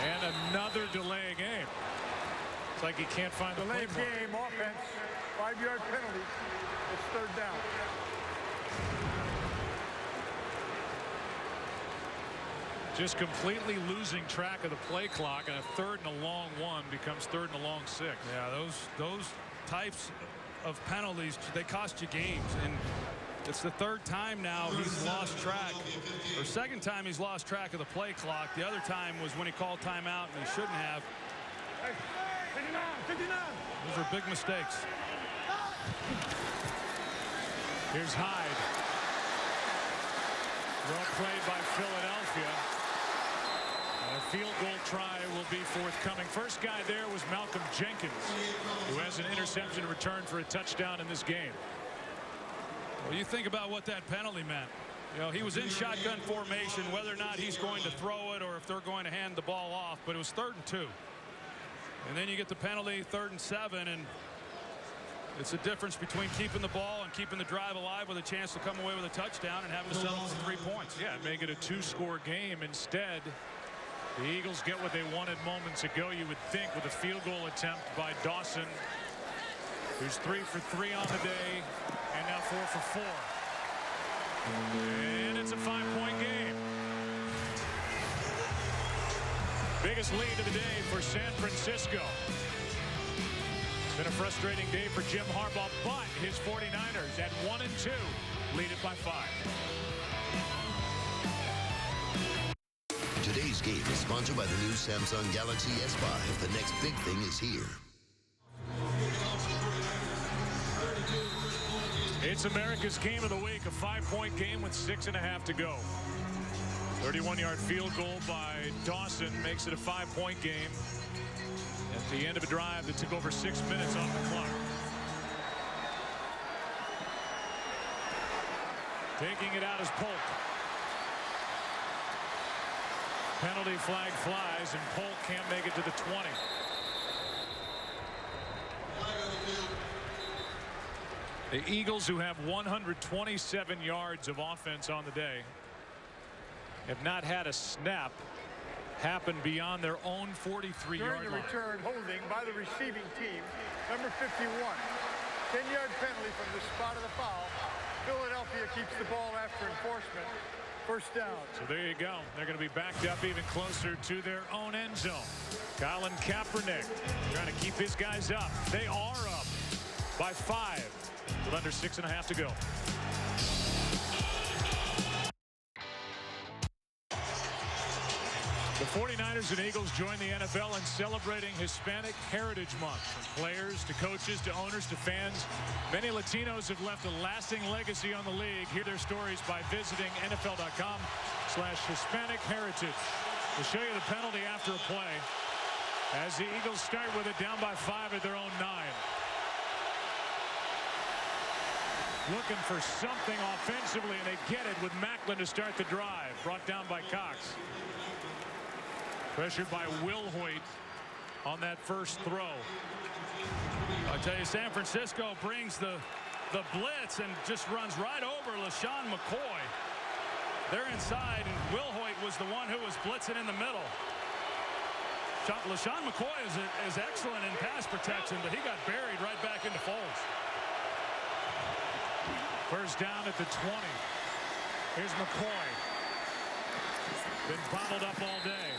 And another delay game. It's like he can't find the play. Delayed game offense. 5-yard penalty. It's third down. Just completely losing track of the play clock, and a third and a long one becomes third and a long 6. Yeah, those types of penalties, they cost you games, and it's the third time now he's lost track, or second time he's lost track of the play clock. The other time was when he called timeout, and he shouldn't have. 59. Those are big mistakes. Here's Hyde. Well played by Philadelphia. And a field goal try will be forthcoming. First guy there was Malcolm Jenkins, who has an interception return for a touchdown in this game. Well, you think about what that penalty meant. You know, he was in shotgun formation, whether or not he's going to throw it or if they're going to hand the ball off, but it was 3rd and 2. And then you get the penalty, 3rd and 7, and it's a difference between keeping the ball and keeping the drive alive with a chance to come away with a touchdown and having to settle for 3 points. Yeah, make it a 2-score game. Instead, the Eagles get what they wanted moments ago, you would think, with a field goal attempt by Dawson, who's 3 for 3 on the day, and now 4 for 4. And it's a 5-point game. Biggest lead of the day for San Francisco. It's been a frustrating day for Jim Harbaugh, but his 49ers at 1-2 lead it by 5. Today's game is sponsored by the new Samsung Galaxy S5. The next big thing is here. It's America's game of the week, a 5-point game with 6.5 to go. 31-yard field goal by Dawson makes it a 5-point game at the end of a drive that took over 6 minutes off the clock. Taking it out is Polk. Penalty flag flies, and Polk can't make it to the 20. The Eagles, who have 127 yards of offense on the day, have not had a snap happen beyond their own 43-yard line. During the return, holding by the receiving team, number 51. 10-yard penalty from the spot of the foul. Philadelphia keeps the ball after enforcement. First down. So there you go. They're going to be backed up even closer to their own end zone. Colin Kaepernick trying to keep his guys up. They are up by 5 with under 6.5 to go. The 49ers and Eagles join the NFL in celebrating Hispanic Heritage Month. From players to coaches to owners to fans, many Latinos have left a lasting legacy on the league. Hear their stories by visiting NFL.com/Hispanic Heritage. We'll show you the penalty after a play as the Eagles start with it down by 5 at their own 9. Looking for something offensively, and they get it with Maclin to start the drive. Brought down by Cox. Pressured by Wilhoit on that first throw. I tell you, San Francisco brings the blitz and just runs right over LaShawn McCoy. They're inside, and Wilhoit was the one who was blitzing in the middle. LaShawn McCoy is excellent in pass protection, but he got buried right back into folds. First down at the 20. Here's McCoy. Been bottled up all day.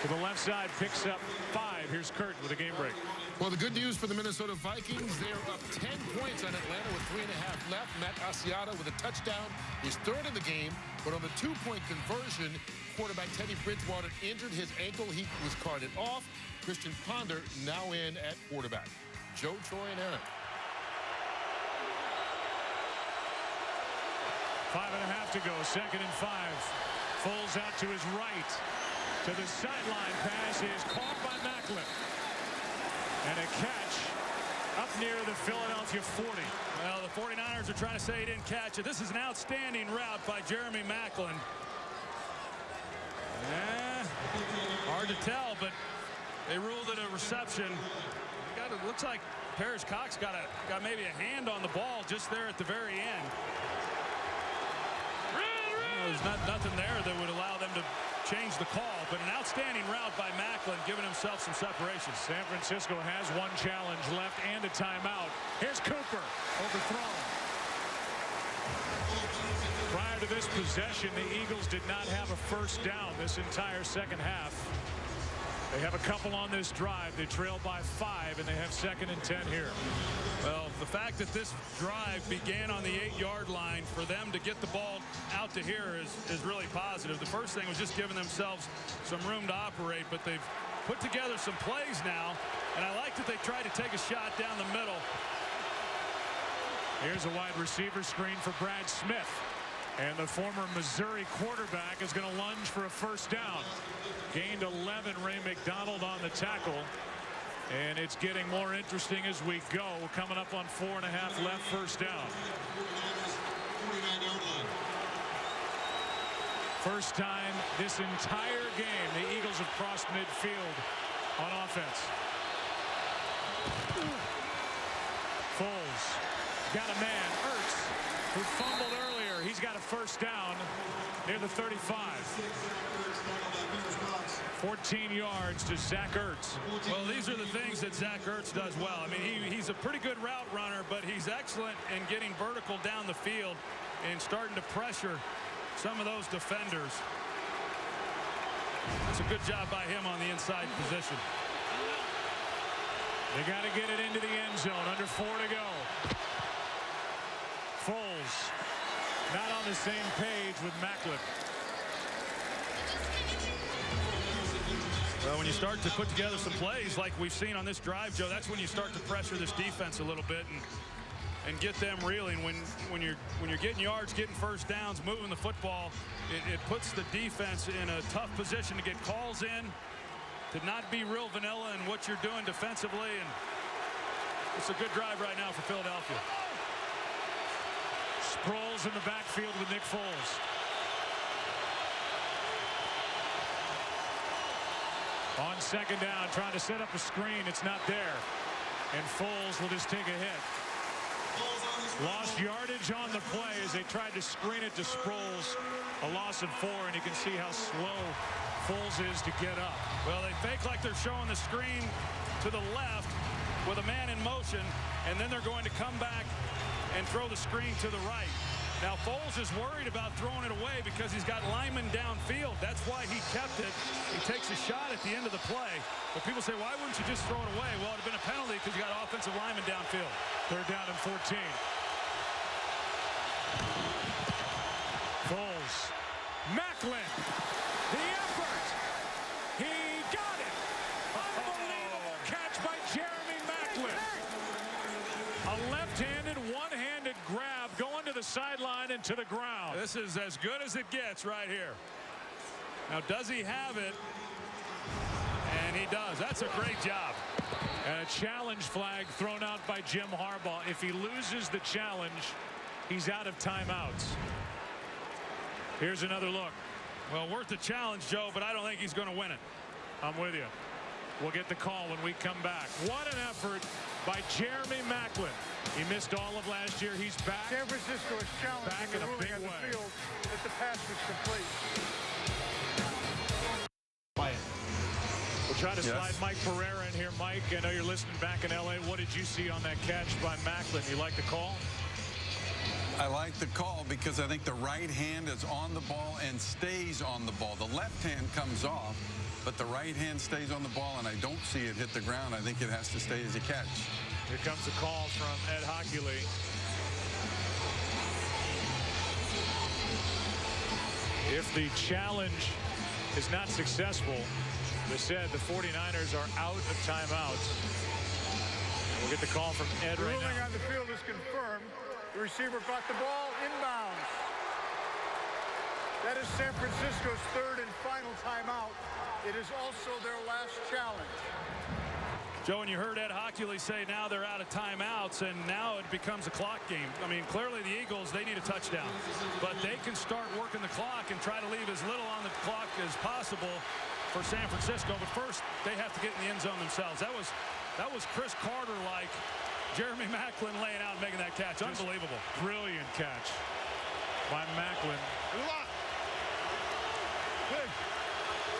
To the left side, picks up 5. Here's Kurt with a game break. Well, the good news for the Minnesota Vikings, they're up 10 points on Atlanta with 3.5 left. Matt Asiata with a touchdown, his third of the game, but on the 2-point conversion, quarterback Teddy Bridgewater injured his ankle. He was carted off. Christian Ponder now in at quarterback. Joe, Troy, and Aaron. 5.5 to go. 2nd and 5. Foles out to his right. To the sideline pass is caught by Maclin. And a catch up near the Philadelphia 40. Well, the 49ers are trying to say he didn't catch it. This is an outstanding route by Jeremy Maclin. Hard to tell, but they ruled it a reception. It looks like Parrish Cox got maybe a hand on the ball just there at the very end. There's nothing there that would allow them to changed the call, but an outstanding route by Macklin, giving himself some separation. San Francisco has one challenge left and a timeout. Here's Cooper, overthrown. Prior to this possession, the Eagles did not have a first down this entire second half. They have a couple on this drive. They trail by 5, and they have 2nd and 10 here. Well, the fact that this drive began on the 8-yard line, for them to get the ball out to here is really positive. The first thing was just giving themselves some room to operate, but they've put together some plays now, and I like that they tried to take a shot down the middle. Here's a wide receiver screen for Brad Smith. And the former Missouri quarterback is going to lunge for a first down. Gained 11, Ray McDonald on the tackle. And it's getting more interesting as we go. We're coming up on 4.5 left, first down. First time this entire game the Eagles have crossed midfield on offense. Foles got a man, Ertz, who fumbled earlier. He's got a first down near the 35. 14 yards to Zach Ertz. Well, these are the things that Zach Ertz does well. I mean, he's a pretty good route runner, but he's excellent in getting vertical down the field and starting to pressure some of those defenders. It's a good job by him on the inside position. They got to get it into the end zone. Under 4 to go. Foles not on the same page with Macklin. Well, when you start to put together some plays like we've seen on this drive, Joe, that's when you start to pressure this defense a little bit and get them reeling. When you're getting yards, getting first downs, moving the football, it puts the defense in a tough position to get calls in, to not be real vanilla in what you're doing defensively, and it's a good drive right now for Philadelphia. Sproles in the backfield with Nick Foles. On second down, trying to set up a screen. It's not there. And Foles will just take a hit. Lost yardage on the play as they tried to screen it to Sproles. A loss of 4, and you can see how slow Foles is to get up. Well, they fake like they're showing the screen to the left with a man in motion, and then they're going to come back and throw the screen to the right. Now, Foles is worried about throwing it away because he's got linemen downfield. That's why he kept it. He takes a shot at the end of the play. But people say, why wouldn't you just throw it away? Well, it would have been a penalty because you got offensive linemen downfield. 3rd down and 14. Foles. Macklin. The effort. He got it. Unbelievable catch by Jeremy Macklin. A left-handed, one-handed grab going to the sideline and to the ground. This is as good as it gets right here. Now, does he have it? And he does. That's a great job. And a challenge flag thrown out by Jim Harbaugh. If he loses the challenge, he's out of timeouts. Here's another look. Well, worth the challenge, Joe, but I don't think he's going to win it. I'm with you. We'll get the call when we come back. What an effort by Jeremy Macklin. He missed all of last year. He's back. San Francisco is challenging Back the in a ruling big on the way. field that the pass was complete. We'll try to slide Mike Pereira in here. Mike, I know you're listening back in L.A. What did you see on that catch by Macklin? You like the call? I like the call because I think the right hand is on the ball and stays on the ball. The left hand comes off, but the right hand stays on the ball, and I don't see it hit the ground. I think it has to stay as a catch. Here comes a call from Ed Hockley. If the challenge is not successful, they said the 49ers are out of timeouts. We'll get the call from Ed right now. The ruling on the field is confirmed. The receiver brought the ball inbounds. That is San Francisco's 3rd and final timeout. It is also their last challenge. Joe, and you heard Ed Hockley say now they're out of timeouts, and now it becomes a clock game. I mean, clearly the Eagles, they need a touchdown. But they can start working the clock and try to leave as little on the clock as possible for San Francisco. But first, they have to get in the end zone themselves. That was Chris Carter-like. Jeremy Macklin laying out and making that catch. Unbelievable. Brilliant catch by Macklin.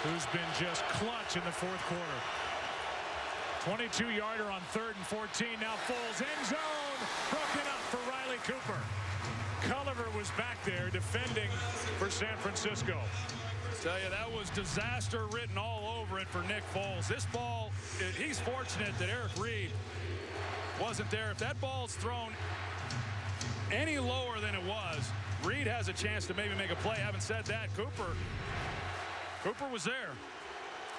who's been just clutch in the fourth quarter. 22-yarder on 3rd and 14. Now Foles, end zone, broken up for Riley Cooper. Culliver was back there defending for San Francisco. Tell you, that was disaster written all over it for Nick Foles. This ball, he's fortunate that Eric Reed wasn't there. If that ball's thrown any lower than it was, Reed has a chance to maybe make a play. Having said that, Cooper was there.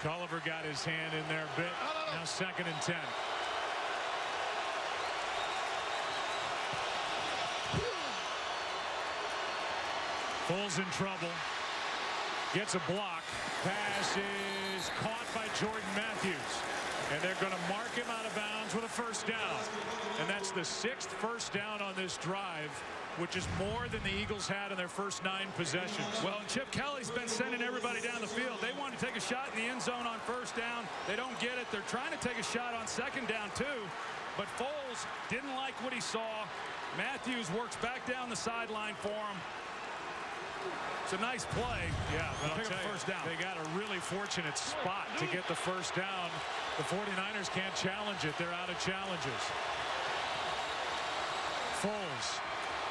Culliver got his hand in there a bit. Now 2nd and 10. Foles in trouble. Gets a block. Pass is caught by Jordan Matthews. And they're going to mark him out of bounds with a first down. And that's the 6th first down on this drive, which is more than the Eagles had in their first 9 possessions. Well, Chip Kelly's been sending everybody down the field. They want to take a shot in the end zone on first down. They don't get it. They're trying to take a shot on 2nd down, too. But Foles didn't like what he saw. Matthews works back down the sideline for him. It's a nice play. Yeah, but I'll pick tell up you, first down. They got a really fortunate spot to get the first down. The 49ers can't challenge it. They're out of challenges. Foles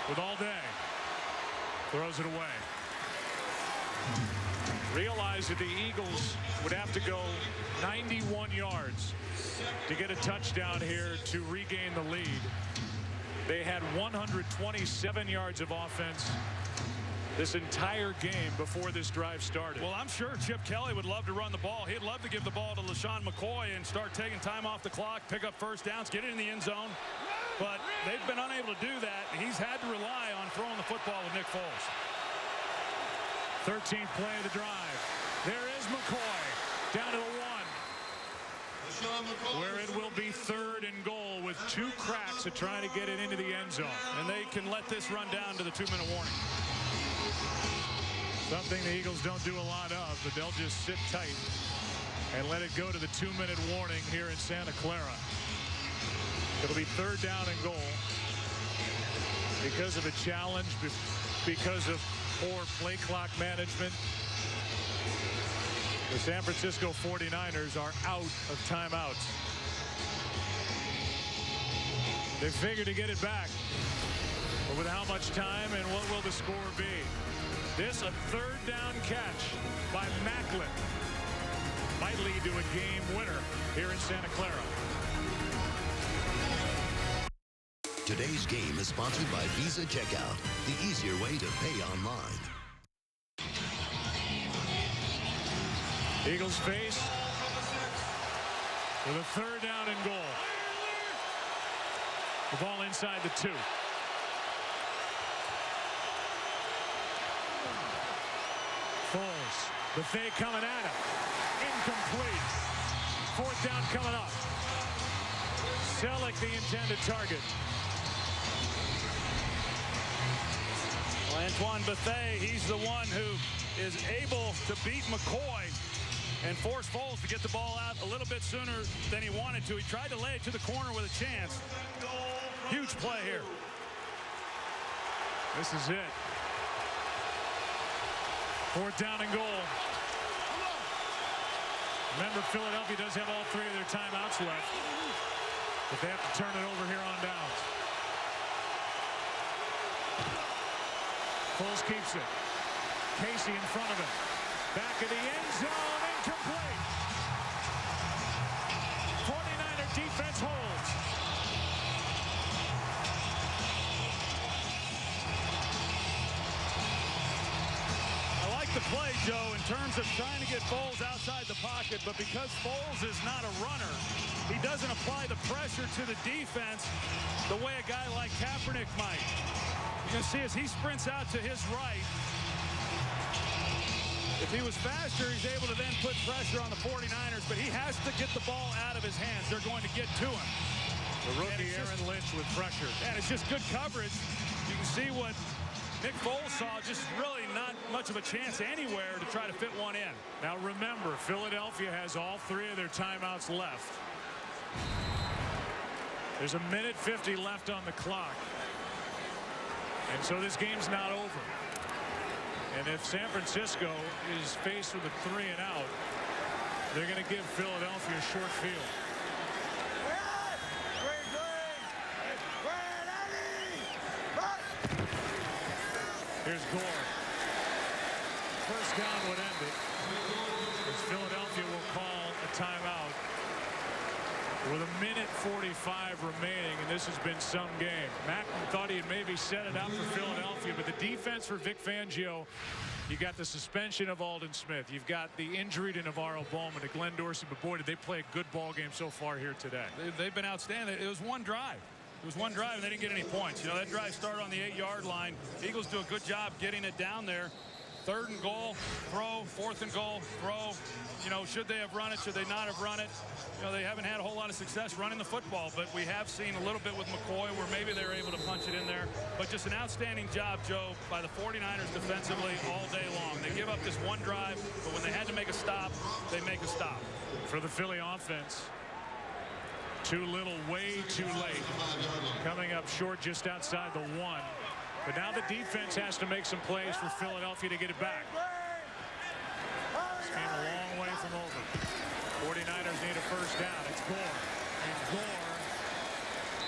with all day. Throws it away. Realized that the Eagles would have to go 91 yards to get a touchdown here to regain the lead. They had 127 yards of offense this entire game before this drive started. Well, I'm sure Chip Kelly would love to run the ball. He'd love to give the ball to LaShawn McCoy and start taking time off the clock, pick up first downs, get it in the end zone. But they've been unable to do that. He's had to rely on throwing the football with Nick Foles. 13th play of the drive. There is McCoy down to the 1. Where it will be 3rd and goal with 2 cracks at trying to get it into the end zone. And they can let this run down to the 2-minute warning. Something the Eagles don't do a lot of, but they'll just sit tight and let it go to the 2-minute warning here in Santa Clara. It'll be 3rd down and goal because of a challenge, because of poor play clock management. The San Francisco 49ers are out of timeouts. They figure to get it back, but with how much time and what will the score be? This a 3rd down catch by Macklin might lead to a game winner here in Santa Clara. Today's game is sponsored by Visa Checkout, the easier way to pay online. Eagles face with a 3rd down and goal. The ball inside the 2. Foles, Buffet coming at him. Incomplete. 4th down coming up. Selleck the intended target. Well, Antoine Buffet, he's the one who is able to beat McCoy and force Foles to get the ball out a little bit sooner than he wanted to. He tried to lay it to the corner with a chance. Huge play here. This is it. 4th down and goal. Remember, Philadelphia does have all 3 of their timeouts left, but they have to turn it over here on downs. Foles keeps it. Casey in front of him. Back of the end zone. Incomplete. 49er defense holds. I like the play, Joe, in terms of trying to get Foles outside the pocket, but because Foles is not a runner, he doesn't apply the pressure to the defense the way a guy like Kaepernick might. You can see as he sprints out to his right, if he was faster, he's able to then put pressure on the 49ers, but he has to get the ball out of his hands. They're going to get to him. The rookie Aaron Lynch with pressure. And it's just good coverage. You can see what Nick Foles saw, just really not much of a chance anywhere to try to fit one in. Now remember, Philadelphia has all 3 of their timeouts left. There's a 1:50 left on the clock. And so this game's not over. And if San Francisco is faced with a 3 and out, they're going to give Philadelphia a short field. Here's Gore. First down would end it, as Philadelphia will call a timeout with 1:45 remaining, and this has been some game. Matt thought he had maybe set it up for Philadelphia, but the defense for Vic Fangio, you got the suspension of Aldon Smith. You've got the injury to Navarro Bowman, to Glenn Dorsey, but boy, did they play a good ball game so far here today. They've been outstanding. It was one drive. It was one drive, and they didn't get any points. You know, that drive started on the 8-yard line. Eagles do a good job getting it down there. 3rd and goal, throw. 4th and goal, throw. You know, should they have run it? Should they not have run it? You know, they haven't had a whole lot of success running the football, but we have seen a little bit with McCoy where maybe they were able to punch it in there. But just an outstanding job, Joe, by the 49ers defensively all day long. They give up this one drive, but when they had to make a stop, they make a stop. For the Philly offense, too little, way too late. Coming up short just outside the 1. But now the defense has to make some plays for Philadelphia to get it back. This game a long way from over. 49ers need a first down. It's Gore. And Gore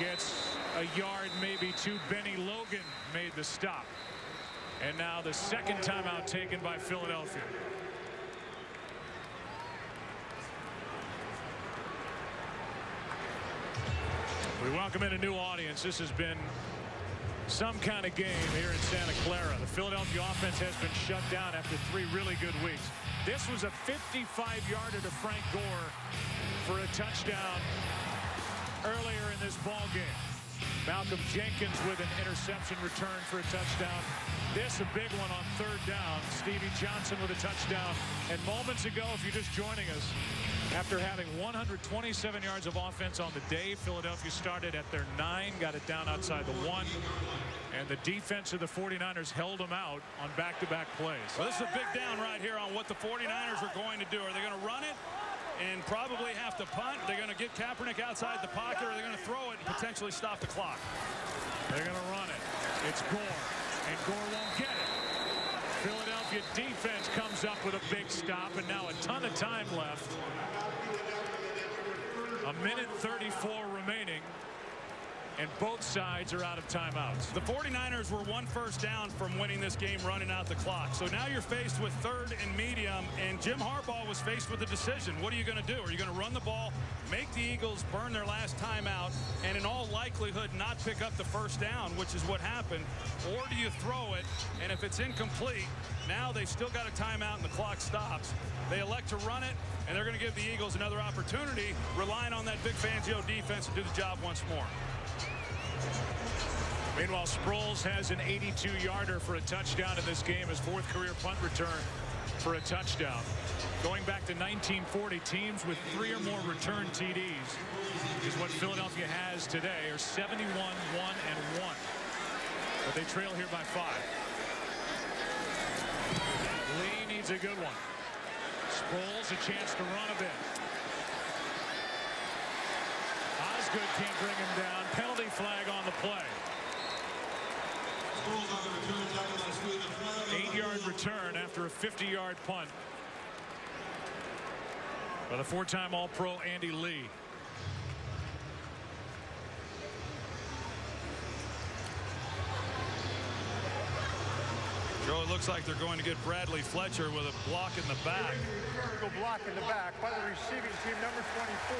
gets a yard, maybe two. Benny Logan made the stop. And now the second timeout taken by Philadelphia. We welcome in a new audience. This has been some kind of game here in Santa Clara. The Philadelphia offense has been shut down after 3 really good weeks. This was a 55-yarder to Frank Gore for a touchdown earlier in this ball game. Malcolm Jenkins with an interception return for a touchdown. This a big one on 3rd down. Stevie Johnson with a touchdown. And moments ago, if you're just joining us, after having 127 yards of offense on the day, Philadelphia started at their 9, got it down outside the 1. And the defense of the 49ers held them out on back-to-back plays. Well, this is a big down right here on what the 49ers are going to do. Are they going to run it and probably have to punt? They're going to get Kaepernick outside the pocket, or they're going to throw it and potentially stop the clock. They're going to run it. It's Gore, and Gore won't get it. Philadelphia defense comes up with a big stop, and now a ton of time left. 1:34 remaining, and both sides are out of timeouts. The 49ers were 1 first down from winning this game running out the clock. So now you're faced with 3rd and medium, and Jim Harbaugh was faced with a decision. What are you going to do? Are you going to run the ball, make the Eagles burn their last timeout, and in all likelihood not pick up the first down, which is what happened, or do you throw it, and if it's incomplete, now they've still got a timeout and the clock stops. They elect to run it, and they're going to give the Eagles another opportunity, relying on that Vic Fangio defense to do the job once more. Meanwhile, Sproles has an 82-yarder for a touchdown in this game, his 4th career punt return for a touchdown. Going back to 1940, teams with 3 or more return TDs is what Philadelphia has today, are 71, 1, and 1. But they trail here by 5. Lee needs a good one. Sproles a chance to run a bit. Osgood can't bring him down. Penalty flag on the play. 8-yard return after a 50-yard punt by the 4-time All-Pro Andy Lee. Joe, it looks like they're going to get Bradley Fletcher with a block in the back. Block in the back by the receiving team, number 24.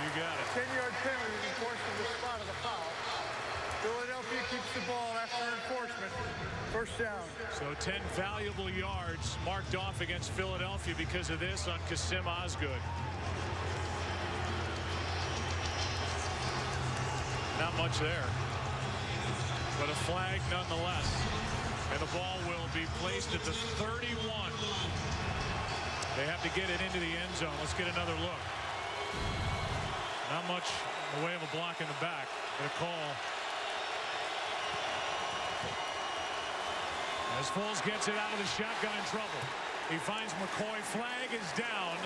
You got it. 10-yard penalty enforced from the spot of the foul. Philadelphia keeps the ball after enforcement. First down. So 10 valuable yards marked off against Philadelphia because of this on Kasim Osgood. Not much there, but a flag nonetheless. And the ball will be placed at the 31. They have to get it into the end zone. Let's get another look. Not much in the way of a block in the back, but a call. As Foles gets it out of the shotgun in trouble. He finds McCoy. Flag is down.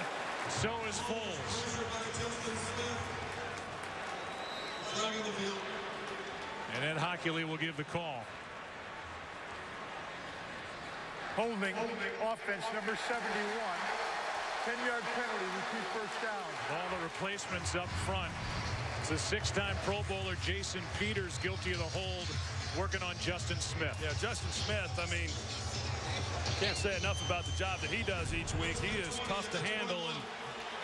So is Foles. And Ed Hockley will give the call. Holding offense number 71. 10-yard penalty with 2 first downs. All the replacements up front. It's a 6-time Pro Bowler Jason Peters guilty of the hold, working on Justin Smith. Yeah, Justin Smith, I mean, can't say enough about the job that he does each week. He is tough to handle, and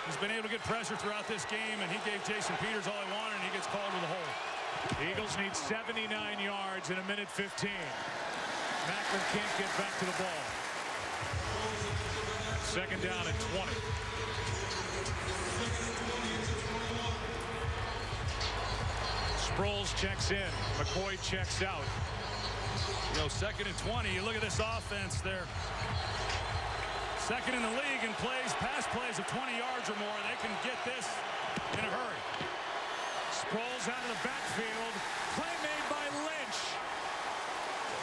he's been able to get pressure throughout this game, and he gave Jason Peters all he wanted, and he gets called with a hold. The Eagles need 79 yards in 1:15. Macklin can't get back to the ball. 2nd down and 20. Sproles checks in. McCoy checks out. You know, 2nd and 20. You look at this offense there. 2nd in the league in pass plays of 20 yards or more. They can get this in a hurry. Sproles out of the backfield. Play made by Lynch.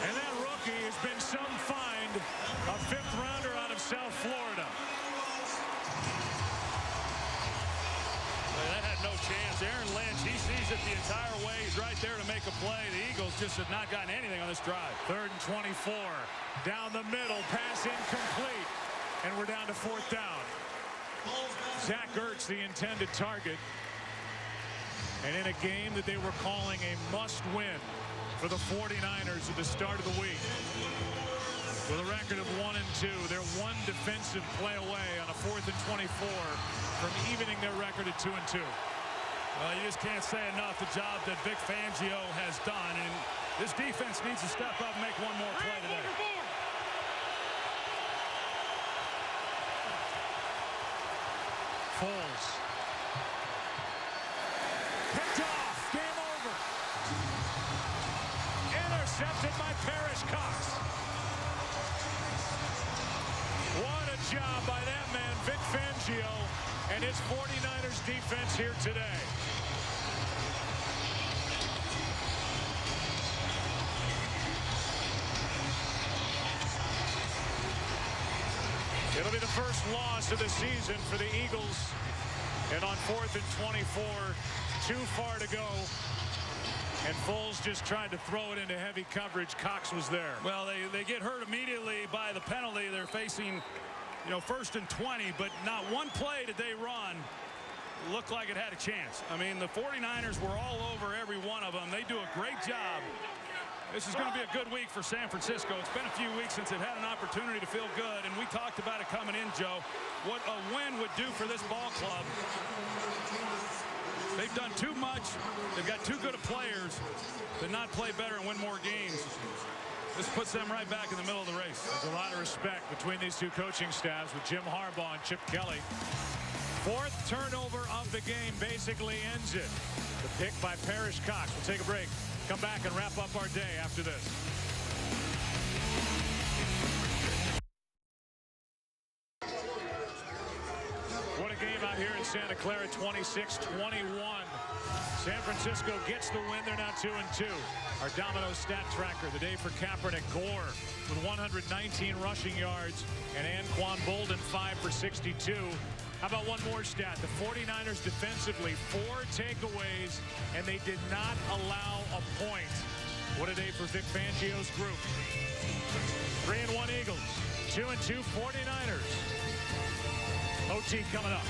And that rookie has been some find. A 5th rounder out of South Florida. That had no chance. Aaron Lynch, he sees it the entire way. He's right there to make a play. The Eagles just have not gotten anything on this drive. 3rd and 24. Down the middle. Pass incomplete. And we're down to 4th down. Zach Ertz, the intended target. And in a game that they were calling a must-win for the 49ers at the start of the week. With a record of 1-2, they're one defensive play away on a 4th and 24 from evening their record at 2-2. Well, you just can't say enough the job that Vic Fangio has done, and this defense needs to step up and make one more play today. Foles. Picked off. Game over. Intercepted by Parrish Cox. What a job by that man, Vic Fangio, and his 49ers defense here today. It'll be the first loss of the season for the Eagles. And on 4th and 24, too far to go. And Foles just tried to throw it into heavy coverage. Cox was there. Well, they get hurt immediately by the penalty. They're facing, you know, 1st and 20, but not one play did they run looked like it had a chance. I mean, the 49ers were all over every one of them. They do a great job. This is going to be a good week for San Francisco. It's been a few weeks since they've had an opportunity to feel good, and we talked about it coming in, Joe, what a win would do for this ball club. They've done too much. They've got too good of players to not play better and win more games. This puts them right back in the middle of the race. There's a lot of respect between these two coaching staffs with Jim Harbaugh and Chip Kelly. 4th turnover of the game basically ends it. The pick by Parrish Cox. We'll take a break. Come back and wrap up our day after this. What a game out here in Santa Clara, 26-21. San Francisco gets the win. They're now 2-2. Our domino stat tracker, the day for Kaepernick. Gore with 119 rushing yards and Anquan Bolden 5 for 62. How about one more stat? The 49ers defensively, 4 takeaways, and they did not allow a point. What a day for Vic Fangio's group. 3-1 Eagles, 2-2 49ers. OT coming up.